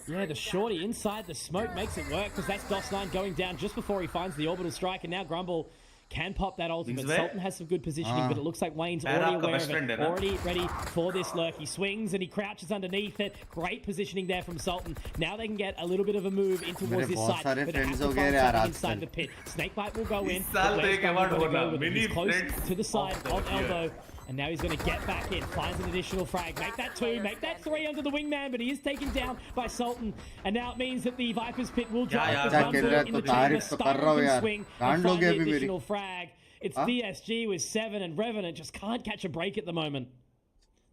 Yeah, the shorty inside the smoke makes it work because that's DOS9 going down just before he finds the orbital strike, and now Grumble can pop that ultimate. Binks Sultan has some good positioning, but it looks like Wayne's already aware of it, already ready for this lurk. He swings and he crouches underneath it. Great positioning there from Sultan. Now they can get a little bit of a move in towards this side, but they have to find something inside the pit. Snakebite will go in, but where's Grumble going to go with it? He's close to the side of Elbow. And now he's going to get back in, finds an additional frag, make that 2, make that 3 under the wingman, but he is taken down by Sultan. And now it means that the Viper's pit will drop. अच्छा खेल रहा है तो तारीफ तो कर रहा हूँ यार, कांड लोगे अभी मेरी। Additional frag. It's DSG with 7 and Revenant just can't catch a break at the moment.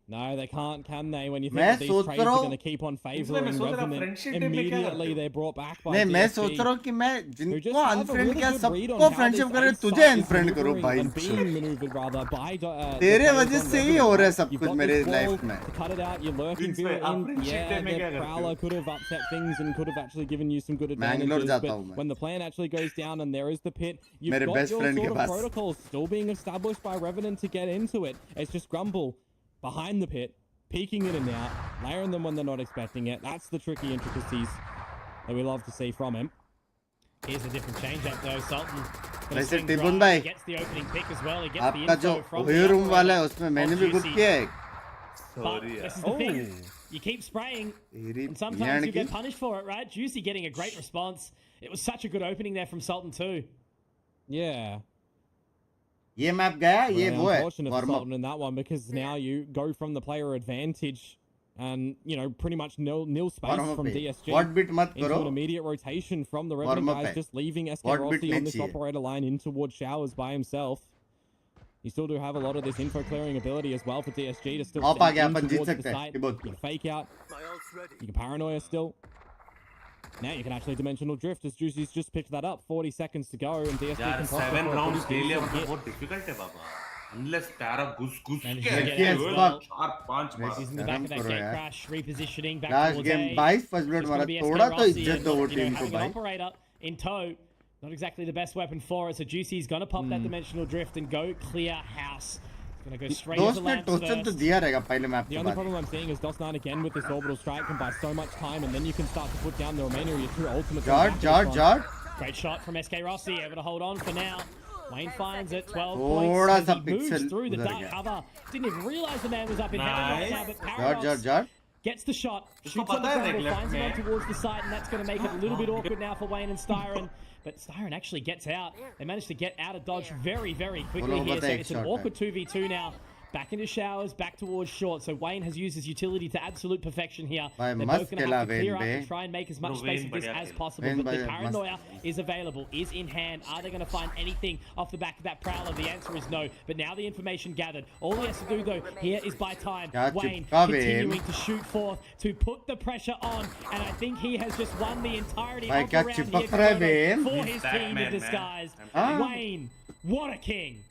No, they can't, can they? When you think that these trades are going to keep on favoring Revenant, immediately they're brought back by नहीं मैं DSG, सोच रहा हूँ कि मैं who just जिनको have a unfriend really किया good read on सबको how फ्रेंडशिप this करे A तुझे side is अनफ्रेंड करो maneuvering भाई and being maneuvered rather by the तेरे players वजह on से ही Revenant, हो रहा है right? सब You've कुछ got मेरे this wall लाइफ में to cut it out, you're lurking Binks very in. Yeah, the Prowler could have upset things and could have actually given you some good Mangalore advantages, जाता but हूँ मैं। when the plan actually goes down and there is the pit, you've मेरे got best your friend sort के of pass. protocols still being established by Revenant to get into it. It's just Grumble behind the pit, peeking in and out, layering them when they're not expecting it. That's the tricky intricacies that we love to see from him. Here's a different change-up though. Sultan वैसे टिबुन भाई, gets the opening pick as well. He gets the आपका जो info from ओही the room वाला है operator उसमें मैंने of भी कुछ Juicy. किया है। But this is the thing. You keep spraying, तेरी and sometimes यानी you कि get punished for it, right? Juicy getting a great response. It was such a good opening there from Sultan too. Yeah. ये map गया ये Really वो है unfortunate for warm up. Sultan in that one because now you go from the player advantage and, you know, pretty much nil space warm up from है। DSG what beat मत into करो। an immediate rotation from the Revenant Warm up guys, है। just leaving SK What bit Rossi on this नहीं चाहिए। operator line in towards Showers by himself. You still do have a lot of this info clearing ability as well for DSG to still Op uh send गया, in upon Jeet towards the सकते हैं, site. Tibbot। You can fake out, you can paranoia still. Now you can actually dimensional drift as Juicy's just picked that up. 40 seconds to go and DSG यार can cross 7 the rounds pretty ले लिया decent मतलब hit. बहुत difficult है बाबा unless para घुस घुस And के he ऐसे gets हुए, well. 4-5 मार He's in the back of that करो gate यार। crash, repositioning back last towards game A. 22 first blood It's मारा, gonna be SK थोड़ा तो Rossi इज्जत and, दो वो you know, टीम को having an भाई। operator in tow. Not exactly the best weapon for it, so Juicy's gonna pop that dimensional drift and go clear house. He's gonna go straight दोस्त into ने lamps toaster तो first. दिया रहेगा पहले map The के only बाद। problem I'm seeing is DOS9 again with this orbital strike can buy so much time, and then you can start to put down the remainder of your two ultimates. Jard. Great shot from SK Rossi, able to hold on for now. Wayne finds it, 12 थोड़ा points. सा As he moves pixel through the उधर dark गया। cover. Didn't even realize the man was up in heaven right now, but Paradox Jard gets the shot, इसको shoots on the पता है ground, देख finds it left on towards the side, and that's going to make it a little bit awkward now for Wayne and Styron. But Styron actually gets out. They managed to get out of dodge very, very quickly Well, here. So take it's an shot, awkward 2v2 now. Back into showers, back towards short. So Wayne has used his utility to absolute perfection here. भाई They're मस्त both going to खेला have to clear when up बे। and try and make as much Bro, space Wayne of this बढ़िया as खेला। possible. Wayne But the बढ़िया, paranoia is available, is in hand. Are they going to find anything off the back of that prowler? The answer is no. But now the information gathered. All he has to do though here is buy time. क्या Wayne चिपका बे। continuing to shoot forth to put the pressure on, and I think he has just won the entirety भाई of the क्या round चिपक here रहा है बे। for He's his that team man, in disguise. man. Wayne, what a king!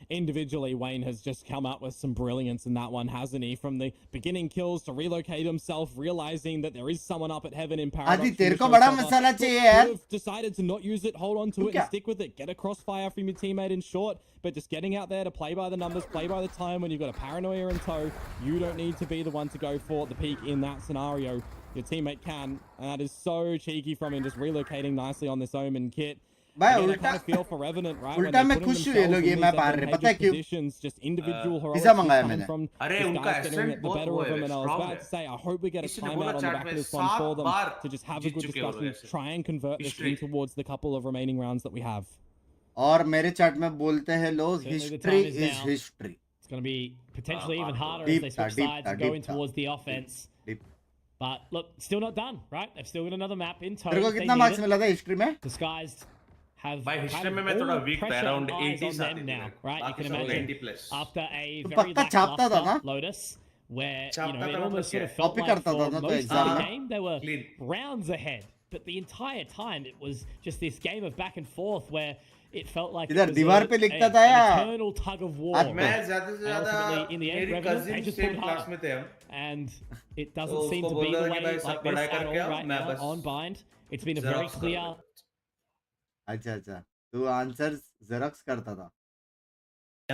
Individually, Wayne has just come up with some brilliance in that one, hasn't he? From the beginning kills to relocate himself, realizing that there is someone up at heaven in Paradox. आदि who तेरे is को no बड़ा cover. Masala Could चाहिए यार। have decided to not use it, hold on to it, क्या? and stick with it. Get a crossfire from your teammate in short, but just getting out there to play by the numbers, play by the time when you've got a paranoia in tow. You don't need to be the one to go for the peak in that scenario. Your teammate can, and that is so cheeky from him, just relocating nicely on this Omen kit. भाई Again, I उल्टा kind of feel for Revenant, right? When उल्टा they मैं put खुश हूँ ये themselves लोग ये in these map हार रहे हैं पता है advantageous क्यों positions, just individual heroics pizza मंगाया coming मैंने from अरे this उनका guys getting ascent it the बहुत better वो of है, them, and I was strong about है. to say, I hope we get a किसी ने बोला timeout on the chat back में of this one 7 for them bar to just have a Jeet good चुके हैं वो लोग discussion, ऐसे. try and convert this History. in towards the couple of remaining rounds that we have. और मेरे chat में बोलते हैं लोग Certainly the history time is is now. History It's going to be potentially even harder Deep as they switch deep sides and deep go in towards the offense. But look, still not done, right? They've still got another map in tow. तेरे को They कितना need marks it. मिला था history में Disguised have By kind history of में मैं थोड़ा all weak था, pressure around and eyes 80 on आती them थी now, मेरे को. right? You बाकी can सब imagine 90 plus. after a तो very पक्का छापता था ना? lackluster Lotus, where छापता it था almost मतलब sort of क्या? felt Copy like करता था for ना तो most of exam the में? game they were Clean. rounds ahead, but the entire time it was just this game of back and forth where it felt like इधर it was दीवार पे लिखता था an या eternal tug of war. हाथ पे? मैं ज्यादा से And ज्यादा ultimately, in the end, मेरी Revenant, they cousin just same pulled class harder. में थे हम. And it तो doesn't seem उसको to बोल be the रहा था way कि भाई like सब this पढ़ाई at करके all आओ, right मैं now बस on Bind. It's been a very Xerox कर clear रहा था. अच्छा अच्छा तू आंसर जेरॉक्स करता था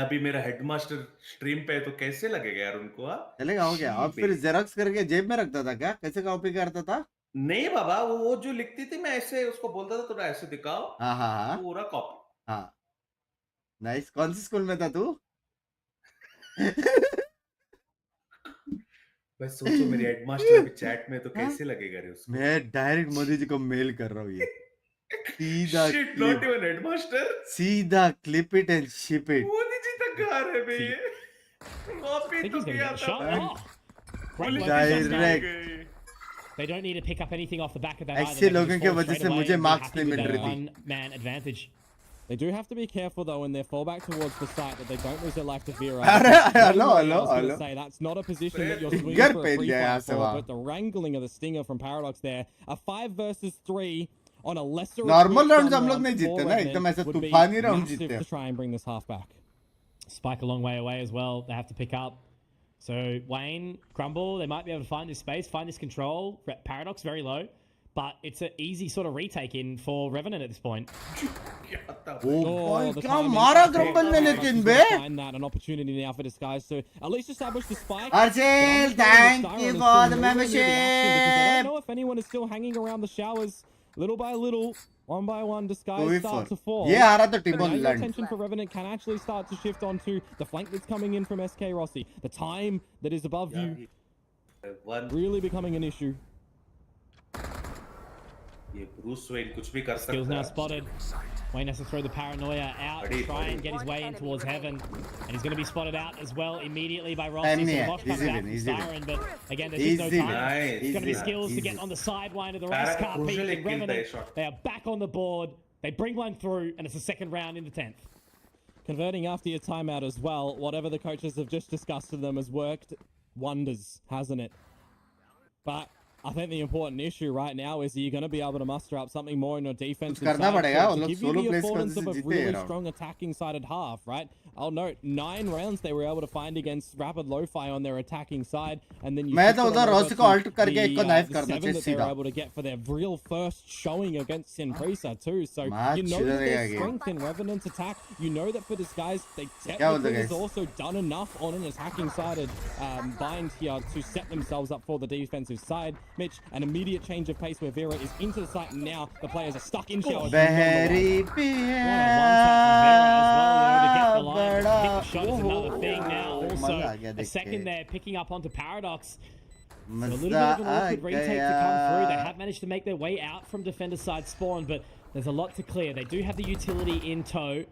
अभी मेरा हेडमास्टर स्ट्रीम पे है तो कैसे लगेगा यार उनको? चलेगा हो गया और फिर जेरॉक्स करके जेब में रखता था क्या कैसे कॉपी करता था नहीं बाबा, वो जो लिखती थी मैं ऐसे उसको बोलता था थोड़ा ऐसे दिखाओ, हाँ हाँ हाँ पूरा कॉपी. हाँ नाइस कौन सी स्कूल में था तू बस सोचो मेरी हेडमास्टर अभी चैट में तो कैसे लगेगा रे उसको. मैं डायरेक्ट मोदी जी को मेल कर रहा हूँ ये सीधा Shit, clip. not even headmaster. सीधा clip it and ship it Modi ji तक कहाँ रहे बे ये? कॉपी I think तो he's going to किया get the था. shot. Oh, great police weapons की on Direct. Sky. They don't need to pick up anything off the back of that. ऐसे either. They can लोगों just की fall वजह straight से away मुझे and be marks happy नहीं with mill their रही थी. one-man advantage. They do have to be careful though when they fall back towards the site that they don't lose their life to Vera. अरे, hello, I hello, was gonna hello. say that's not a position that you're swinging Finger for a pain free दिया यहाँ fire से for, वहाँ. but the wrangling of the stinger from Paradox there, a 5 versus 3 on a lesser Normal equipped rounds gun हम लोग round नहीं for जीतते ना, Revenant एकदम ऐसे would be तूफानी round massive जीतते हैं. to try and bring this half back. Spike a long way away as well. They have to pick up. So Wayne, Grumble, they might be able to find this space, find this control. Paradox very low, but it's an easy sort of retake in for Revenant at this point. Oh, the क्या timing. मारा ग्रुपल ने लेकिन बे Find that an opportunity now for Disguise to at least establish the spike. Archil, thank you for the membership. I don't know if anyone is still hanging around the showers. Little by little, one by one, Disguise starts to fall. ये आ रहा था And team now your land attention for Revenant can actually start to shift onto the flank that's coming in from SK Rossi. The time that is above you One, really becoming an issue. ये Bruce Wayne कुछ भी कर Skills now सकता है. spotted. Wayne has to throw the paranoia out, Ready, try ready. and get his way in towards heaven. And he's going to be spotted out as well immediately by Time Rossi. नहीं So है, Mosh comes easy out win, from easy win. Siren, but again, there's just no Easy time. win. Nice. It's going to be Easy, skills to easy. get on the sideline of the Para race car crucial peak. एक And kill था ये Revenant, shot. they are back on the board. They bring one through, and it's the second round in the 10th. Converting after your timeout as well, whatever the coaches have just discussed to them has worked wonders, hasn't it? But I think the important issue right now is you're going to be able to muster up something more in your defensive कुछ करना side पड़ेगा, to वो लोग give you solo the plays की affordance वजह of से a जीते really ये round. strong attacking sided half, right? I'll note 9 rounds they were able to find against Rapid Lo-Fi on their attacking side, and then you मैं shift तो it उधर on over Rossi को to alt करके एक को knife the करना 7 चाहिए that they were सीधा. able to get for their real first showing against Sinprisa too. So Match you know that चलेगा there's game. strength in Revenant's attack. You know that for this guys, they बोलते technically guys? has also done enough on an attacking sided bind here to set themselves up for the defensive side. Mitch, an immediate change of pace where Vera is into the site, and now the players are stuck in showers. बहरी One पिया on one tap from Vera as well, you know, to get the line. बड़ा Hit the shot is another thing now. मजा आ Also, गया a देख second के. there, picking up onto Paradox. So a little मजा bit of an uh awkward retake to come through. They गया. have managed to make their way out from defender side spawn, but there's a lot to clear. They do have the utility in tow,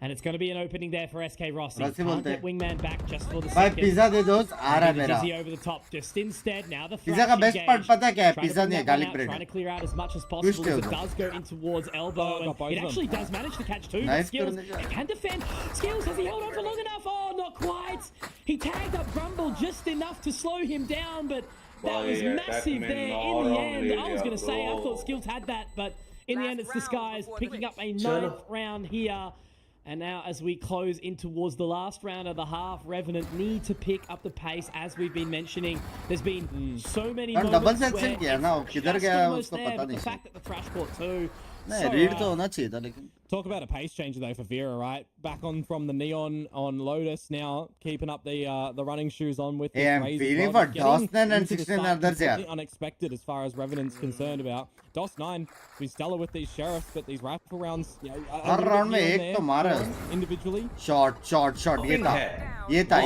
and it's going to be an opening there for SK Rossi. Rossi Can't बोलते get हैं. Wingman back just for the भाई second. Pizza दे दो आ रहा है मेरा. Dizzy over the top. Just instead now the pizza का flash best part engage. पता है क्या है? Trying to पिज्जा bring नहीं है, that one garlic out, bread trying है. to clear out as much as Twist possible as it है does go in towards elbow, got and both it of them. actually does manage to catch two. Nice Skills, करने का. it can defend. Skills, has he held on for long enough? Oh, not quite. He tagged up Grumble just enough to slow him down, but that was Boy, massive attack there man, in the no end. wrong I was going to say, I bro. thought Skills had that, but in the end, it's Disguise picking up a Chalo. 9th round here. And now as we close in towards the last round of the half, Revenant need to pick up the pace as we've been mentioning. There's been so many और moments double where section किया ना, वो it's किधर just गया almost उसको there, पता but the नहीं. fact that the Thrash Court 2 नहीं रीड तो होना चाहिए था लेकिन Talk about a pace changer though for Vera, right? Back on from the neon on Lotus now, keeping up the running shoes on with Hey, the I'm Raze feeling as well. for Getting DOS9 and into the 16 site others here. completely unexpected as far as Revenant's concerned about. DOS9 been stellar with these sheriffs, but these rifle rounds, you know, a her little round में bit here एक and तो there मारा for them individually. Shot ये था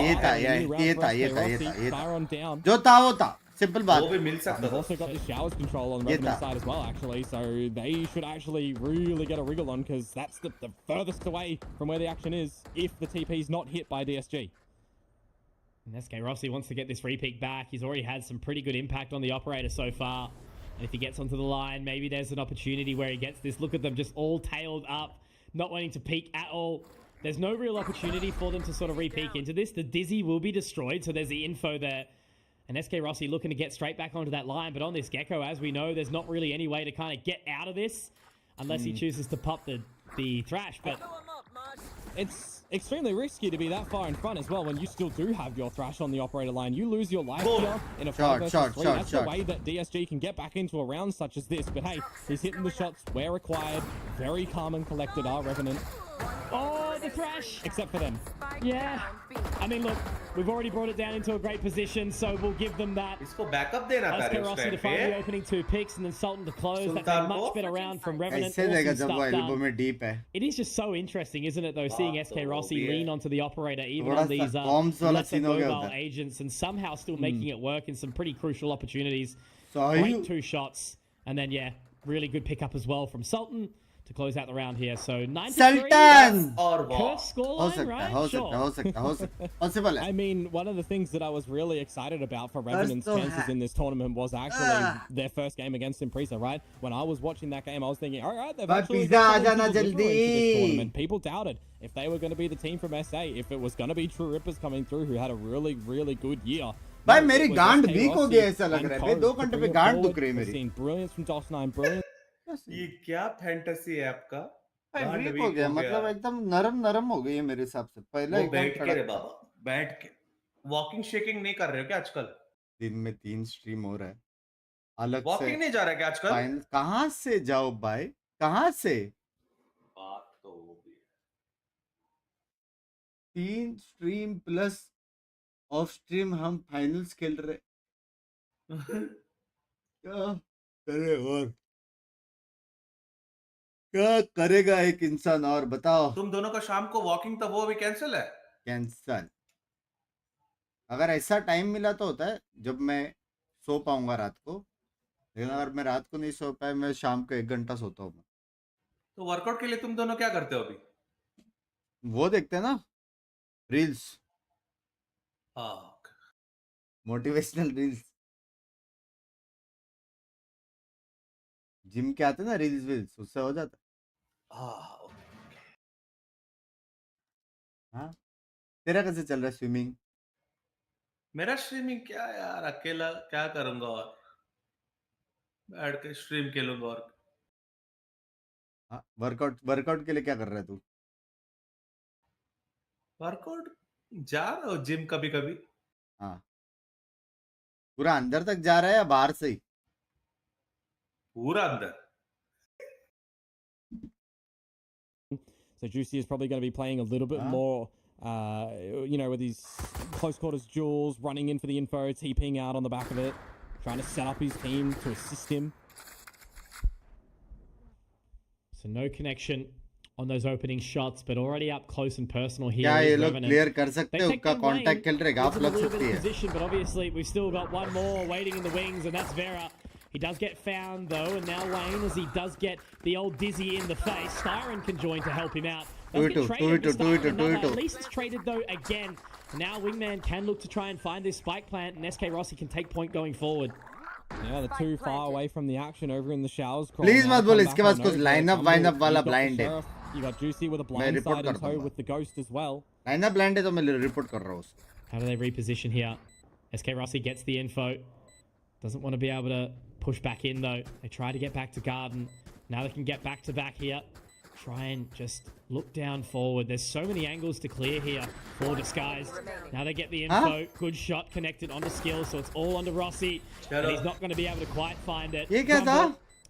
Fire on down. जो था वो था सिंपल बात वो भी मिल सकता They've था also got the showers control on Revenant's side as well, actually, so they should actually really get a wriggle on because that's the furthest away from where the action is if the TP's not hit by DSG. And SK Rossi wants to get this repeat back. He's already had some pretty good impact on the operator so far. And if he gets onto the line, maybe there's an opportunity where he gets this. Look at them just all tailed up, not wanting to peek at all. There's no real opportunity for them to sort of re-peek into this. The Dizzy will be destroyed, so there's the info there. And SK Rossi looking to get straight back onto that line. But on this Gecko, as we know, there's not really any way to kind of get out of this unless he chooses to pop the Thrash. But it's extremely risky to be that far in front as well when you still do have your Thrash on the operator line. You lose your life here in a 5 versus 3. That's the way that DSG can get back into a round such as this. But hey, he's hitting the shots where required. Very calm and collected are Revenant. oh, the Thrash! Except for them. Yeah. I mean, look, we've already brought it down into a great position, so we'll give them that. इसको backup देना था SK Rossi to find the opening 2 picks and then Sultan to close. That's a much better round from Revenant. ऐसे देगा Awesome जब वो stuff elbow done. में deep है It is just so interesting, isn't it, though, seeing SK Rossi lean onto the operator, even थोड़ा on these सा comms वाला lesser scene हो गया mobile उधर agents, and somehow still making it work in some pretty crucial opportunities. सही Great 2 shots, and then, yeah, really good pickup as well from Sultan to close out the round here. So 9-3. सल्टन और Curse वाह हो scoreline, सकता है right? हो Sure. सकता है possible है I mean, one of the things that I was really excited about for Revenant's chances in this tournament was actually their first game against Impreza, right? When I was watching that game, I was thinking, all right, they've actually pizza got aa something jana to deliver jaldi. into this tournament. People doubted if they were going to be the team from SA, if it was going to be True Rippers coming through who had a really, really good year. भाई No, मेरी it was गांड SK week हो Rossi गया ऐसा लग and रहा है भाई Co 2 to घंटे bring पे it गांड forward. दुख रही है We've मेरी seen brilliance from DOS9, brilliance. ये क्या फैंटेसी है आपका भाई गांड वीक वीक हो गया हो मतलब गया एकदम नरम हो गई है मेरे हिसाब से पहले वो एकदम बैठ के रे कड़क बाबा बैठ के वॉकिंग शेकिंग नहीं कर रहे हो क्या आजकल दिन में 3 स्ट्रीम हो रहा है अलग से वॉकिंग नहीं जा रहा क्या आजकल फाइनल कहाँ से जाओ भाई कहाँ से बात तो वो भी 3 स्ट्रीम प्लस ऑफ स्ट्रीम हम फाइनल्स खेल रहे है क्या करे और क्या करेगा एक इंसान और बताओ तुम दोनों का शाम को वॉकिंग था वो भी कैंसिल है कैंसल अगर ऐसा टाइम मिला तो होता है जब मैं सो पाऊंगा रात को लेकिन अगर मैं रात को नहीं सो पाया मैं शाम को 1 घंटा सोता हूँ तो वर्कआउट के लिए तुम दोनों क्या करते हो अभी वो देखते हैं ना रील्स हाँ मोटिवेशनल रील्स जिम के आते ना रील्स वील्स उससे हो जाता हाँ हाँ तेरा कैसे चल रहा है स्विमिंग मेरा स्ट्रीमिंग क्या यार अकेला क्या करूंगा और बैठ के स्ट्रीम खेलूंगा और हाँ वर्कआउट के लिए क्या कर रहा है तू वर्कआउट जा रहा हूँ जिम कभी कभी हाँ पूरा अंदर तक जा रहा है या बाहर से ही पूरा अंदर So Juicy is probably going to be playing a little bit more, you know, with his close quarters duels, running in for the info, TPing out on the back of it, trying to set up his team to assist him. So no connection on those opening shots, but already up close and personal here. क्या ये is लोग Revenant. Clear कर सकते They हैं take उसका the contact lane, खेल रहे गाफ gives them a लग little bit सकती of है position, but obviously we've still got one more waiting in the wings, and that's Vera. He does get found though, and now Wayne, as he does get the old Dizzy in the face, Styron can join to help him out. Does get traded to Styron, another, at least it's traded though again. Now Wingman can look to try and find this spike plant, and SK Rossi can take point going forward. Yeah, they're too far away from the action over in the showers. Please मत बोल इसके पास कुछ lineup वाइनअप वाला blind है You got Juicy with a blind side in tow with the ghost as well. Lineup blind है तो मैं report कर रहा हूँ उसको How do they reposition here? SK Rossi gets the info. Doesn't want to be able to push back in though. They try to get back to Garden. Now they can get back to back here. Try and just look down forward. There's so many angles to clear here for Disguised. Now they get the info. Good shot connected onto skill, so it's all onto Rossi. And he's not going to be able to quite find it. ये क्या था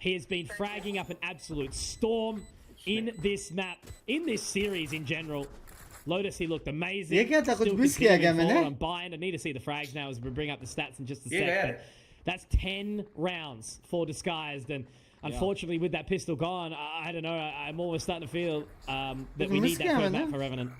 He has been fragging up an absolute storm in this map, in this series in general. Lotus, he looked amazing. ये क्या था? कुछ Still miss किया क्या continuing मैंने? forward. I'm buying. I need to see the frags now as we bring up the stats in just a sec. But that's 10 rounds for Disguised, and unfortunately, with that pistol gone, I don't know. I'm almost starting to feel that we need that third map for Revenant.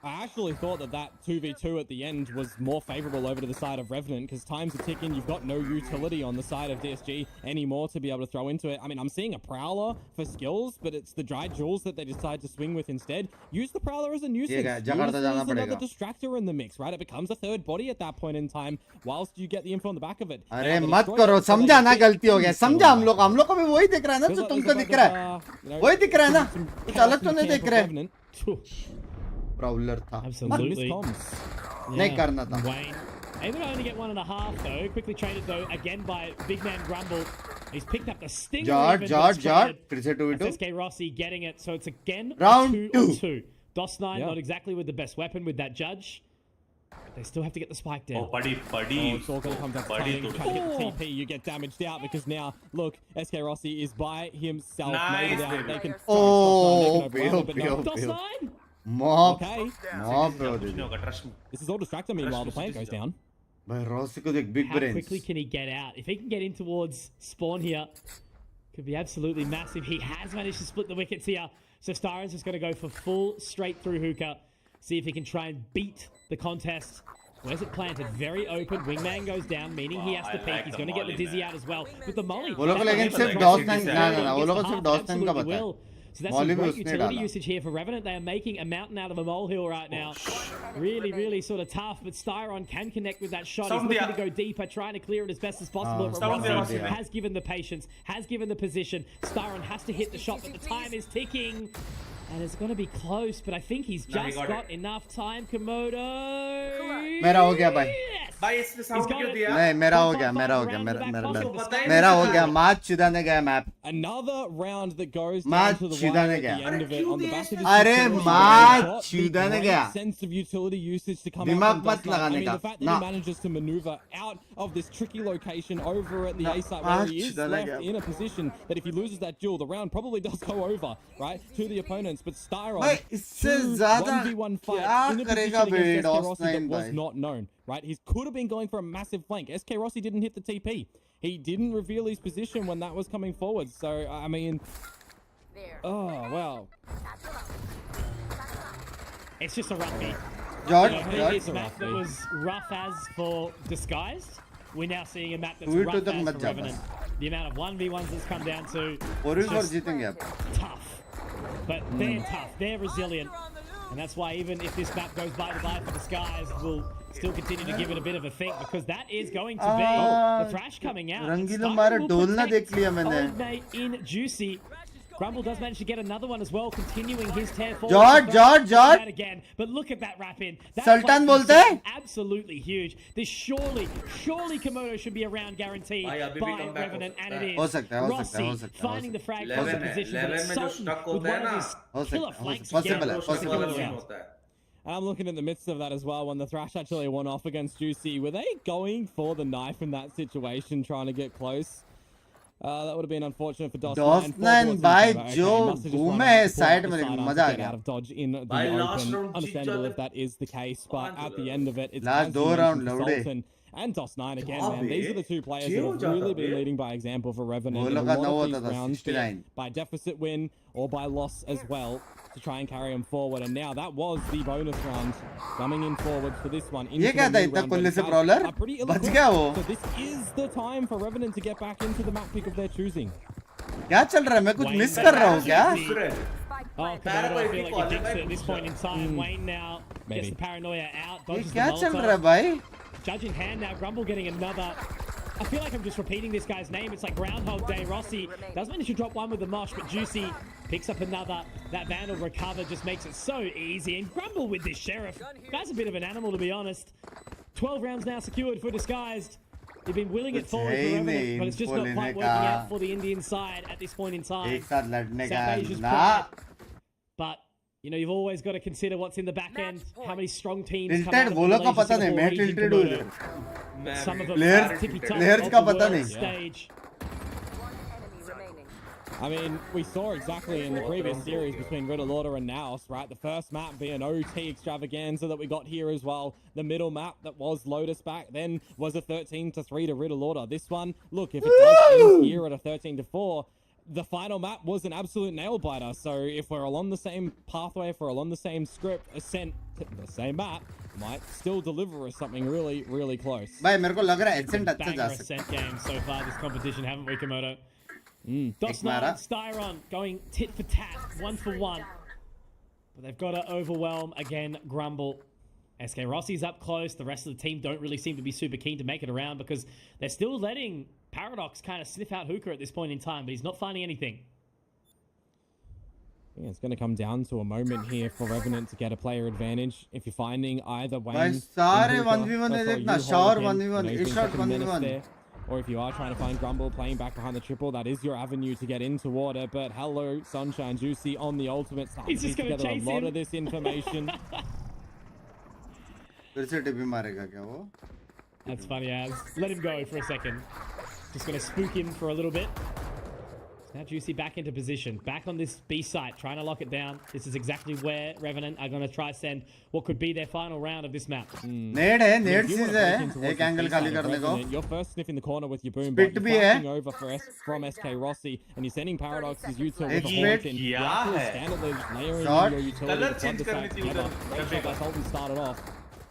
I actually thought that 2v2 at the end was more favorable over to the side of Revenant because times are ticking. You've got no utility on the side of DSG anymore to be able to throw into it. I mean, I'm seeing a Prowler for skills, but it's the Dry Jewels that they decide to swing with instead. Use the Prowler as a nuisance. Use it as another distractor in the mix, right? It becomes a third body at that point in time whilst you get the info on the back of it. अरे मत करो, समझा ना, गलती हो गया, समझा हम लोग को भी वही दिख रहा है ना, जो तुमको दिख रहा है वही दिख रहा है ना, कुछ अलग तो नहीं दिख रहा है। Prowler था, Absolutely. नहीं करना था। Wayne able to only get 1.5 though. Quickly traded though again by Big Man Grumble. He's picked up the stinger. Jard, फिर से 2v2. SK Rossi getting it, so it's again round 2-2. DOS9 not exactly with the best weapon with that judge. But they still have to get the spike down. Oh, buddy. It's all going to come down to timing. Try to hit the TP, you get damaged out because now, look, SK Rossi is by himself. Nice. They can DOS9? Mob. Okay. Mob, bro. This is all distracted meanwhile the plant goes down. But Rossi को देख, big How brains. quickly can he get out? If he can get in towards spawn here, could be absolutely massive. He has managed to split the wickets here. So Star's just going to go for full straight through hookah. See if he can try and beat the contest. Where's it planted? Very open. Wingman goes down, meaning he has to peek. He's going to get the dizzy out as well. With the molly. वो लोग को लेकिन सिर्फ DOS9 ना वो लोग को सिर्फ DOS9 का पता है। So that's some great utility usage here for Revenant. They are making a mountain out of a molehill right now. Really sort of tough, but Styron can connect with that shot. He's looking to go deeper, trying to clear it as best as possible. But Rossi has given the patience, has given the position. Styron has to hit the shot, but the time is ticking. And it's going to be close, but I think he's just got enough time. Komodo. मेरा हो गया भाई। भाई इसने sound क्यों दिया? नहीं मेरा हो गया मेरा हो गया मैच चिदाने गया map. Another round that goes down to the wire at the end of it on the back of this. अरे मैच चिदाने गया। Sense of utility usage to come दिमाग out. मत लगाने का। The fact that he manages to maneuver out of this tricky location over at the A site where he is left in a position that if he loses that duel, the round probably does go over, right, to the opponents. But Styron, इससे ज़्यादा 1v1 fight in a करेगा position against SK Rossi DOS9 that was not known, right? He could have been going for a massive flank. SK Rossi didn't hit the TP. He didn't reveal his position when that was coming forward. So, I mean, oh, wow. It's just a roughie. George. Map that was rough as for Disguised. We're now seeing a map that's rough as for Revenant. The amount of 1v1s that's come down to tough. But they're tough, they're resilient. And that's why even if this map goes bye-to-bye for Disguised, we'll still continue to give it a bit of a think because that is going to be the thrash coming out. Old mate in Juicy. Grumble does manage to get another one as well, continuing his tear forward. George. Again. But look at that wrap-in. Sultan बोलते हैं? Absolutely huge. This surely Komodo should be around guaranteed by Revenant, and it is. हो सकता है Rossi finding the frag position, but it's Sultan with one of his killer flanks. Possible. I'm looking in the midst of that as well when the thrash actually went off against Juicy. Were they going for the knife in that situation, trying to get close? That would have been unfortunate for DOS9 भाई जो घूमे है side में मजा आ गया out of dodge in the open. Understandable if that is the case, but at the end of it, it's last 2 round Sultan and DOS9 again, man. These are the two players that have really been leading by example for Revenant. In a lot of these rounds by deficit win or by loss as well to try and carry them forward. And now that was the bonus round coming in forward for this one. ये क्या था इतना कुल्ले से brawler? बच गया वो। So this is the time for Revenant to get back into the map pick of their choosing. क्या चल रहा है? मैं कुछ मिस कर रहा हूँ क्या? Oh, Komodo, I feel like he thinks it at this point in time. Wayne now gets the paranoia out. Dodges the क्या चल Molotov. रहा है भाई? Judge in hand now. Grumble getting another. I feel like I'm just repeating this guy's name. It's like Groundhog Day. Rossi does manage to drop one with the mosh, but Juicy picks up another. That Vandal recover just makes it so easy. And Grumble with this Sheriff. Guy's a bit of an animal, to be honest. 12 rounds now secured for Disguised. They've been willing it forward for Revenant, but it's just not quite working out for the Indian side at this point in time. एक साथ लड़ने का South Asia's ना. But you know, you've always got to consider what's in the back end, how many strong teams come Tilted out of वो लोग का पता नहीं, मैं Malaysia, tilted Komodo. हूँ. Some of them Players are tippy top players of का the पता world नहीं. stage. I mean, we saw exactly in the previous series between Riddle Order and Naos, right? The first map being OT extravaganza that we got here as well. The middle map that was Lotus back then was a 13-3 to Riddle Order. This one, look, if it does end here at a 13-4, the final map was an absolute nail biter. So if we're along the same pathway, if we're along the same script, Ascent, the same map, might still deliver us something really, really close. भाई मेरे को लग रहा है Ascent अच्छा जा Banger सकता Ascent game so far this competition, haven't we, Komodo? Dos9, Mara. Styron going tit for tat, 1 for 1. But they've got to overwhelm again Grumble. SK Rossi's up close. The rest of the team don't really seem to be super keen to make it around because they're still letting Paradox kind of sniff out Hooker at this point in time, but he's not finding anything. Yeah, it's going to come down to a moment here for Revenant to get a player advantage. If you're finding either Wayne, भाई सारे 1v1 है देखना shower 1v1 A-shot 1v1 or if you are trying to find Grumble playing back behind the triple, that is your avenue to get into water. But hello, Sunshine Juicy on the ultimate. He's just going to together chase a lot him. of this information. फिर से टिपी मारेगा क्या वो? That's funny as. Let him go for a second. Just going to spook him for a little bit. Now Juicy back into position. Back on this B site, trying to lock it down. This is exactly where Revenant are going to try send what could be their final round of this map. नेड है, नेड चीज है. एक angle खाली करने को. You're first sniffing the corner with your boom, Spit but भी you're है. flashing over from SK Rossi, and you're sending Paradox's util with एक a spit. Haunting. क्या है? Standard layering Shot. your utility. Color to change flood the करनी site थी together. उधर. Great shot by Sultan started off.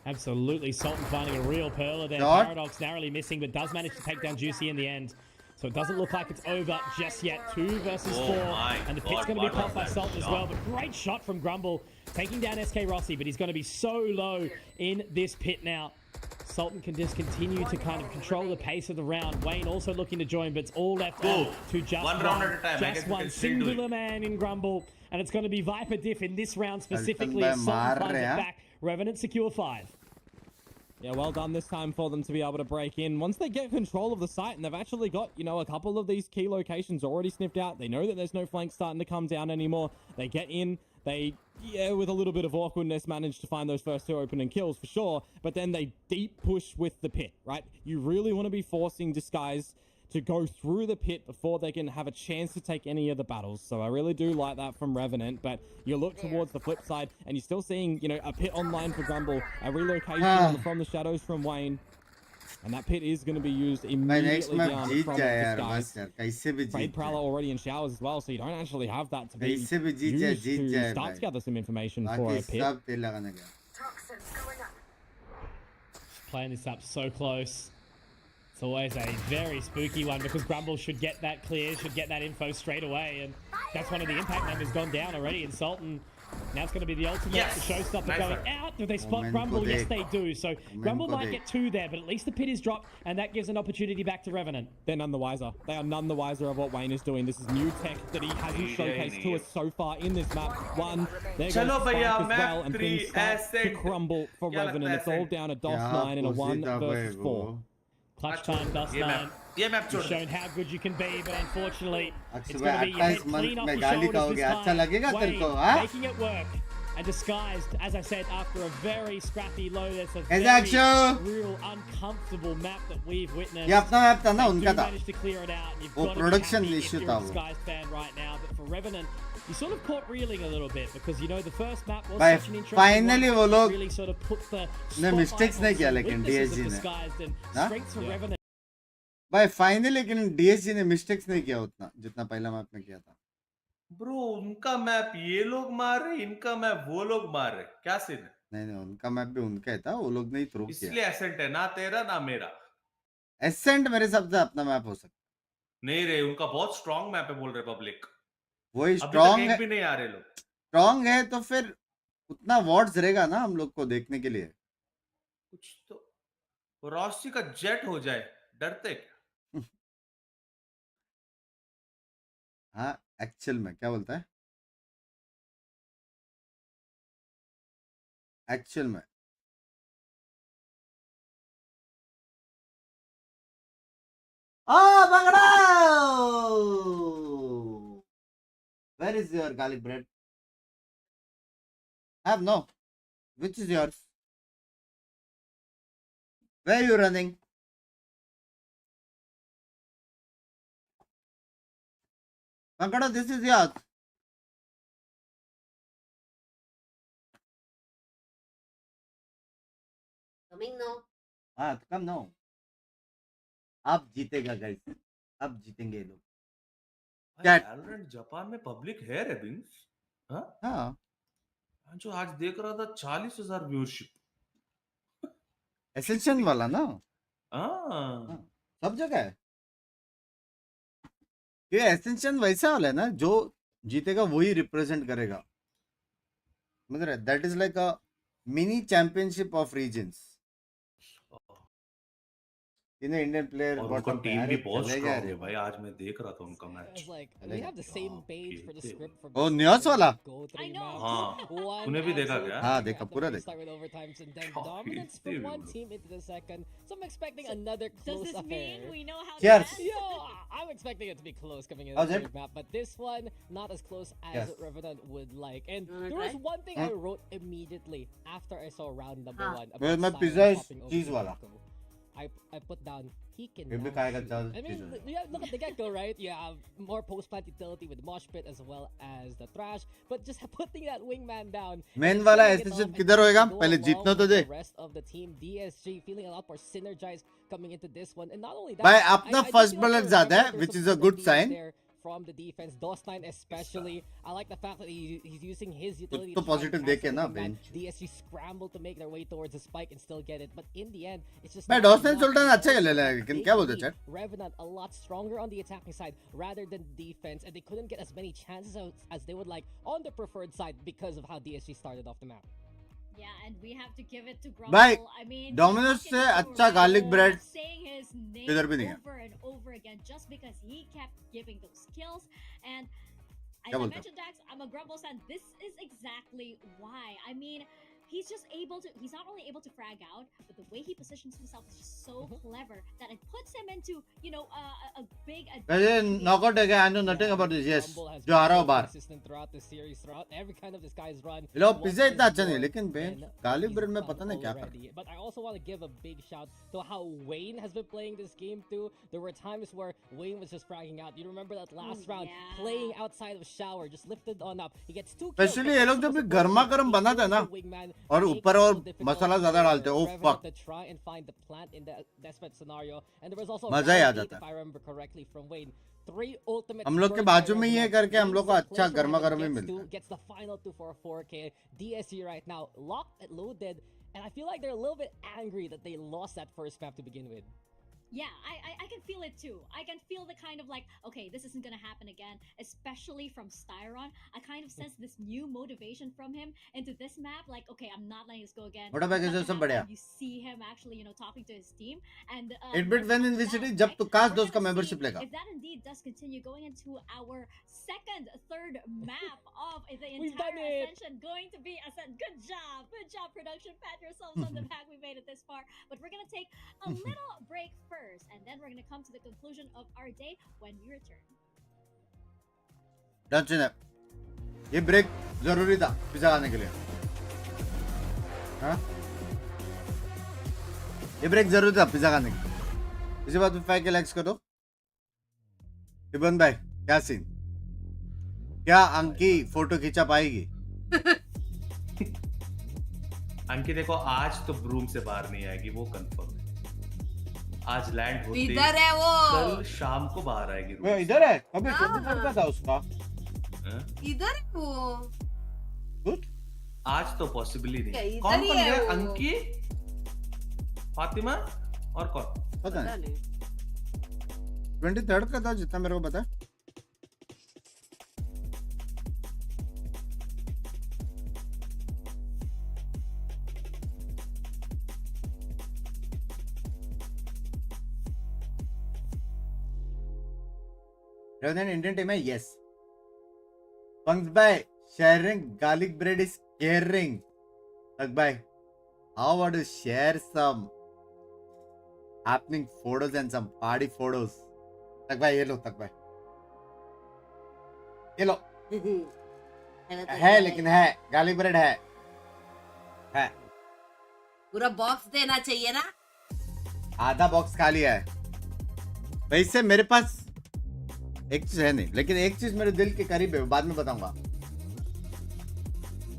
Absolutely, Sultan finding a real pearler there. Shot. Paradox narrowly missing, but does manage to take down Juicy in the end. So it doesn't look like it's over just yet. 2 versus 4. my And the God, pit's going to be what popped by was that Sultan as shot? well. But great shot from Grumble, taking down SK Rossi. But he's going to be so low in this pit now. Sultan can just continue to kind of control the pace of the round. Wayne also looking to join, but it's all left Go. to just One round at a time. I Just guess we one can still do it. singular man in Grumble. And it's going to be Viper Diff in this round specifically. by As Sultan maar finds rahe it hain. back. Revenant secure 5. Yeah, well done this time for them to be able to break in. Once they get control of the site, and they've actually got, you know, a couple of these key locations already sniffed out. They know that there's no flank starting to come down anymore. They get in. They, yeah, with a little bit of awkwardness, manage to find those first 2 opening kills for sure. But then they deep push with the pit, right? You really want to be forcing Disguise to go through the pit before they can have a chance to take any of the battles. So I really do like that from Revenant, but you look towards the flip side and you're still seeing, you know, a pit online for Grumble, a relocation from the shadows from Wayne, and that pit is going to be used भाई next immediately map down Jeet from जाए यार Disguise. बस यार कैसे भी Trade जीत Prowler जाए. already in showers as well, so you don't actually have that to be कैसे भी जीत used जाए to start भाई. to gather some information for बाकी a pit. सब तेल लगाने का. Toxins going up. Playing this up so close. It's always a very spooky one because Grumble should get that clear, should get that info straight away, and that's one of the impact numbers gone down already. And Sultan, now it's going to be the ultimate Yes. showstopper Nice going one. out. Do they spot Omen Grumble? ko Yes, dekh. they do. So Grumble ko might dekh. get 2 there, but at least the pit is dropped, and that gives an opportunity back to Revenant. They're none the wiser. They are none the wiser of what Wayne is doing. This is new tech that he hasn't showcased to us so far in this map. One, they're going to Chalo spike bhaiya, as map well, and 3 things start to Ascent. crumble for Kya Revenant. lagta It's all Ascent? down to DOS क्या 9 in a pussy 1 था भाई versus 4. वो. Clutch time, Dust ये 9. map You've छोड़ दे. shown how good you can be, but unfortunately, it's अक्सर going to be your head 28 clean month off में your गाली shoulders खाओगे. this अच्छा time. लगेगा तेरे Wayne को हाँ? making it work. And disguised, as I said, after a very scrappy low, that's a Hey, very Aajao. real uncomfortable map that we've witnessed. ये अपना मैप था ना They उनका do था. manage to clear it out. You've वो got to be production happy if issue you're था a वो. Disguised fan right now, but for Revenant, you sort of caught reeling a little bit because you know the first map was भाई such an interesting finally one. वो लोग Really sort of put the ने spotlight mistakes on नहीं किया some लेकिन weaknesses of DSG ने. Disguised and हाँ? strengths for Yeah. Revenant. भाई फाइनली लेकिन डीएसजी ने मिस्टेक्स नहीं किया उतना जितना पहला मैप में किया था. ब्रो उनका मैप ये लोग मार रहे, इनका मैप वो लोग मार रहे. क्या सीन है? नहीं उनका मैप भी उनका ही था. वो लोग नहीं थ्रू इसलिए किया. एसेंट है ना तेरा ना मेरा. एसेंट मेरे हिसाब से अपना मैप हो सकता. नहीं रे, उनका बहुत स्ट्रांग मैप है बोल रहे पब्लिक. वही अभी तक स्ट्रांग एक है. भी नहीं आ रहे लोग. स्ट्रांग है तो फिर उतना वॉट्स रहेगा ना हम लोग को देखने के लिए. कुछ तो रॉसी का जेट हो जाए, डरते क्या? हाँ एक्चुअल में क्या बोलता है. एक्चुअल में Bhangra. Where is your garlic bread? Have no. Which is yours? Where are you running? Kankada, this is yours. Coming now. हाँ कम ना अब जीतेगा गाइस, अब जीतेंगे ये लोग। Chat. वैलोरेंट जापान में पब्लिक है रे बिंग्स। हाँ हाँ जो आज देख रहा था 40,000 व्यूअरशिप। एसेंशन वाला ना, हाँ सब जगह है ये। एसेंशन वैसा वाला है ना, जो जीतेगा वही रिप्रेजेंट करेगा, मतलब that is like a mini championship of regions. तीनों इंडियन प्लेयर और उनका टीम भी बहुत स्ट्रांग है भाई, आज मैं देख रहा था उनका match. We have the same page for the script for ओ न्यूज़ वाला, I know. हाँ One तूने भी देखा क्या? हाँ देखा पूरा देखा। start with overtimes and then Oh, dominance it's from one terrible. team into the second. So I'm expecting another Does close this affair. mean we know how Cheers. to dance? Yo, I'm expecting it to be close coming in How's the it? third map, but this one not as close as Yes. Revenant would like. And You wanna there was try? one thing I wrote immediately after I saw round number हाँ. one. Well, about my Siren pizza is popping over cheese the वाला. get-go. I put down he can. ये भी now खाएगा shoot. ज्यादा I mean, cheese yeah, look at the get-go, right? You have more post-plant utility with Mosh Pit as well as the Thrash, but just putting that wingman down. Main and वाला setting it ascension off किधर and होएगा, go पहले along जीतना तो with they the rest of the team, DSG feeling a lot more synergized coming into this one, and not only that, भाई अपना I do first feel like bowler there ज्यादा है, there's which some is a good ideas sign. there from the defense. Dostine especially, I like the fact that he's using his कुछ utility तो to try and positive cancel देखे the ना wingman. Bench. DSG scramble to make their way towards the spike and still get it, but in the end, it's just भाई not डॉस्टन enough Sultan to अच्छा खेल hold रहा है, back. लेकिन They क्या बोलते see chat? Revenant a lot stronger on the attacking side rather than defense, and they couldn't get as many chances as they would like on the preferred side because of how DSG started off the map. Yeah, and we have to give it to Grumble. भाई, I mean, Domino's talking से to अच्छा Grumble, garlic bread saying his name इधर भी नहीं है। over and over again just because he kept giving those kills. And as क्या I बोलते हो? mentioned, Dax, I'm a Grumble fan. This is exactly why. I mean, he's just able to. He's not only able to frag out, but the way he positions himself is just so clever that it puts him into, you know, a big वैसे advantage. Knockout है क्या? I know nothing about this. Yes, जो आ रहा हो बाहर। Consistent throughout the series, throughout every kind of this guy's run. ये लोग pizza What इतना is अच्छा नहीं है, more लेकिन bench than garlic he's bread में done पता नहीं क्या कर। already. But I also want to give a big shout to how Wayne has been playing this game too. There were times where Wayne was just fragging out. You remember that last round, yeah. playing outside of shower, just lifted on up. He gets 2 kills. Especially ये लोग जब भी गर्मा गर्म बनाते हैं ना, और ऊपर और मसाला ज्यादा डालते हैं, oh fuck, to try and find the plant in the desperate scenario. And there was also मजा ही आ round eight, जाता if है। I remember correctly from Wayne. 3 ultimate हम लोग के बाजू में ही है करके हम लोग को अच्छा गर्मा गर्म ही मिलता है। gets the final 2 for a 4K. DSG right now locked and loaded, and I feel like they're a little bit angry that they lost that first map to begin with. Yeah, I can feel it too. I can feel the kind of like, okay, this isn't gonna happen again, especially from Styron. I kind of sense this new motivation from him into this map. Like, okay, I'm not letting this go again. मोटा भाई कैसे सब बढ़िया? You see him actually, you know, talking to his team, and 8-bit when in VCT जब तू काश दोस्त का membership लेगा। If that indeed does continue going into our second, third map of the We've entire done it. Ascension, going to be Ascent. Good job, production. Pat yourselves on the back. We made it this far, but we're gonna take a little break first. And then we're gonna come to the conclusion of our day when we return. Done चिनप, ये break जरूरी था pizza खाने के लिए। हाँ? ये break जरूरी था पिज्जा खाने के लिए। इसी बात पे 5 के लाइक्स कर दो। इबन भाई, क्या सीन? क्या अंकी फोटो खींचा पाएगी? अंकी देखो, आज तो ब्रूम से बाहर नहीं आएगी, वो कंफर्म है। आज लैंड होते इधर है वो, कल शाम को बाहर आएगी। वो इधर है, अबे 24 का था उसका। इधर है वो। गुड। आज तो पॉसिबल ही क्या नहीं। इधर कौन ही कौन है गया? वो? अंकी, फातिमा और कौन? पता पता नहीं। नहीं। 23 का था जितना मेरे को पता है। इंडियन टीम है, यस। पंक्स भाई, sharing garlic bread is caring. Tag bhai, how about you share some happening photos and some party photos? Tag bhai, ये लो तक भाई, ये लो। है लेकिन है, garlic bread है। पूरा बॉक्स देना चाहिए ना। आधा बॉक्स खा लिया है। वैसे मेरे पास एक चीज है नहीं, लेकिन एक चीज मेरे दिल के करीब है, बाद में बताऊंगा.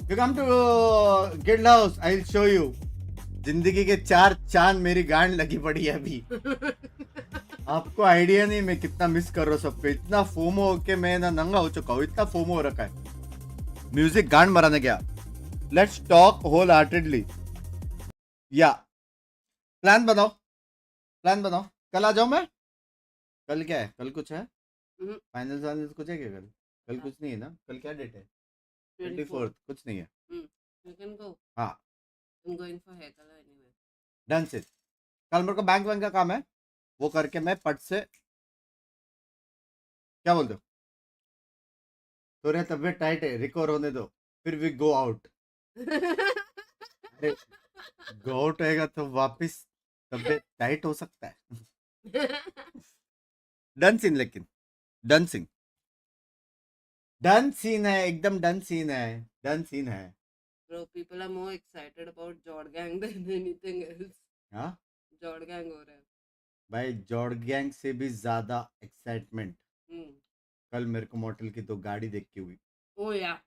You come to Guild House, I'll show you. जिंदगी के 4 चांद मेरी गांड लगी पड़ी है अभी. आपको आइडिया नहीं मैं कितना मिस कर रहा हूँ सबको. इतना फोमो होके मैं ना नंगा हो चुका हूँ. इतना फोमो हो रखा है. म्यूजिक गांड मराने गया. Let's talk wholeheartedly. या प्लान बनाओ. कल आ जाऊं मैं. कल क्या है? कल कुछ है फाइनल कुछ है क्या? कल कुछ नहीं है ना. कल क्या डेट है? 24th. कुछ नहीं है. You can go. हाँ I'm going for hair color anyway. Done से. कल मेरे को बैंक का काम है, वो करके मैं पट से. क्या बोलते हो? तो तबीयत टाइट है, रिकवर होने दो, फिर we go out. Go out होएगा तो वापस तबीयत टाइट हो सकता है. Done scene. लेकिन डन सीन है, एकदम डन सीन है. Bro, people are more excited about Jord Gang than anything else. हाँ Jord Gang हो रहा है. भाई, जॉर्ड गैंग से भी ज्यादा एक्साइटमेंट हम्म. कल मेरे को मॉडल की तो गाड़ी देख के हुई. Oh yeah.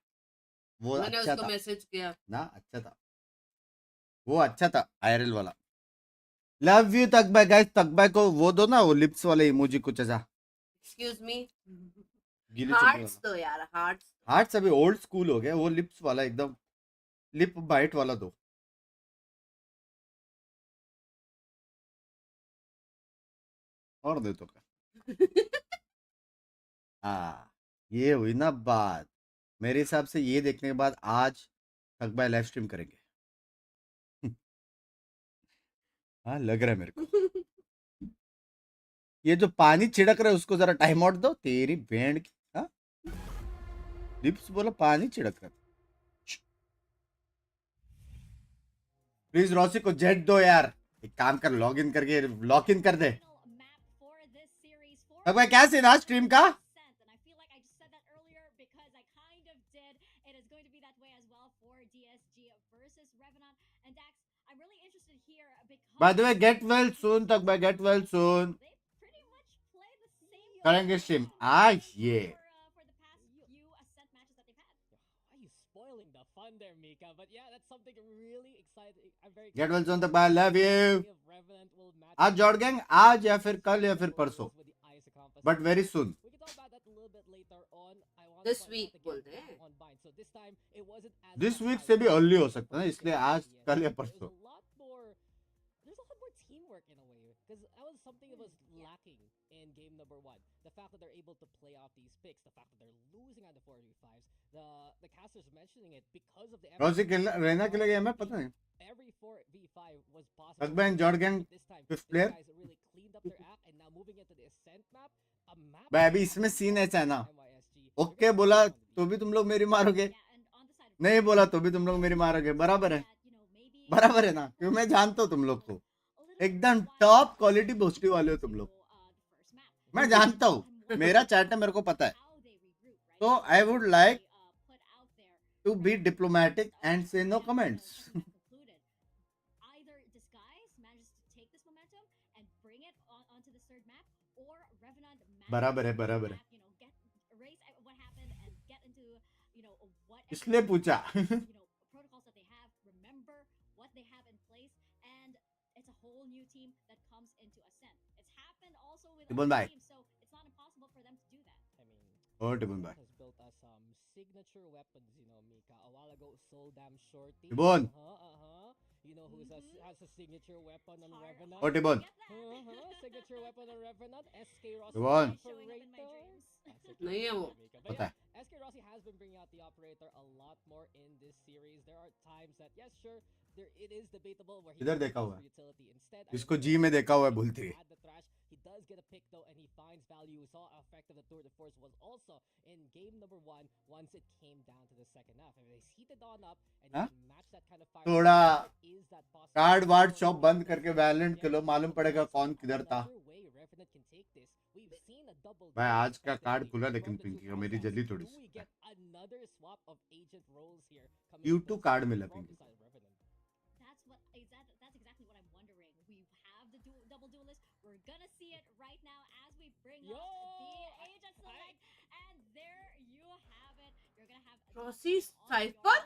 वो मैंने अच्छा उसको था मैसेज किया. ना. अच्छा था आईआरएल वाला. लव यू तक भाई. गाइस तक भाई को वो दो ना, वो लिप्स वाले इमोजी कुछ ऐसा. Excuse me. गिली Hearts तो यार, hearts. हार्ट्स अभी ओल्ड स्कूल हो गया. वो लिप्स वाला एकदम लिप बाइट वाला दो. और दे तो क्या. हाँ ये हुई ना बात. मेरे हिसाब से ये देखने के बाद आज तक भाई लाइव स्ट्रीम करेंगे. हाँ लग रहा है मेरे को. ये जो पानी छिड़क रहा है उसको जरा टाइम आउट दो. तेरी बैंड की. हाँ लिप्स बोला पानी छिड़क रहा है. प्लीज रॉसी को जेट दो यार. एक काम कर, लॉग इन करके लॉक इन कर दे. तक भाई क्या सीन आज स्ट्रीम का? By the way, get well soon तक भाई. Get well soon. करेंगे स्ट्रीम आज. ये Spoiling the fun there, Mika. But yeah, that's something really exciting. I'm very get well soon तक भाई. Love you. आज जॉर्ड गैंग आज या फिर कल या फिर परसों, but very soon. This week बोलते हैं. दिस वीक से भी अर्ली हो सकता है, इसलिए आज कल या परसों. There's a lot more teamwork in a way, because that was something that was lacking in game number 1. The fact that they're able to play off these picks, the fact that they're losing on the 4v5s, the casters mentioning it because of the रोजी रहना के लिए हमें पता नहीं. every 4v5 was possible. Akbar जॉर्ड gang This time, fifth these player. guys really cleaned up their act and now moving into the Ascent map, a map भाई अभी इसमें सीन ऐसा है ना. NYSG. ओके बोला तो भी तुम लोग मेरी मारोगे, नहीं बोला तो भी तुम लोग मेरी मारोगे. बराबर है. बराबर है ना. क्यों मैं जानता हूँ तुम लोग को. एकदम टॉप क्वालिटी बोस्टी वाले हो तुम लोग. मैं जानता हूँ. मेरा चैट है, मेरे को पता है. तो I would like to be diplomatic and say no comments. बराबर है. बराबर है. इसलिए पूछा. टिबन भाई. ओ टिबन भाई. Has built us some signature weapons, you know, Mika. A while ago, Soul Damn Shorty. Tibon. You know who has a signature weapon on Revenant? O टिबन. Signature weapon on Revenant. SK Rossi. Tibon. नहीं है वो. पता है. SK Rossi has been bringing out the operator a lot more in this series. There are times that, yes, sure, it is debatable where he इधर देखा हुआ है. utility instead. इसको जी में देखा हुआ है बोलती है. He does get a pick though, and he finds value. We saw effect of the tour de force was also in game number 1 once it came down to the second half. And they heated on up, and you can match that kind of fire. थोड़ा Is that possible? Card ward shop बंद करके valent खेलो, मालूम पड़ेगा कौन किधर था. भाई आज का कार्ड खुला लेकिन पिंकी का मेरी जल्दी थोड़ी सी. Q2 कार्ड मिला Pinky. We're gonna see it right now as we bring up the Age of Select. Rossi Cypher?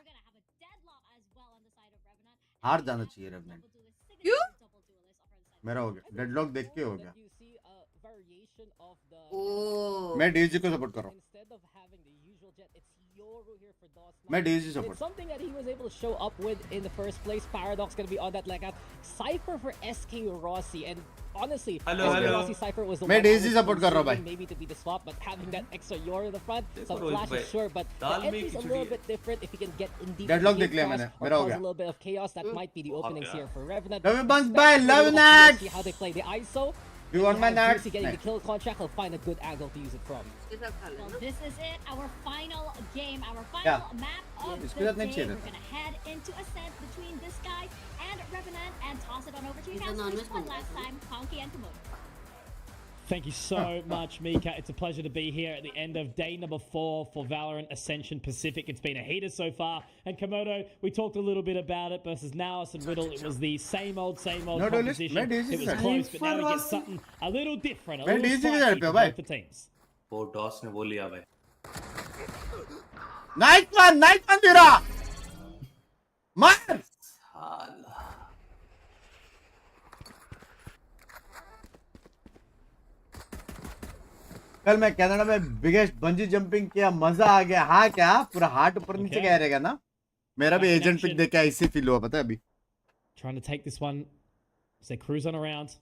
हार जाना चाहिए रेवेनेंट क्यों? मेरा हो गया डेडलॉक देख के हो गया Oh. मैं डीजी को सपोर्ट कर रहा हूँ मैं DG support It's something that he was able to show up with in the first place. Paradox going to be on that leg out. Cypher for SK Rossi, and honestly, Hello, SK hello. Rossi Cypher was the मैं one Daisy that was support कर रहा हूँ भाई. maybe to be the swap, but having that extra Yor in the front, some Rohit flashes भाई. sure, but the दाल में entry's a khichdi little है. bit different. If he can get in deep, Deadlock into देख लिया game मैंने, fast or मेरा हो cause गया. a little bit of chaos, that might be the openings गया. here for Revenant. Ravi Bunks Especially by when you look Levinak. to see how they play the ISO. You want my have nuts? Juicy getting Nice. the kill contract, he'll find a good angle to use it from. Well, this is it, our final game, our Yeah. final map of Yes, the we got day. next year. We're gonna head into Ascent between this guy and Revenant and toss it on over to you He's guys. a Who's non-Muslim won last guy. time? Konki and Komodo. Thank you so much, Mika. It's a pleasure to be here at the end of day number 4 for Valorant Ascension Pacific. It's been a heater so far. And Komodo, we talked a little bit about it versus Naos and Riddle. It was the same old No, composition. मैं DG It was से close, but now we get something a little different, a मैं little DG के spicy पे for भाई. both the teams. वो DOS ने वो लिया भाई. नाइट वन तेरा मार साला. कल मैं कनाडा में बिगेस्ट बंजी जंपिंग किया मजा आ गया हाँ क्या पूरा हार्ट ऊपर नीचे गया रहेगा ना मेरा भी एजेंट पिक देख के ऐसे फील हुआ पता है अभी Trying to take this one as they cruise on around.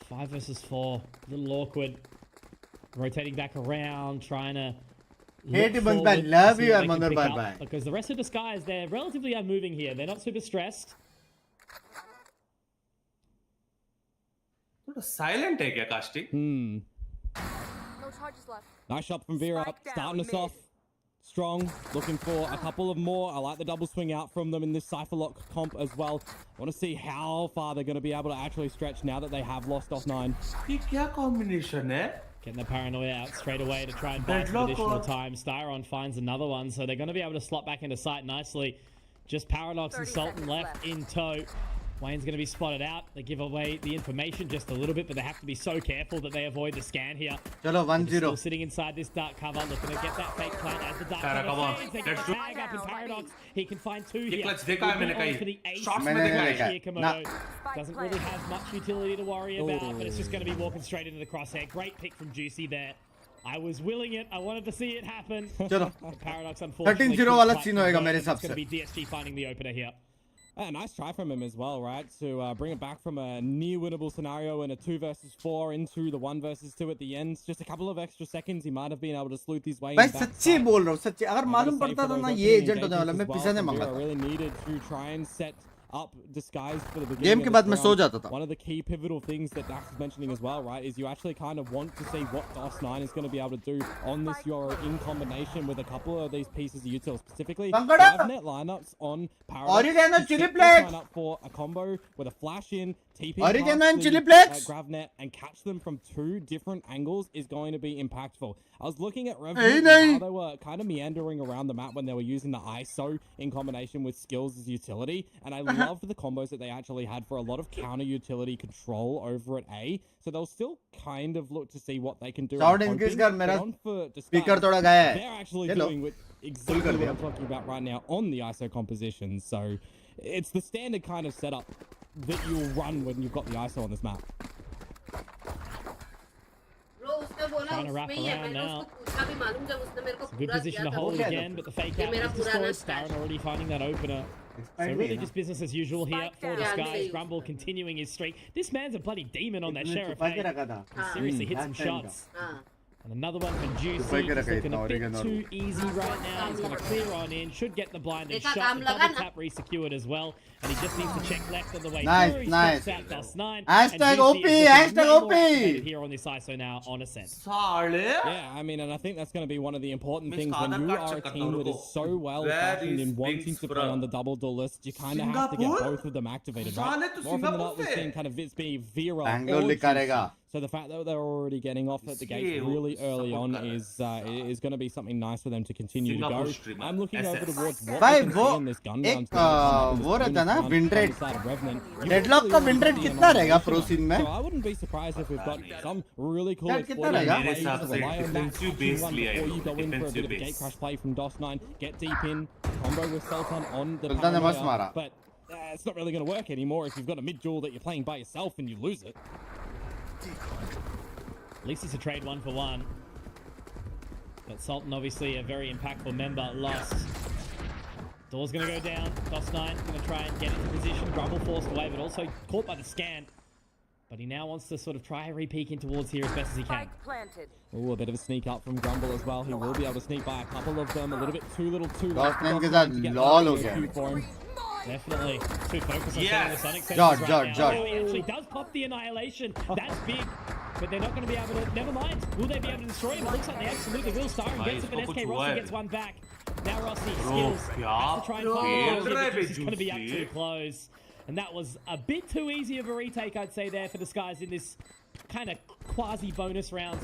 5 versus 4. A little awkward. Rotating back around, trying to Hate you, Bunks, forward, love see you, what they can Armando, pick bye up, bye. Because the rest of the Skies, they're relatively unmoving here. They're not super stressed. थोड़ा silent है क्या caustic? No charges left. Nice shot from Vera. Spike down Starting us mid. off strong. Looking for a couple of more. I like the double swing out from them in this Cypher Lock comp as well. I want to see how far they're going to be able to actually stretch now that they have lost off 9. ये क्या combination है? Getting the paranoia out straight away to try and buy some Deadlock additional or- time. Styron finds another one, so they're going to be able to slot back into sight nicely. Just Paradox and 30 Sultan seconds left left. in tow. Wayne's going to be spotted out. They give away the information just a little bit, but they have to be so careful that they avoid the scan here. चलो 1-0 Still sitting inside this dark cover, looking to get that fake plant as the dark Tara, cover come on. fades. They Let's get do the tag up in Paradox. He can find 2 ये here. clutch देखा है मैंने Looking on कहीं. for the ace. Shots मैंने नहीं देखा. Here, Komodo. Doesn't really have much utility to worry about, but it's just going to be walking straight into the crosshair. Great pick from Juicy there. I was willing it. I wanted to see it happen. चलो Paradox, unfortunately, 13-0 वाला couldn't scene quite होएगा convert. मेरे It's हिसाब going to से. be DSG finding the opener here. A nice try from him as well, right? To bring it back from a near winnable scenario in a 2 versus 4 into the 1 versus 2 at the end. Just a couple of extra seconds, he might have been able to sleuth his way. भाई सच्ची बोल रहा हूँ सच्ची अगर मालूम पड़ता था ना ये एजेंट होने वाला मैं पिज़्ज़ा नहीं मांगा था really needed to try and set up disguise for the beginning game of के this बाद मैं सो round. जाता था One of the key pivotal things that Dax is mentioning as well, right, is you actually kind of want to see what DOS9 is going to be able to do on this Euro in combination with a couple of these pieces of util, specifically Bangada! net lineups on Paradox. Oregano to chili set this flakes! line up for a combo with a flash in, TP Oregano past and the, chili flakes! Gravnet and catch them from 2 different angles is going to be impactful. I was looking at Hey, Revenant and nahi. how they were kind of meandering around the map when they were using the ISO in combination with skills as utility, and I loved the combos that they actually had for a lot of counter utility control over at A, so they'll still kind of look to see what they can do. Sound I'm increase hoping, कर but मेरा on for speaker Disguise, थोड़ा गया है they're actually ये लो doing with कर exactly what दिया I'm talking about right now on the ISO composition, so it's the standard kind of setup that you'll run when you've got the ISO on this map. Bro, उसने बोला Trying to wrap उसमें ही है around मैंने now. उसको पूछा भी मालूम जब उसने मेरे को It's a good पूरा position किया to था hold वो it again, but the fake ये out मेरा is पुराना destroyed. stash Styron already finding that opener. So really just business as usual here Spike for down. the Yeah, Skies. they- Grumble continuing his streak. This man's a bloody demon on that इतने sheriff. छुपा के Hey. रखा था He seriously hit some last time shots. हाँ And another one from Juicy. Spike He's रखा looking इतना a bit oregano too easy right now. He's going to clear on in. Should get the blinded देखा shot. काम The लगा double ना tap re-secured as well. And he just needs to check left on the way Nice, through. He nice. steps out +9. Hashtag And Juicy OP, is looking hashtag way more OP. activated here on this ISO now on Ascent. साले. Yeah, I mean, and I think that's going to be one of the important Miss things when Aadhar you card are a check team that करता is हूँ, so well Where fashioned is in wanting Binks, to bro? play on the double duel list. You kind of have to get Singapore? both of them activated, साले right? तो More often than not, Singapore we're से. seeing kind of Vitz be Vera Bangalore or लिखा Juicy रहेगा So the fact that they're already getting off at the gate really early on is going to be something nice for them to continue to go. I'm looking over towards what भाई we can वो see in this gun एक round. वो रहता ना win rate, deadlock का win rate कितना रहेगा pro scene में? So I wouldn't be surprised if we've got some really cool That कितना रहेगा? ways to rely on that base before you go in for a bit of a gate crash play from DOS9. Get deep in, combo with Sultan on the Sultan ने मस्त paranoia, मारा. but it's not really going to work anymore if you've got a mid duel that you're playing by yourself and you lose it. At least it's a trade 1-for-1. But Sultan, obviously a very impactful member, lost. Door's going to go down. DOS9 going to try and get into position. Grumble forced away, but also caught by the scan. But he now wants to sort of try and re-peek in towards here as best as he can. Oh, a bit of a sneak up from Grumble as well. He will be able to sneak by a couple of them. A little bit too little too late. DOS9 के साथ lol हो गया. Definitely. Too focused on getting the Sonic Jot, sensors jot, right jot. now. He actually does pop the Annihilation. That's big. But they're not going to be able to... Never mind. Will they be able to destroy him? It looks like they absolutely will. Starring gets it, but SK Rossi gets one back. Now Rossi, skills. Has to try and find the but he's going to be up too close. And that was a bit too easy of a retake, I'd say, there for the Skies in this kind of quasi-bonus round.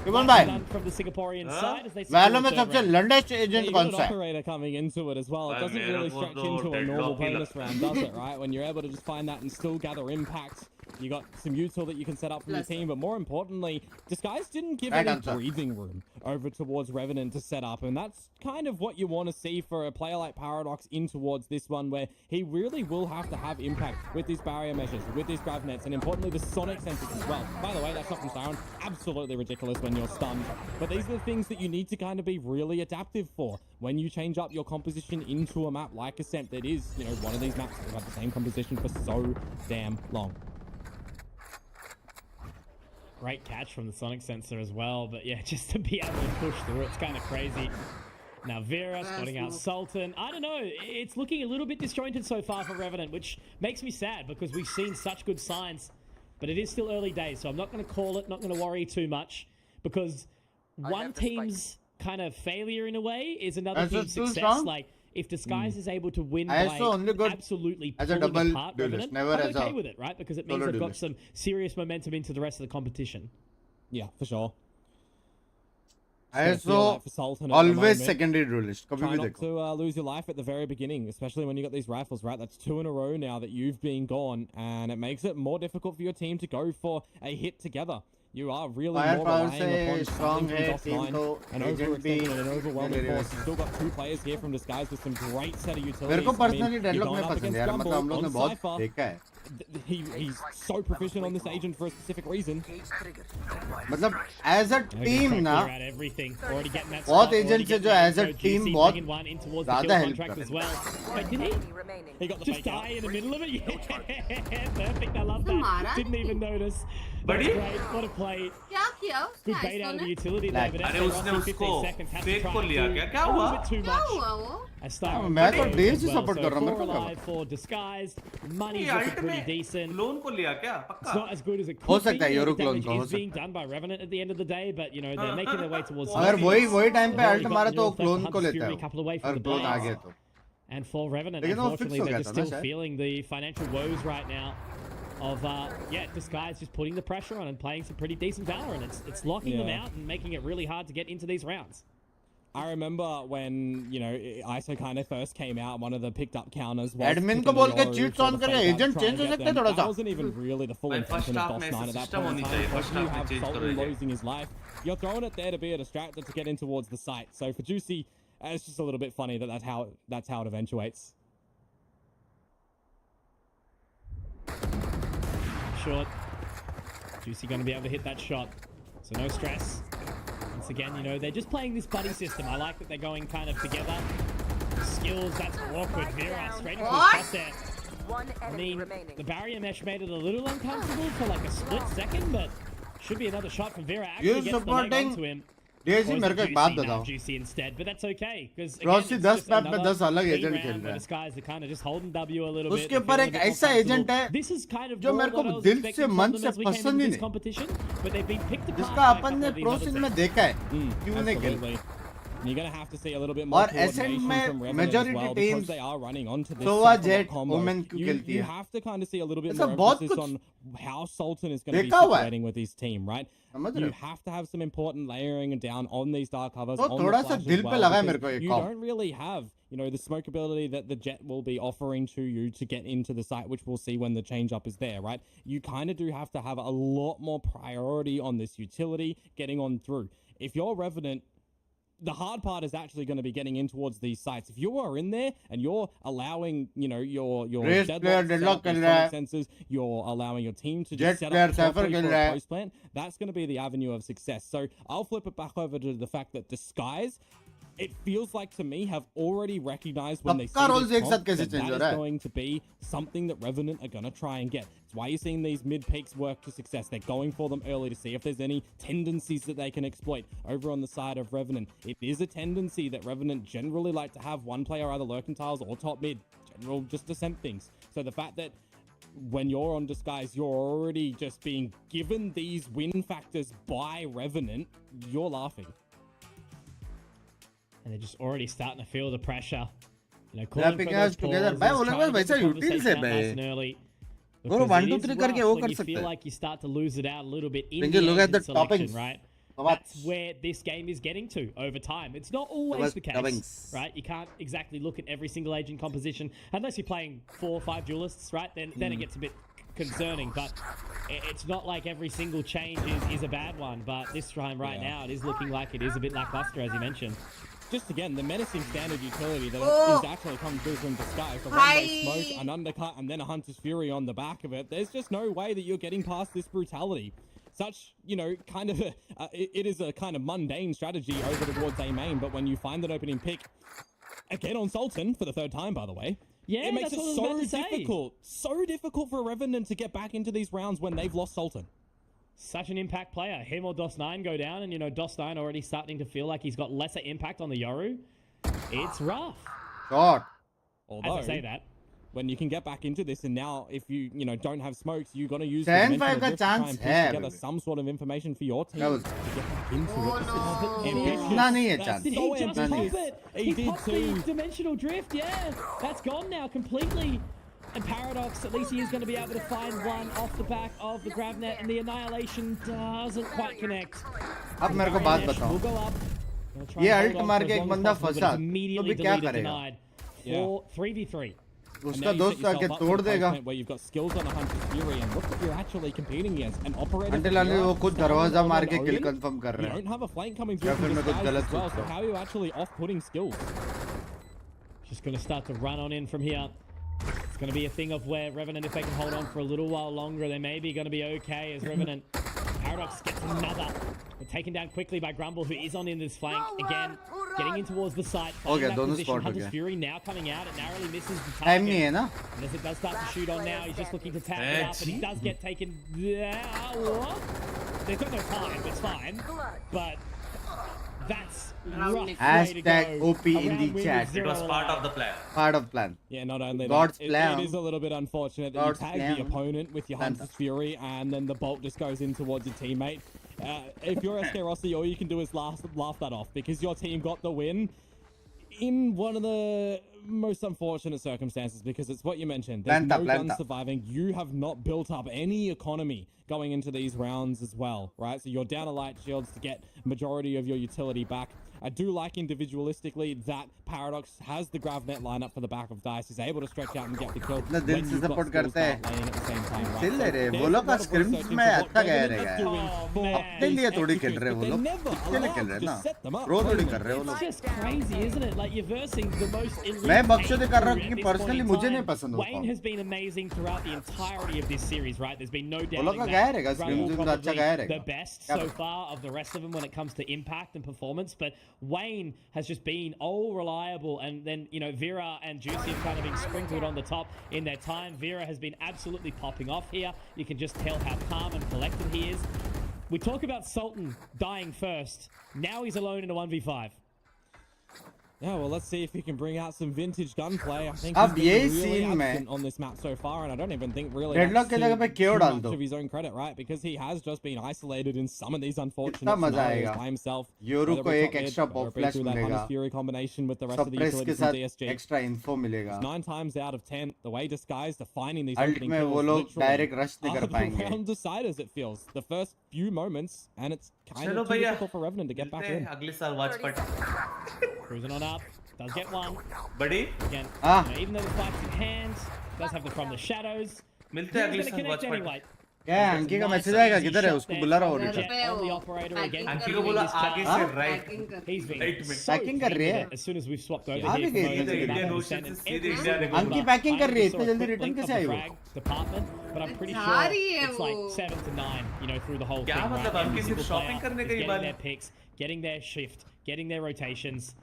Come on, bhai. From the Singaporean side as they Valorant में सबसे longest agent You've कौन got सा an है? operator coming into it as well. It doesn't really stretch into a normal bonus round, does it, right? When you're able to just find that and still gather impact. You got some util that you can set up from your team, but more importantly, Disguise didn't give any breathing room over towards Revenant to set up, and that's kind of what you want to see for a player like Paradox in towards this one, where he really will have to have impact with these barrier measures, with these grav nets, and importantly the sonic sensors as well. By the way, that shot from Siren, absolutely ridiculous when you're stunned, but these are the things that you need to kind of be really adaptive for when you change up your composition into a map like Ascent that is, you know, one of these maps that have had the same composition for so damn long. Great catch from the Sonic sensor as well, but yeah, just to be able to push through, it's kind of crazy. Now Vera spotting out Sultan. I don't know, it's looking a little bit disjointed so far for Revenant, which makes me sad because we've seen such good signs, but it is still early days, so I'm not going to call it, not going to worry too much, because one team's kind of failure in a way is another team's success. Like, if Disguise is able to win by absolutely pulling apart Revenant, I'm okay with it, right? Because it means they've got some serious momentum into the rest of the competition. Yeah, for sure. ISO always secondary duelist. Try not to lose your life at the very beginning, especially when you got these rifles, right? That's 2 in a row now that you've been gone, and it makes it more difficult for your team to go for a hit together. You are really more relying upon strong DOS9 and overextending an overwhelming force. You've still got 2 players here from Disguise with some great set of utilities. मेरे को personally deadlock में पसंद है यार, मतलब हम लोग ने बहुत देखा है. He's so proficient on this agent for a specific reason. मतलब as a team ना, बहुत agent से जो as a team बहुत ज़्यादा help कर रहे हैं. He got the just die in the middle of it. Yeah, perfect. I love that. Didn't even notice. That's great. What a play. क्या किया उसने? Good bait out of the utility there. But अरे उसने उसको fake को लिया क्या हुआ? A little bit too much. क्या हुआ वो? मैं तो डेव से support कर रहा हूँ, मेरे को क्या? For Disguised, money's looking pretty decent. Clone को लिया क्या? पक्का? It's not as good as it हो could be. सकता है यूरो क्लोन को हो It's being done by Revenant at the end of the day, but you know they're making their way towards. अगर वही टाइम पे अल्ट मारा तो क्लोन को लेता है. और क्लोन आ गया तो. And for Revenant, unfortunately, they're just still feeling the financial woes right now of, Disguise just putting the pressure on and playing some pretty decent Valorant. It's locking them out and making it really hard to get into these rounds. I remember when, you know, ISO kind of first came out, one of the picked up counters was... Admin को बोल के cheats on करे, agent change हो सकता है थोड़ा सा. That wasn't even really the full intention of DOS9 at that point in time. Because you have Sultan losing his life. You're throwing it there to be a distractor to get in towards the site. So for Juicy, it's just a little bit funny that that's how it eventuates. Short. Juicy going to be able to hit that shot. So no stress. Once again, you know, they're just playing this buddy system. I like that they're going kind of together. Skills, that's awkward. Vera straight into the crosshair. I mean, the barrier mesh made it a little uncomfortable for like a split second, but should be another shot from Vera. Actually gets the leg onto him. Daisy मेरे को एक बात बताओ. Juicy instead, but that's okay because Rossi 10 map में 10 अलग agent खेल रहा है. The guys are kind of just holding W a little bit. उसके ऊपर एक ऐसा एजेंट है जो मेरे को दिल से मन से पसंद ही नहीं. but they've been picked apart. जिसका अपन ने प्रो सीन में देखा है, क्यों नहीं खेल. And you're going to have to see a little bit more और coordination Ascent में from Revenant as majority well because teams they are running onto this Sova Cypher Jet combo. Omen क्यों खेलती You है? have to kind of see a little bit ऐसा more बहुत emphasis कुछ on how Sultan is going to be देखा हुआ है। situating with his team, right? समझ रहे You हो? have to have some important layering down on these dark covers. तो on the थोड़ा सा flash as दिल पे well, लगा है because मेरे को ये you com. don't really have, you know, the smoke ability that the Jet will be offering to you to get into the site, which we'll see when the change up is there, right? You kind of do have to have a lot more priority on this utility getting on through. If you're Revenant, the hard part is actually going to be getting in towards these sites. If you are in there and you're allowing, you know, your Race player deadlock कर रहा है, sensors, you're allowing your team to Jet just set player up Cypher properly खेल for रहा a है। post plant, that's going to be the avenue of success. So I'll flip it back over to the fact that Disguise, it feels like to me, have already recognized when they see सबका roles this एक comp साथ कैसे that change हो that रहा is है? going to be something that Revenant are going to try and get. It's why you're seeing these mid peaks work to success. They're going for them early to see if there's any tendencies that they can exploit. Over on the side of Revenant, it is a tendency that Revenant generally like to have one player either lurking tiles or top mid, general just descent things. So the fact that when you're on Disguise, you're already just being given these win factors by Revenant, you're laughing. And they're just already starting to feel the pressure. You know, Clapping calling for hands those together. pauses, भाई वो लोग trying to बस get the वैसा util conversation से out bay. nice and early. वो Because 1 it 2 is 3 करके rough वो when कर you सकते feel हैं। like you start to lose it out a little bit in Then the you look at agent the selection, toppings. right? Toppings. That's where this game is getting to over time. It's not always the case, Toppings. right? You can't exactly look at every single agent composition unless you're playing 4 or 5 duelists, right? Then it gets a bit concerning, but it's not like every single change is a bad one. But this time right now, it is looking like it is a bit lackluster, as you mentioned. Just again, the menacing standard utility that is actually coming through from Disguise. The one-way smoke, an undercut, and then a Hunter's Fury on the back of it. There's just no way that you're getting past this brutality. Such, you know, kind of, it is a kind of mundane strategy over towards A main, but when you find an opening pick, again on Sultan, for the 3rd time, by the way, Yeah, it makes that's it what I was about to so say. so difficult for Revenant to get back into these rounds when they've lost Sultan. Such an impact player. Him or DOS9 go down, and you know DOS9 already starting to feel like he's got lesser impact on the Yoru. It's rough. Shot. Although, As I say that, when you can get back into this, and now if you know don't have smokes, you're gonna use 10-5 the का drift to try chance and piece है together अभी। some sort of information for your team क्या to बोलते get back into it. Ambitious. इतना नहीं है That's chance। did so he just ambitious. pop it? He did popped too. the dimensional drift. Yeah, that's gone now completely. And Paradox, at least he is going to be able to find one off the back of the grab net, and the Annihilation doesn't quite connect. अब मेरे को बात Will बताओ, go up. Gonna try ये and hold alt on मार for के as एक long as बंदा possible, but फंसा it's तो immediately भी क्या deleted, करेगा? denied. Yeah. For 3v3. And उसका now you दोस्त set आके yourself up for तोड़ the देगा। placement where you've got skills on a Hunter's Fury, and look what you're actually competing against. An operator. Until from unless Europe, वो खुद standing दरवाजा on मार an के किल Omen. Confirm कर You रहा है। don't have a flank coming through या from फिर मैं कुछ Disguise गलत as well, सोच so रहा हूँ। how are you actually off-putting skills? Just going to start to run on in from here. It's going to be a thing of where Revenant, if they can hold on for a little while longer, they may be going to be okay as Revenant. Paradox gets another. But taken down quickly by Grumble, who is on in this flank. Again, getting in towards the site. Finding that दोनों position. spot हो Hunter's गया। Fury now coming out. It narrowly misses the time नहीं target. है ना? And as it does start to shoot on now, he's just looking to tap it up. And he does get taken down. They've got no time, it's fine. But that's rough way to Hashtag go. OP in Around the win with chat. It zero was part alive. of the plan. Part of plan. Yeah, not only God's that, plan. it is a little bit unfortunate that God's you tag plan. the opponent with your Plan. Hunter's Fury, and then the bolt just goes in towards your teammate. If you're SK Rossi, all you can do is laugh that off, because your team got the win in one of the most unfortunate circumstances, because it's what you mentioned. There's no guns surviving. You have not built up any economy going into these rounds as well, right? So you're down a light shields to get majority of your utility back. I do like individualistically that Paradox has the Gravnet lineup for the back of Dice. He's able to stretch out and get the kill ना दिल से support करते हैं। laying at the same time, right? Chill ले रहे हैं। So वो लोग का there's a lot of scrims research में into what अच्छा गया Revenant रहेगा are doing Oh, for man. अपने लिए these थोड़ी खेल executes, रहे हैं वो but लोग। they're never अपने लिए allowed खेल रहे to हैं ना। set them up Pro थोड़ी properly. कर रहे हैं वो It's लोग। just crazy, isn't it? Like, you're versing the most elite. मैं बक्सोदे कर रहा हूँ eight क्योंकि crew at this personally point in मुझे time. नहीं पसंद होता Wayne हूँ। has been amazing throughout the entirety of this series, right? There's been no वो लोग doubting का that. गया रहेगा Grumble स्क्रीम का अच्छा probably गया the रहेगा। best क्या so पता? far of the rest of them when it comes to impact and performance, but Wayne has just been all reliable, and then, you know, Vera and Juicy have kind of been sprinkled on the top in their time. Vera has been absolutely popping off here. You can just tell how calm and collected he is. We talk about Sultan dying first. Now he's alone in a 1v5. Yeah, well, let's see if he can bring out some vintage gunplay. I think अब he's यही been really scene में absent on this map so far, and I don't even think really Deadlock के जगह पे too KO डाल much दो। of his own credit, right? Because he has just been isolated in some of these unfortunate कितना मजा scenarios आएगा। by himself. Yoru Whether को it's एक top mid, extra whether pop it be flash through that मिलेगा। Hunter's Fury combination with the rest of the Suppress के utilities from साथ DSG. extra info मिलेगा। 9 times out of 10, the way Disguised are finding these Ult opening में वो kills लोग literally direct rush नहीं are कर the पाएंगे। round deciders, it feels. The first few moments, and it's kind चलो of too भैया, difficult for Revenant to get back मिलते हैं in. अगले साल watch party। Cruising on up. Does get one. बड़ी Again, Ah. even though the fight's in hand, does have the from the shadows. मिलते हैं He's अगले gonna साल connect watch party। anyway. क्या है अंकी का मैसेज आएगा किधर है उसको बुला रहा हूँ Packing auditor Jet on the operator again. अंकी को बोला आगे से right। Packing कर He's been Right में। so Packing कर clean रही with है। it as soon as we've swapped over यहाँ here भी from गई थी Owen to Indian Back Ocean and से सीधे every India single अंकी one. packing कर रही है, I इतने saw a जल्दी quick return link कैसे of आई the वो? frag department, but I'm pretty जा sure रही है it's like वो। 7 to 9, you know, through the whole क्या thing. मतलब right? अंकी Every सिर्फ single shopping player करने is का ही getting बात their है। picks, getting their shift, getting their rotations.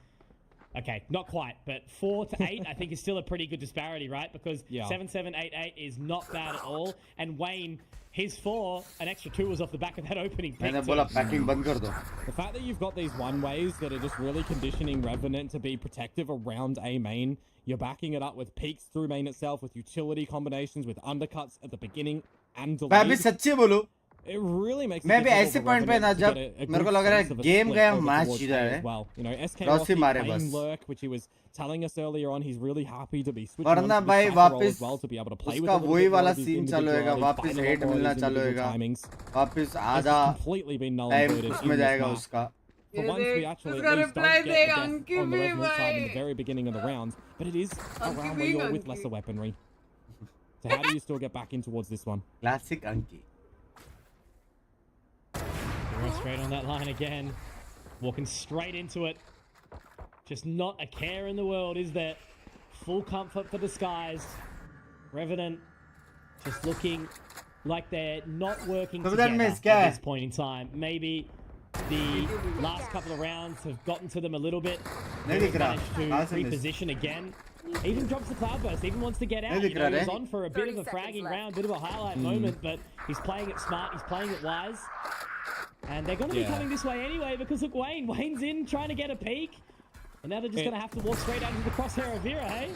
Okay, not quite, but 4 to 8 I think is still a pretty good disparity, right? Because Yeah. 7, 7, 8, 8 is not bad at all. And Wayne, his 4, an extra 2 was off the back of that opening pick. मैंने too. बोला packing बंद कर दो। The fact that you've got these one-ways that are just really conditioning Revenant to be protective around A main, you're backing it up with peaks through main itself, with utility combinations, with undercuts at the beginning and मैं अभी delayed. सच्ची बोलूं, It really makes it मैं भी difficult ऐसे for point पे ना Revenant to जब get a मेरे को good लग रहा sense है of a गेम split गया over मैच towards जीता A है, as well. You know, SK Rossi Rossi मारे playing बस। lurk, which he was telling us earlier on, he's really happy to be switching वरना on to भाई this cypher role वापस as well, to be able to play with उसका a little वही bit more वाला of his scene चालू होएगा, individuality, वापस find a lot hate more of मिलना his चालू individual होएगा, timings. वापस This has आधा completely been null and time voided उसमें in this जाएगा map. उसका। For ये once, we देख, actually उसका at least reply don't get देख, the death अंकी on the भी Revenant side in the भाई। very beginning of the round, but it is a अंकी round भी where you're with अंकी। lesser weaponry. So how do you still get back in towards this one? Classic अंकी। We're straight on that line again. Walking straight into it. Just not a care in the world, is there? Full comfort for Disguised. Revenant just looking like they're not working So together that means at क्या? this point in time. Maybe the last couple of rounds have gotten to them a little bit. नहीं दिख रहा, Managed कहाँ to से miss? reposition again. Even drops the cloudburst, even wants to get out. नहीं You दिख know, रहा he was रे? on for a bit of 30 a seconds fragging left. round, bit of a highlight moment, but he's playing it smart, he's playing it wise. And they're going to be Yeah. coming this way anyway because look, Wayne's in trying to get a peek. And now they're just It- going to have to walk straight out into the crosshair of Vera, hey?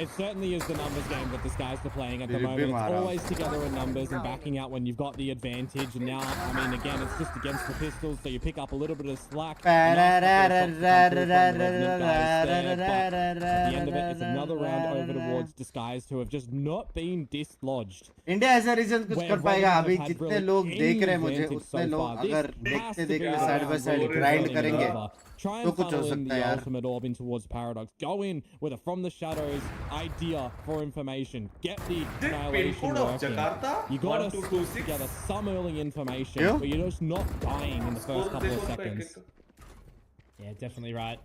It certainly is the numbers game that this guys are playing at the Did it moment. be It's Mara? always together in numbers and backing out when you've got the advantage. And now, I mean, again, it's just against the pistols, so you pick up a little bit of slack. A nice couple of shots to come through from the Revenant guys there, but at the end of it, it's another round over towards Disguised, who have just not been dislodged. India ऐसा reason कुछ Where कर पाएगा? Revenant अभी have had जितने really लोग any देख रहे हैं मुझे, advantage उतने so लोग far. This अगर has देखते to be देखते the side by round side where you're grind running करेंगे, over. Try तो and कुछ हो funnel in सकता the है यार। ultimate orb in towards Paradox. Go in with a from the shadows idea for information. Get the Pin annihilation code of working. Jakarta, You gotta 1226. stitch together some early information, Yeah. but you're just not dying in the first couple of seconds. Yeah, definitely right.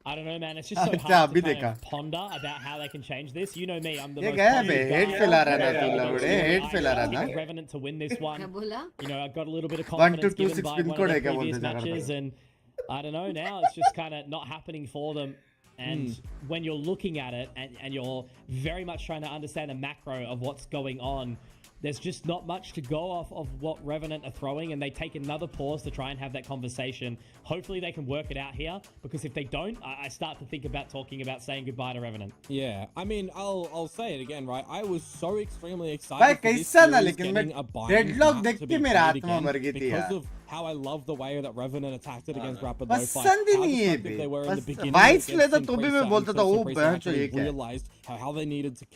I don't know, man. It's just so अच्छा, hard अभी to kind देखा। of ponder about how they can change this. You know me, I'm the ये most गया बे, positive hate guy. फैला रहा ना I तू लवड़े, I hate फैला रहा expect ना। Revenant to win this क्या one. बोला? You know, I got a little bit of 1 to confidence 2 given 6 by pin one code of है their क्या previous बोलते जाकर matches, and I don't know, now it's just kind of not happening for them. And when you're looking at it and you're very much trying to understand the macro of what's going on, there's just not much to go off of what Revenant are throwing, and they take another pause to try and have that conversation. Hopefully they can work it out here, because if they don't, I start to think about talking about saying goodbye to Revenant. Yeah, I mean, I'll say it again, right? I was so extremely भाई excited for this कैसा ना, series लेकिन मैं getting a bind deadlock map देख to के be मेरा played आत्मा again मर गई थी because यार। of how I love the way that Revenant attacked it against Rapid पसंद ही Lo-Fi. How नहीं है destructive बे, they were in the बस beginning वाइस against लेता तो भी मैं Impresa बोलता था until ओ Impresa बहन चो actually ये क्या है? realized how they needed to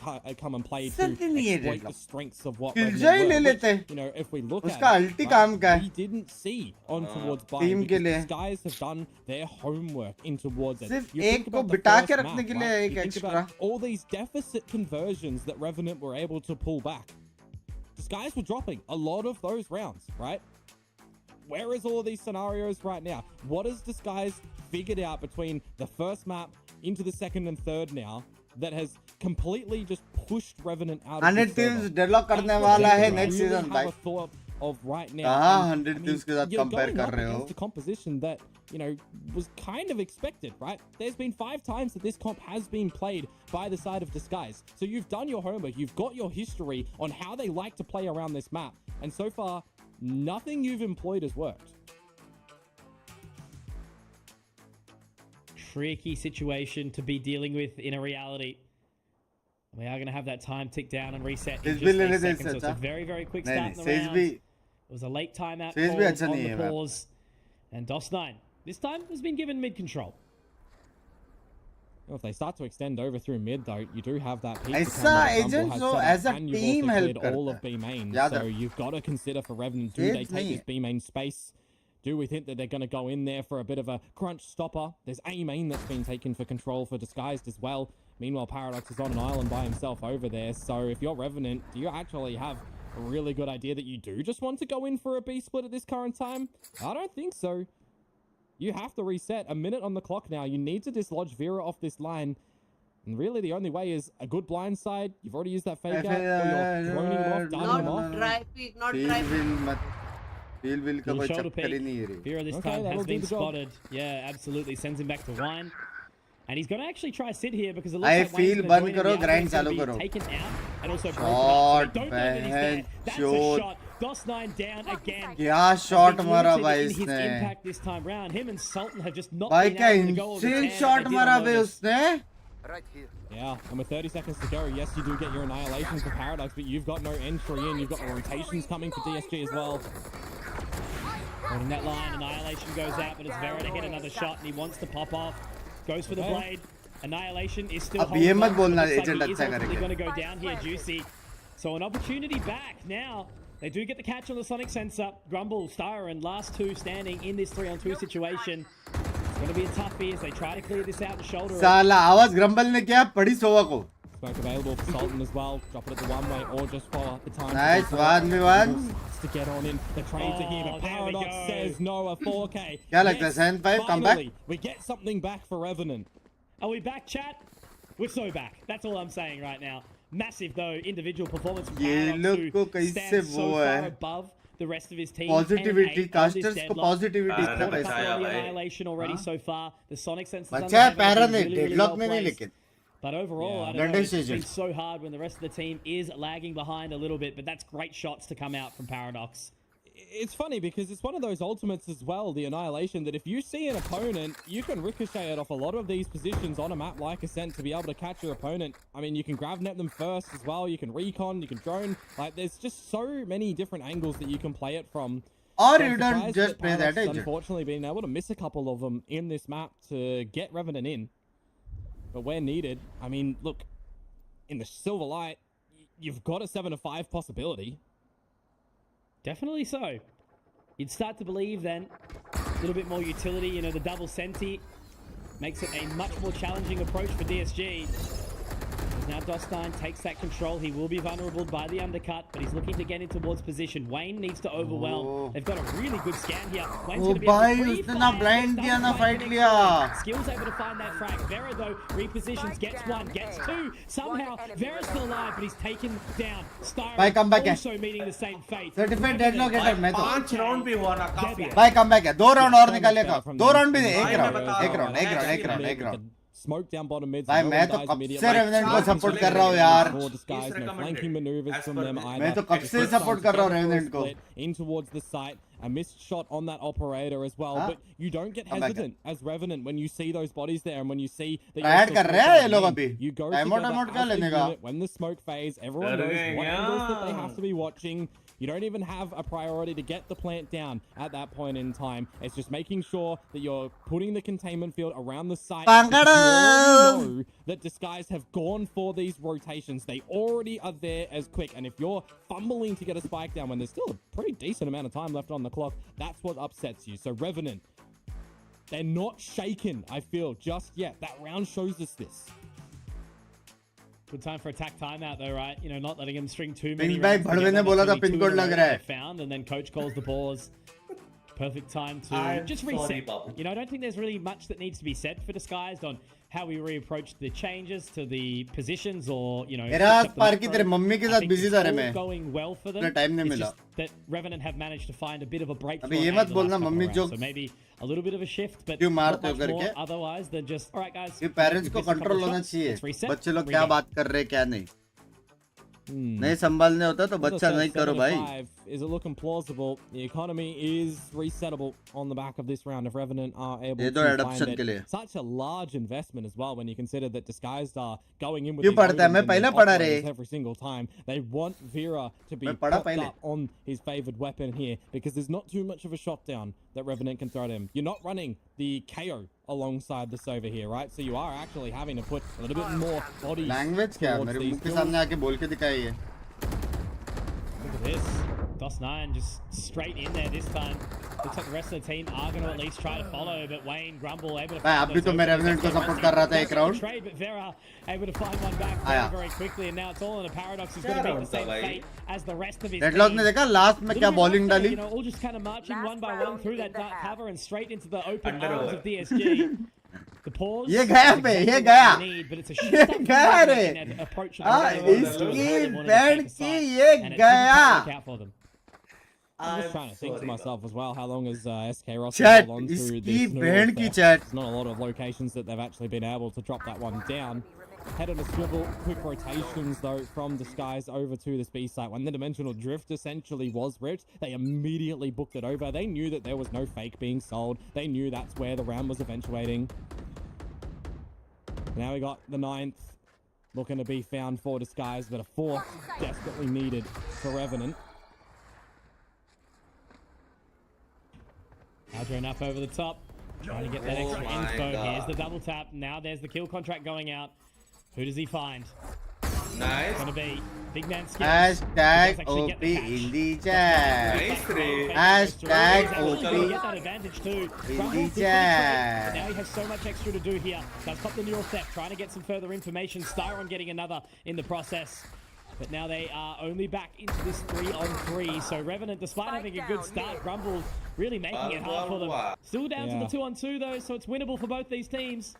come and play to पसंद ही नहीं है exploit deadlock. the strengths of what Killjoy Revenant ले were, लेते। which, you know, if we look उसका at अल्टी it, काम का है। we didn't see on towards team Bind के because लिए। these guys have done their homework in towards it. सिर्फ You think एक को about the बिठा के first रखने map, के लिए right? एक You think extra. about all these deficit conversions that Revenant were able to pull back. These guys were dropping a lot of those rounds, right? Where is all of these scenarios right now? What has Disguise figured out between the first map into the second and third now that has completely just pushed Revenant out of 100 the server? teams deadlock करने That's वाला what है I next really season have भाई। a thought of right now. कहाँ And, 100 teams के साथ you're compare going कर up रहे हो? against a composition that, you know, was kind of expected, right? There's been 5 times that this comp has been played by the side of Disguise. So you've done your homework, you've got your history on how they like to play around this map. And so far, nothing you've employed has worked. tricky situation to be dealing with in a reality. We are going to have that time tick down and reset in just a second, so it's a very, very quick start in the round. It was a late timeout call on the pause. And DOS9, this time, has been given mid-control. Well, if they start to extend over through mid, though, you do have that peak. Agent, so as a team help all of B main, so you've got to consider for Revenant, do they take this B main space? Do we think that they're going to go in there for a bit of a crunch stopper? There's A main that's been taken for control for Disguised as well. Meanwhile, Paradox is on an island by himself over there. So if you're Revenant, do you actually have a really good idea that you do just want to go in for a B split at this current time? I don't think so. You have to reset. A minute on the clock now. You need to dislodge Vera off this line. And really the only way is a good blind side. You've already used that fake out. Or you're droning him off, darting him off. Not dry peak, not dry peak. Little shoulder peek. Vera this time has been spotted. Yeah, absolutely. Sends him back to Wine. And he's going to actually try sit here because it looks like Wayne's going to be taken out and also broken up. Don't know that he's there. That's a shot. DOS9 down again. क्या shot मारा भाई इसने? His impact this time round. Him and Sultan have just not भाई been क्या able to go over the insane shot मारा भाई उसने? Right here. Yeah, and with 30 seconds to go, yes, you do get your annihilations for Paradox, but you've got no entry in. You've got rotations coming for DSG as well. Holding that line, Annihilation goes out, but it's Vera to hit another shot, and he wants to pop off. Goes for the blade. Annihilation is still holding on. Looks like he is ultimately going to go down here, Juicy. So an opportunity back now. They do get the catch on the Sonic sensor. Grumble, Star, and last two standing in this 3-on-2 situation. It's going to be a toughie as they try to clear this out and shoulder it. साला आवाज grumble ने क्या पड़ी सोवा को. Smoke available for Sultan as well. Drop it at the one-way or just for the time. Nice, 1v1. To get on in. The trains are here, but Paradox says no, a 4K. क्या लगता है 7-5 come back? We get something back for Revenant. Are we back, chat? We're so back. That's all I'm saying right now. Massive, though, individual performance from Paradox, who stands so far above the rest of his team. Positivity, casters को positivity the annihilation already so far. The Sonic sensors अच्छा है para ने deadlock में नहीं लेकिन. But overall, I don't know, it's been so hard when the rest of the team is lagging behind a little bit, but that's great shots to come out from Paradox. It's funny because it's one of those ultimates as well, the Annihilation, that if you see an opponent, you can ricochet it off a lot of these positions on a map like Ascent to be able to catch your opponent. I mean, you can grav net them first as well, you can recon, you can drone. Like, there's just so many different angles that you can play it from. Or you don't just play that agent. Unfortunately, being able to miss a couple of them in this map to get Revenant in. But where needed, I mean, look, in the Silver Light, you've got a 7-5 possibility. Definitely so. You'd start to believe then a little bit more utility. You know, the double senti makes it a much more challenging approach for DSG. As now DOS9 takes that control. He will be vulnerable by the undercut, but he's looking to get in towards position. Wayne needs to overwhelm. They've got a really good scan here. Wayne's going to be able to उसने blind दिया ना fight लिया. Skill's able to find that frag. Vera though repositions, gets one, gets two. Somehow Vera's still alive, but he's taken down. Star also meeting the same fate. Certified deadlock है मैं तो. 5 round भी हुआ ना काफी है. भाई कम बैक है 2 राउंड और निकालेगा 2 राउंड भी एक round Smoke down bottom mid. भाई मैं तो कब से रेवेनेंट को सपोर्ट कर रहा हूँ यार. मैं तो कब से सपोर्ट कर रहा हूँ रेवेनेंट को. In towards the site, a missed shot on that operator as well, but you don't get hesitant as Revenant when you see those bodies there and when you see that कर रहे हैं ये लोग अभी. You go together when the smoke phase, everyone knows what angles that they have to be watching. You don't even have a priority to get the plant down at that point in time. It's just making sure that you're putting the containment field around the site. You already know that Disguise have gone for these rotations. They already are there as quick. And if you're fumbling to get a spike down when there's still a pretty decent amount of time left on the clock, that's what upsets you. So Revenant, they're not shaken, I feel, just yet. That round shows us this. Good time for attack timeout though, right? You know, not letting him string too many rounds. Found, and then coach calls the pause. Perfect time to just reset. You know, I don't think there's really much that needs to be said for Disguised on how we reapproach the changes to the positions or, you know, going well for them. It's just that Revenant have managed to find a bit of a breakthrough. So maybe a little bit of a shift, but not much more otherwise than just, all right, guys. Parents को control होना चाहिए. बच्चे लोग क्या बात कर रहे हैं क्या नहीं. नहीं संभालने होता तो बच्चा नहीं करो भाई. Is it looking plausible? The economy is resettable on the back of this round if Revenant are able to find it. Such a large investment as well when you consider that Disguised are going in with these openings every single time. They want Vera to be popped up on his favoured weapon here because there's not too much of a shot down that Revenant can throw at him. You're not running the KO alongside this over here, right? So you are actually having to put a little bit more bodies. Language क्या मेरे मुंह के सामने आके बोल के दिखाई है. Look at this. DOS9 just straight in there this time. Looks like the rest of the team are going to at least try to follow, but Wayne Grumble able to find अभी तो मैं Revenant को support कर रहा था एक round. Trade, but Vera able to find one back very, very quickly, and now it's all in a Paradox. He's going to meet the same fate as the rest of his team. Deadlock ने देखा last में क्या bowling डाली. You know, all just kind of marching one by one through that dark cover and straight into the open arms of DSG. The pause. ये गया पे, ये गया. ये गया रे. इसकी बैंड की ये गया. I'm just trying to think to myself as well, how long has SK Ross held on to this north? There's not a lot of locations that they've actually been able to drop that one down. Head on a swivel, quick rotations though from the skies over to this B site. When the dimensional drift essentially was ripped, they immediately booked it over. They knew that there was no fake being sold. They knew that's where the round was eventuating. Now we got the 9th looking to be found for Disguise, but a 4th desperately needed for Revenant. Aajao up over the top, trying to get that extra info. God. Here's the double tap. Now there's the kill contract going out. Who does he find? Nice. It's gonna be big man skills. Hashtag OP in the chat. Nice ray. Hashtag OP Get that advantage too. in the chat. Now he has so much extra to do here. Does pop the neural theft, trying to get some further information. Styron getting another in the process. But now they are only back into this 3-on-3. So Revenant, despite having a good start, Grumble really making it hard for them. Still down to the 2-on-2 though, so it's winnable for both these teams.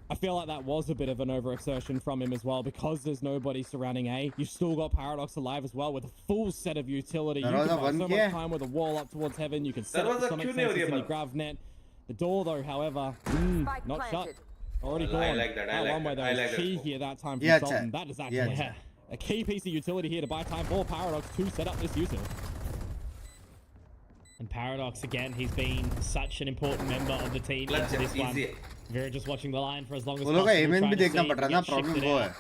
I feel like that was a bit of an overexertion from him as well because there's nobody surrounding A. You've still got Paradox alive as well with a full set of utility. You can buy so much time with a wall up towards heaven. You can set up the Sonic sensors in your grav net. The door though, however, not shut. Already gone. I like that. I like that. I like key that. here that time from Sultan. That is actually a key piece of utility here to buy time for Paradox to set up this user. And Paradox again, he's been such an important member of the team into this one. Vera just watching the line for as long as possible, trying to see if he gets shifted out.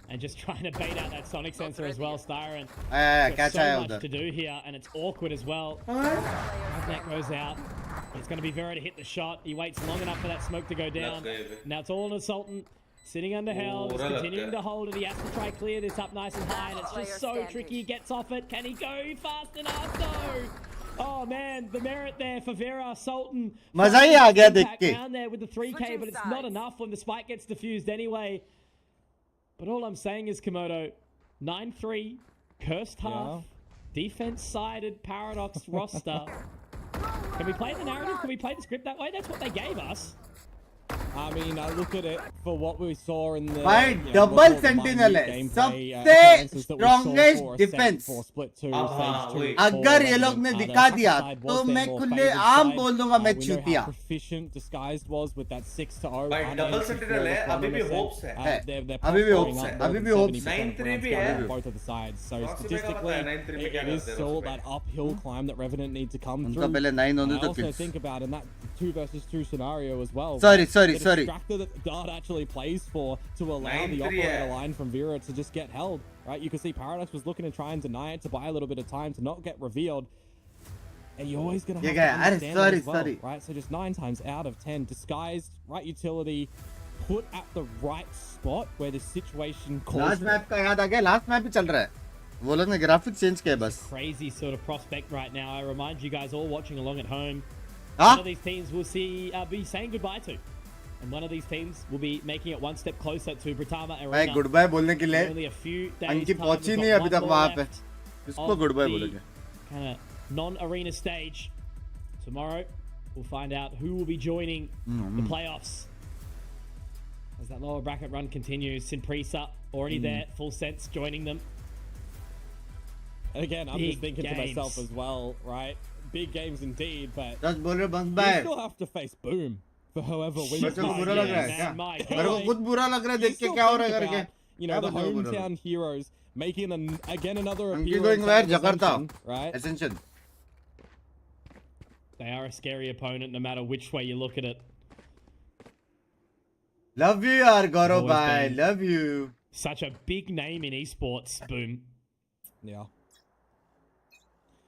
And just trying to bait out that Sonic sensor as well. Styron got so much to do here, and it's awkward as well. That goes out. It's going to be Vera to hit the shot. He waits long enough for that smoke to go down. Now it's all on the Sultan. Sitting under held, continuing to hold it. He has to try clear this up nice and high, and it's just so tricky. He gets off it. Can he go fast enough? No. Oh man, the merit there for Vera. Sultan. मजा ही आ गया देख के. Down there with the 3K, but it's not enough when the spike gets diffused anyway. But all I'm saying is, Komodo, 9-3, cursed half, defense-sided Paradox roster. Can we play the narrative? Can we play the script that way? That's what they gave us. I mean, I look at it for what we saw in the double sentinel है सबसे strongest defense. अगर ये लोग ने दिखा दिया तो मैं खुले आम बोल दूंगा मैं चूतिया. Proficient Disguised was with that 6-0. भाई double sentinel है, अभी भी hopes है. अभी भी hopes है, अभी भी hopes. 9-3 भी है. Both of the sides. So statistically, it is still that uphill climb that Revenant need to come through. I also think about in that 2 versus 2 scenario as well. Sorry. Distractor that Dart actually plays for to allow the operator line from Vera to just get held, right? You can see Paradox was looking to try and deny it to buy a little bit of time to not get revealed. And you're always going to have to understand that as well, right? So just 9 times out of 10, Disguised, right utility, put at the right spot where the situation calls. Last map का याद आ गया, last map ही चल रहा है. वो लोग ने graphics change किया बस. Crazy sort of prospect right now. I remind you guys all watching along at home. One of these teams will be saying goodbye to. And one of these teams will be making it one step closer to Britama Arena. Goodbye बोलने के लिए. Only a few days अंकी पहुंची नहीं अभी तक वहाँ पे. इसको goodbye बोलेंगे. Kind of non-arena stage. Tomorrow, we'll find out who will be joining the playoffs. As that lower bracket run continues, Simprisa already there, full sense joining them. And again, I'm just thinking to myself as well, right? Big games indeed, but you still have to face Boom. For however wins. मेरे को बुरा लग रहा है क्या? मेरे को खुद बुरा लग रहा है देख के क्या हो रहा है करके. You know, the hometown heroes making again another Monkey appearance. going where? at Jakarta. Ascension, right? Ascension. They are a scary opponent no matter which way you look at it. Love you, yaar, Gaurav Always bhai. been. Love you. Such a big name in esports, Boom. Yeah.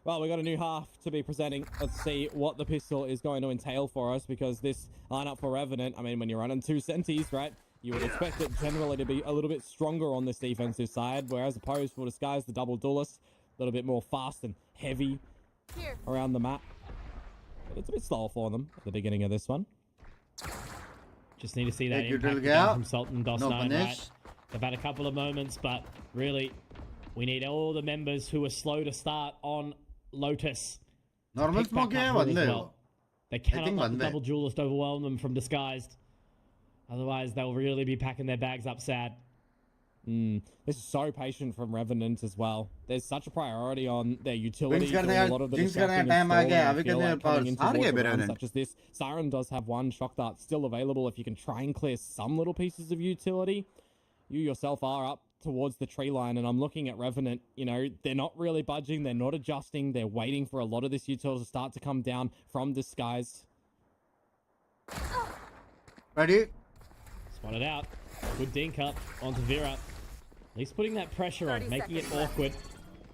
Well, we got a new half to be presenting. Let's see what the pistol is going to entail for us, because this lineup for Revenant, I mean, when you're running 2 centis, right, you would expect it generally to be a little bit stronger on this defensive side, whereas opposed for Disguise, the double duelist, a little bit more fast and heavy around the map. But it's a bit slower for them at the beginning of this one. Just need to see that Take impact it again out. from Sultan and No DOS9, punish. right? They've had a couple of moments, but really, we need all the members who are slow to start on Lotus. Normal pick back smoke hai up really bande well. They cannot think let the bande. double duelist overwhelm them from Disguised. Otherwise, they'll really be packing their bags up sad. This is so patient from Revenant as well. There's such a priority on their utility. Binks karne doing ka- a lot of the Jinx karne ka distracting time aa and gaya. stalling. Abhi I feel kitne like coming powers? into Haar gaya towards a bhi round Revenant. such as this. Siren does have one shock dart still available. If you can try and clear some little pieces of utility, you yourself are up towards the tree line, and I'm looking at Revenant. You know, they're not really budging. They're not adjusting. They're waiting for a lot of this utility to start to come down from Disguise. Ready? Spotted out. Good dink up onto Vera. At least putting that pressure on, making it awkward.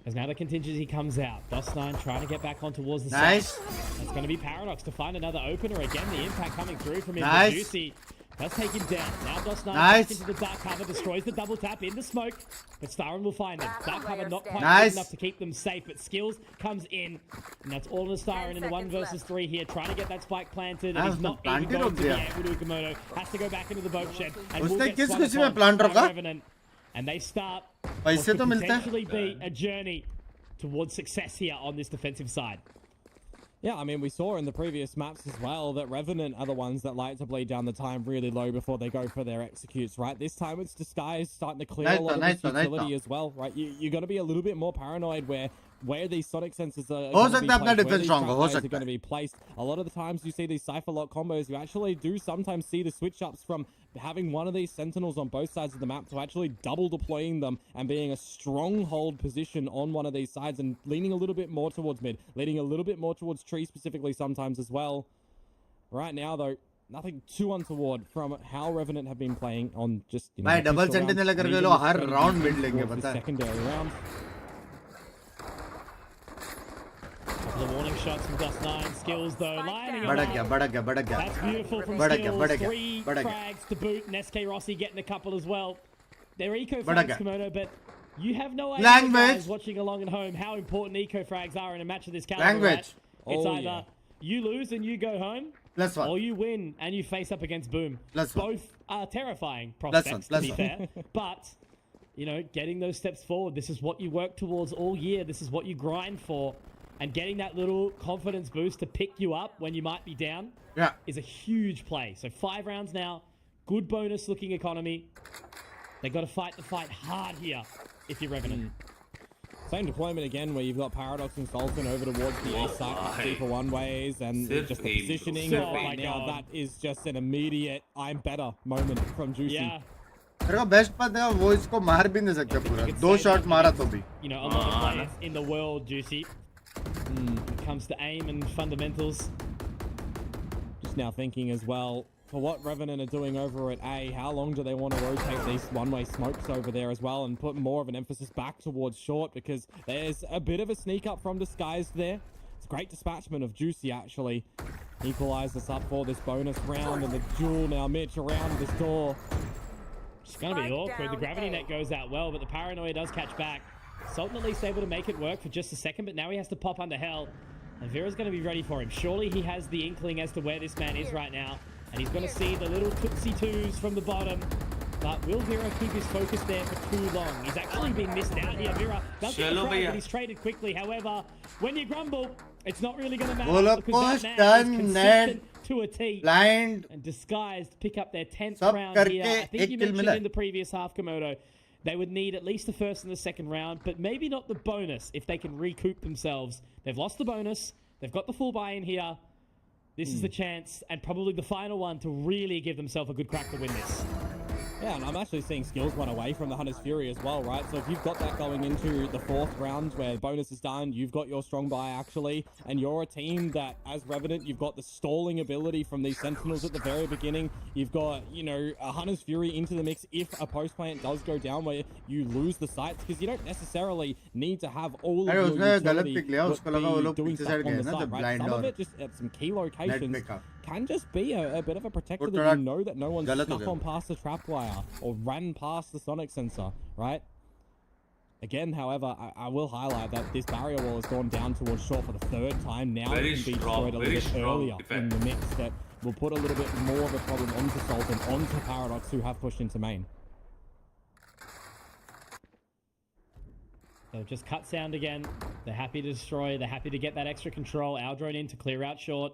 As now the contingency comes out. DOS9 trying to get back on towards the Nice. side. That's going to be Paradox to find another opener. Again, the impact coming through from him. Nice. Juicy does take him down. Now DOS9 Nice. back into the dark cover, destroys the double tap in the smoke. But Starin will find them. Dark cover not quite Nice. good enough to keep them safe, but Skills comes in. And that's all on the Starin in the 1 versus 3 here. Trying to get that spike planted. And he's not even going to be able to. Komodo has to go back into the boat shed. And will उसने get किस swung खुशी में upon plant by रखा? Revenant. And they start what पैसे could तो मिलते हैं. potentially be a journey towards success here on this defensive side. Yeah, I mean, we saw in the previous maps as well that Revenant are the ones that like to bleed down the time really low before they go for their executes, right? This time it's Disguise starting to clear a lot of this utility as well, right? You got to be a little bit more paranoid where these sonic sensors are हो going to सकता be है अपना placed, where defense these strong हो, trap हो layers are सकता going to है. be placed. A lot of the times you see these Cypher Lock combos, you actually do sometimes see the switch ups from having one of these sentinels on both sides of the map to actually double deploying them and being a stronghold position on one of these sides and leaning a little bit more towards mid, leaning a little bit more towards tree specifically sometimes as well. Right now though, nothing too untoward from how Revenant have been playing on just, you know, भाई the double pistol sentinel rounds, अगर and ले even low the her strategy round mid लेंगे towards the पता है. secondary round. Couple of warning shots from DOS9. Skills though, lining बढ़ up. गया बढ़ गया बढ़ गया. That's beautiful from बढ़ Skills. गया, बढ़ गया, 3 बढ़ गया. frags to boot, and SK Rossi getting a couple as well. They're eco बढ़ frags, गया. Komodo, but you have no idea, Language. guys, watching along at home, how important eco frags are in a match of this caliber. Language. Right? It's Oh, either yeah. you lose and you go home, +1. or you win and you face up against Boom. +1. Both are terrifying prospects, to be +1. fair. But, you know, getting those steps forward, this is what you work towards all year. This is what you grind for. And getting that little confidence boost to pick you up when you might be down Yeah. is a huge play. So 5 rounds now, good bonus looking economy. They got to fight the fight hard here if you're Revenant. Same deployment again, where you've got Paradox and Sultan over towards the east side, deeper one ways, and Sirf just the aim, positioning bro. right Oh my now. God. That is just an immediate "I'm better" moment from Juicy. Yeah, मेरे को best पता है वो इसको मार भी नहीं सकते पूरा. you could 2 say shot that मारा against, तो भी. you know, a lot of players in the world, Juicy. When it comes to aim and fundamentals. Just now thinking as well, for what Revenant are doing over at A, how long do they want to rotate these one-way smokes over there as well and put more of an emphasis back towards short, because there's a bit of a sneak up from Disguised there. It's a great dispatchment of Juicy actually. Equalize us up for this bonus round, and the duel now Mitch around this door. It's going to be awkward. The gravity net goes out well, but the paranoia does catch back. Sultan at least able to make it work for just a second, but now he has to pop under hell. And Vera's going to be ready for him. Surely he has the inkling as to where this man is right now. And he's going to see the little Tootsie Twos from the bottom. But will Vera keep his focus there for too long? He's actually been missed out here. Vera does get the frag, but he's traded quickly. However, when you grumble, it's not really going to matter. Bolo Because push, that man is turn, net, consistent to a T. Blind. And Disguised pick up their 10th सब round करके here. I think एक you kill mentioned मिला. in the previous half, Komodo, they would need at least the first and the second round, but maybe not the bonus if they can recoup themselves. They've lost the bonus. They've got the full buy-in here. This is the chance, and probably the final one, to really give themselves a good crack to win this. Yeah, and I'm actually seeing skills run away from the Hunter's Fury as well, right? So if you've got that going into the 4th round where bonus is done, you've got your strong buy actually, and you're a team that, as Revenant, you've got the stalling ability from these Sentinels at the very beginning. You've got, you know, a Hunter's Fury into the mix if a post plant does go down where you lose the sights, because you don't necessarily need to have all of your utility be doing stuff on the site, right? Some of it just at some key locations can just be a bit of a protector that you know that no one's snuck on past the trap wire or ran past the sonic sensor, right? Again, however, I will highlight that this barrier wall has gone down towards short for the 3rd time now. It can be destroyed a little bit earlier in the mix that will put a little bit more of a problem onto Salt and onto Paradox, who have pushed into main. So just cut sound again. They're happy to destroy. They're happy to get that extra control. Our drone in to clear out short.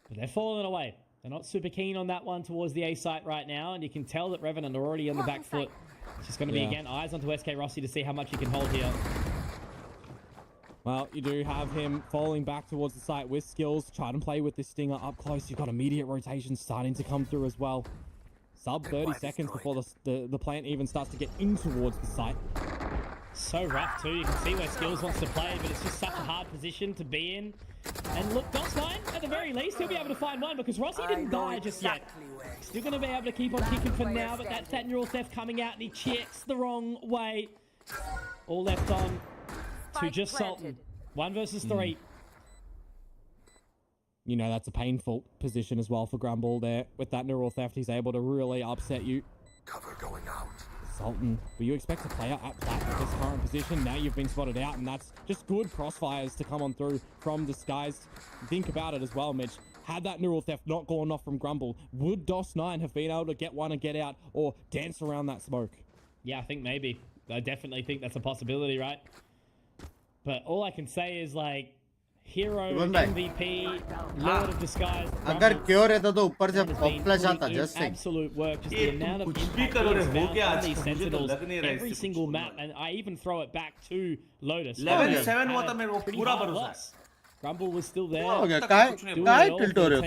But they're falling away. They're not super keen on that one towards the A site right now, and you can tell that Revenant are already on the back foot. It's just going to be, again, eyes onto SK Rossi to see how much he can hold here. Well, you do have him falling back towards the site with skills. Try and play with this Stinger up close. You've got immediate rotation starting to come through as well. Sub 30 seconds before the plant even starts to get in towards the site. So rough too. You can see where Skills wants to play, but it's just such a hard position to be in. And look, DOS9, at the very least, he'll be able to find one because Rossi didn't die just yet. Still going to be able to keep on kicking for now, but that's that neural theft coming out and he checks the wrong way. All left on to just Sultan. 1 versus 3. You know, that's a painful position as well for Grumble there. With that neural theft, he's able to really upset you. Cover going out. Sultan, were you expect a player at plat at this current position? Now you've been spotted out, and that's just good crossfires to come on through from Disguised. Think about it as well, Mitch. Had that neural theft not gone off from Grumble, would DOS9 have been able to get one and get out or dance around that smoke? Yeah, I think maybe. I definitely think that's a possibility, right? But all I can say is, like, hero, MVP, Lord of Disguise. अगर cure रहता तो ऊपर से flash आता just absolute work, just the amount of impact on these Sentinels every single map, and I even throw it back to Lotus. 11-7 हुआ था मेरे को पूरा भरोसा है. Grumble was still there. हो गया काय टिल्ट हो रहे हो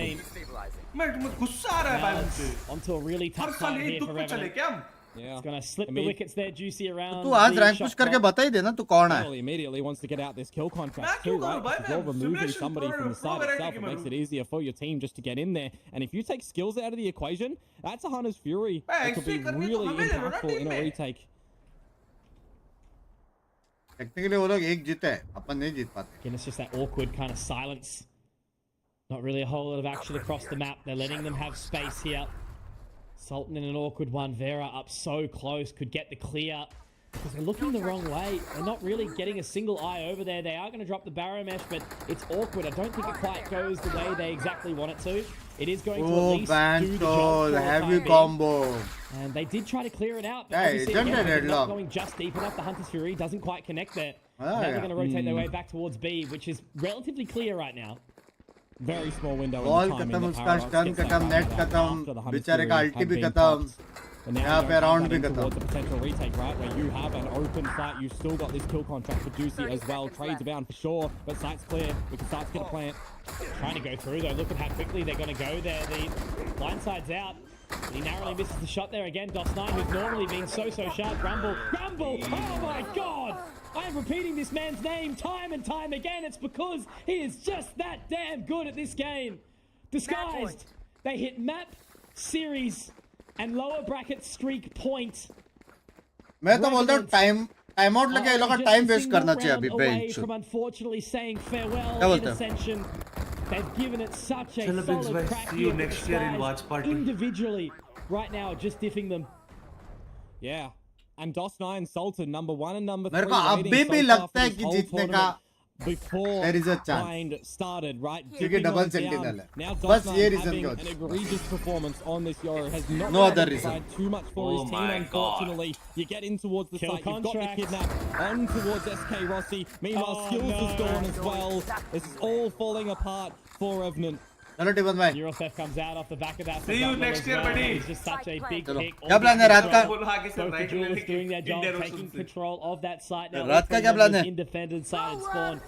मैं गुस्सा आ रहा है भाई मुझे. Onto a really tough time here for Revenant. Yeah. It's going to slip the wickets there, Juicy around. तू आज रैंक पुश करके बता ही देना तू कौन है. Immediately wants to get out this kill contract too, right? Because you're removing somebody from the side itself. It makes it easier for your team just to get in there. And if you take skills out of the equation, that's a Hunter's Fury that could be really impactful in a retake. Technically वो लोग एक जीते हैं, अपन नहीं जीत पाते. Again, it's just that awkward kind of silence. Not really a whole lot of action across the map. They're letting them have space here. Sultan in an awkward one. Vera up so close, could get the clear because they're looking the wrong way. They're not really getting a single eye over there. They are going to drop the barrow mesh, but it's awkward. I don't think it quite goes the way they exactly want it to. It is going to at least do the job. Heavy combo. And they did try to clear it out. But yeah, obviously, not going just deep enough. The Hunter's Fury doesn't quite connect there. Now they're going to rotate their way back towards B, which is relatively clear right now. Very small window. Ball खत्म उसका stun खत्म net खत्म बेचारे का ulti भी खत्म यहाँ पे round भी खत्म. Towards a potential retake, right, where you have an open site, you've still got this kill contract for Juicy as well. Trades are bound for sure, but site's clear. We can start to get a plant. Trying to go through though. Look at how quickly they're going to go there. The blindside's out. He narrowly misses the shot there again. DOS9, who's normally been so sharp. Grumble! Oh my god! I'm repeating this man's name time and time again. It's because he is just that damn good at this game. Disguised. They hit map, series, and lower bracket streak point. मैं तो बोलता हूँ time out लेके ये लोग का time waste करना चाहिए अभी bench. From unfortunately saying farewell in Ascension. They've given it such a solid crack here. Next year in watch party. Individually, right now, just diffing them. Yeah. And DOS9 Sultan number 1 and number 3. मेरे को अभी भी लगता है कि जीतने का before there is a chance. Grind started, right? क्योंकि डबल सेंटिनल है. Now बस ये DOS9 reason having का. an egregious performance on this Euro has not No other reason. too much for his team, unfortunately. You get in towards the Kill site, you've got contract. the kidnap on towards SK Rossi. Meanwhile, Skills is gone as well. This is all falling apart for Revenant. चलो टिपन भाई. Neural theft comes out off the back of that. See you next year, buddy. He's just such a big pick. क्या plan है रात का? Both the jewelers doing their job, taking control of that site now. रात का क्या plan है? Indefended side and spawn.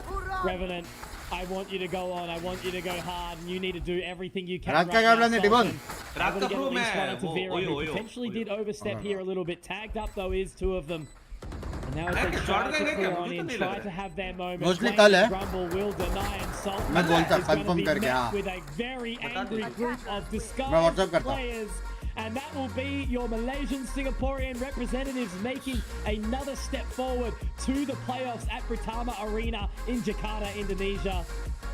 Revenant, I want you to go on. I want you to go hard, and you need to do everything you can. रात का क्या plan है टिपन? रात able का to get pro at least one मैं into वो Vera, who OYO potentially did overstep हाँ, here a little bit. Tagged up though is two of them. And now as है they कि try जॉर्ड to गैंग है clear क्या? on मुझे तो in, नहीं try लग to रहा है. have their moment. Mostly Blame कल है. Grumble will deny, and Sultan मैं बोलता is going to confirm be करके, met हाँ. with a very बता angry दीजिए. group of मैं disguised WhatsApp करता हूँ. players. And that will be your Malaysian Singaporean representatives making another step forward to the playoffs at Pratama Arena in Jakarta, Indonesia.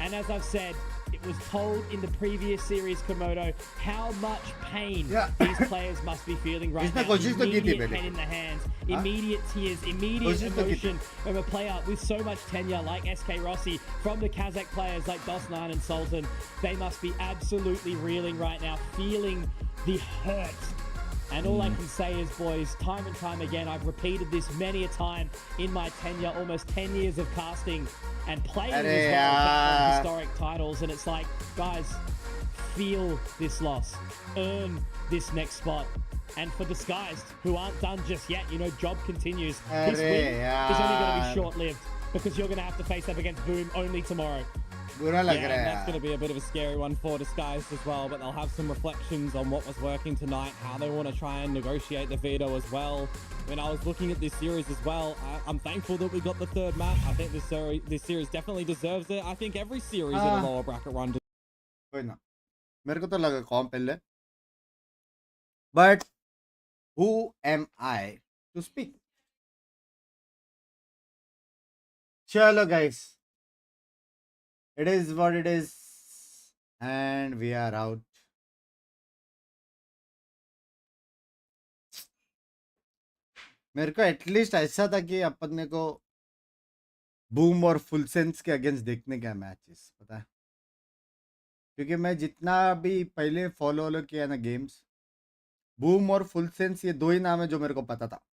And as I've said, it was told in the previous series, Komodo, how much pain these players must be feeling right इसने now. कोशिश तो की थी Immediate पहले. pain in the hands, immediate tears, immediate कोशिश तो की थी. emotion from a player with so much tenure like SK Rossi, from the Kazakh players like Dos9 and Sultan. They must be absolutely reeling right now, feeling the hurt. And all I can say is, boys, time and time again, I've repeated this many a time in my tenure, almost 10 years of casting and playing as well back on historic titles. And it's like, guys, feel this loss, earn this next spot. And for Disguised, who aren't done just yet, you know, job continues. This win is only going to be short-lived because you're going to have to face up against Boom only tomorrow. बुरा लग Yeah, रहा and है that's going यार. to be a bit of a scary one for Disguised as well, but they'll have some reflections on what was working tonight, how they want to try and negotiate the veto as well. When I was looking at this series as well, I'm thankful that we got the third map. I think this series definitely deserves it. I think every series in a lower bracket run कोई ना. मेरे को तो लगा com पहले. But who am I to speak? चलो guys. It is what it is. And we are out. मेरे को एटलीस्ट ऐसा था कि अपने को बूम और फुल सेंस के अगेंस्ट देखने का मैचेस पता है, क्योंकि मैं जितना भी पहले फॉलो किया ना गेम्स, बूम और फुल सेंस ये दो ही नाम है जो मेरे को पता था.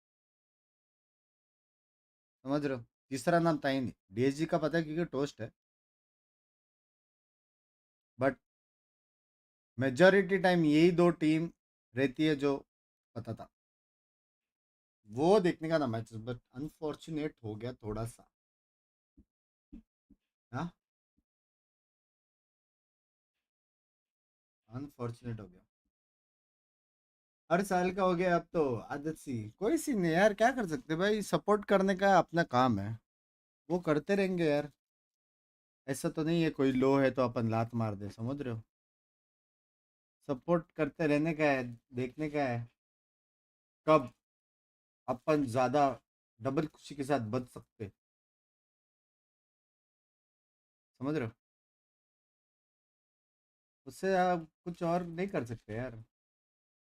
समझ रहे हो? तीसरा नाम था ही नहीं. डीएसजी का पता है क्योंकि टोस्ट है, बट मेजॉरिटी टाइम यही दो टीम रहती है जो पता था. वो देखने का ना मैचेस, बट अनफॉर्चुनेट हो गया थोड़ा सा. हाँ, अनफॉर्चुनेट हो गया. हर साल का हो गया अब तो आदत सी. कोई सी नहीं यार, क्या कर सकते भाई. सपोर्ट करने का अपना काम है, वो करते रहेंगे यार. ऐसा तो नहीं है कोई लो है तो अपन लात मार दे. समझ रहे हो? सपोर्ट करते रहने का है, देखने का है कब अपन ज्यादा डबल खुशी के साथ बच सकते. समझ रहे हो? उससे आप कुछ और नहीं कर सकते यार.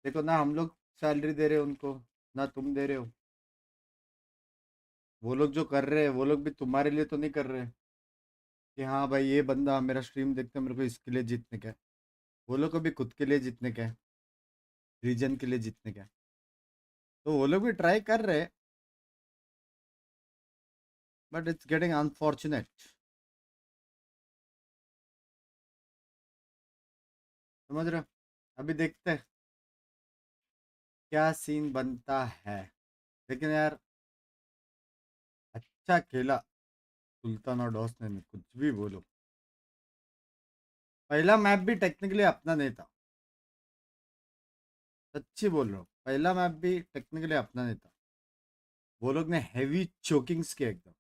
देखो ना, हम लोग सैलरी दे रहे हो उनको, ना तुम दे रहे हो. वो लोग जो कर रहे हैं वो लोग भी तुम्हारे लिए तो नहीं कर रहे कि हाँ भाई ये बंदा मेरा स्ट्रीम देखते मेरे को इसके लिए जीतने का है. वो लोग को भी खुद के लिए जीतने का है, रीजन के लिए जीतने का है. तो वो लोग भी ट्राई कर रहे हैं, बट इट्स गेटिंग अनफॉर्चुनेट. समझ रहे हो? अभी देखते हैं क्या सीन बनता है. लेकिन यार अच्छा खेला सुल्तान और डॉस ने, कुछ भी बोलो. पहला मैप भी टेक्निकली अपना नहीं था. सच्ची बोल रहा हूँ, पहला मैप भी टेक्निकली अपना नहीं था. वो लोग ने हैवी चोकिंग्स किया एकदम.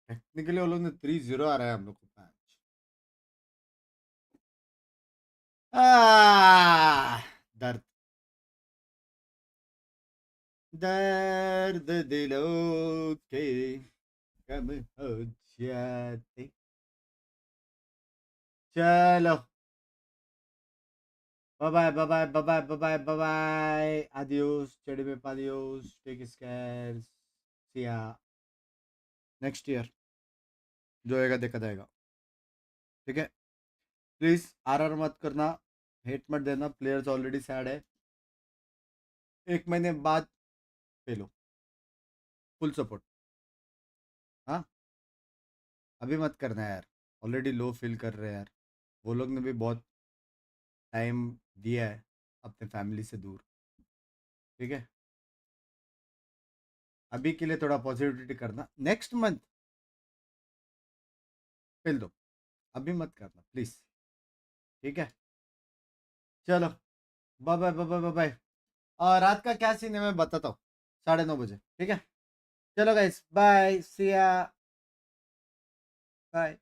टेक्निकली वो लोग ने 3-0 आ रहा है हम लोग को मैच. दर्द दर्द दिलों के कम हो जाते. चलो bye bye bye bye bye bye bye bye. आदियोस चढ़े पादियोस. Take care. सी या नेक्स्ट ईयर. जो होएगा देखा जाएगा. ठीक है. प्लीज आरआर मत करना, हेट मत देना. प्लेयर्स ऑलरेडी सैड है. 1 महीने बाद खेलो, फुल सपोर्ट. हाँ, अभी मत करना यार. ऑलरेडी लो फील कर रहे हैं यार. वो लोग ने भी बहुत टाइम दिया है अपने फैमिली से दूर. ठीक है, अभी के लिए थोड़ा पॉजिटिविटी करना. नेक्स्ट मंथ खेल दो, अभी मत करना प्लीज. ठीक है, चलो bye bye bye bye bye. और रात का क्या सीन है मैं बताता हूँ 9:30 बजे, ठीक है? चलो गाइस, बाय, सी या, बाय।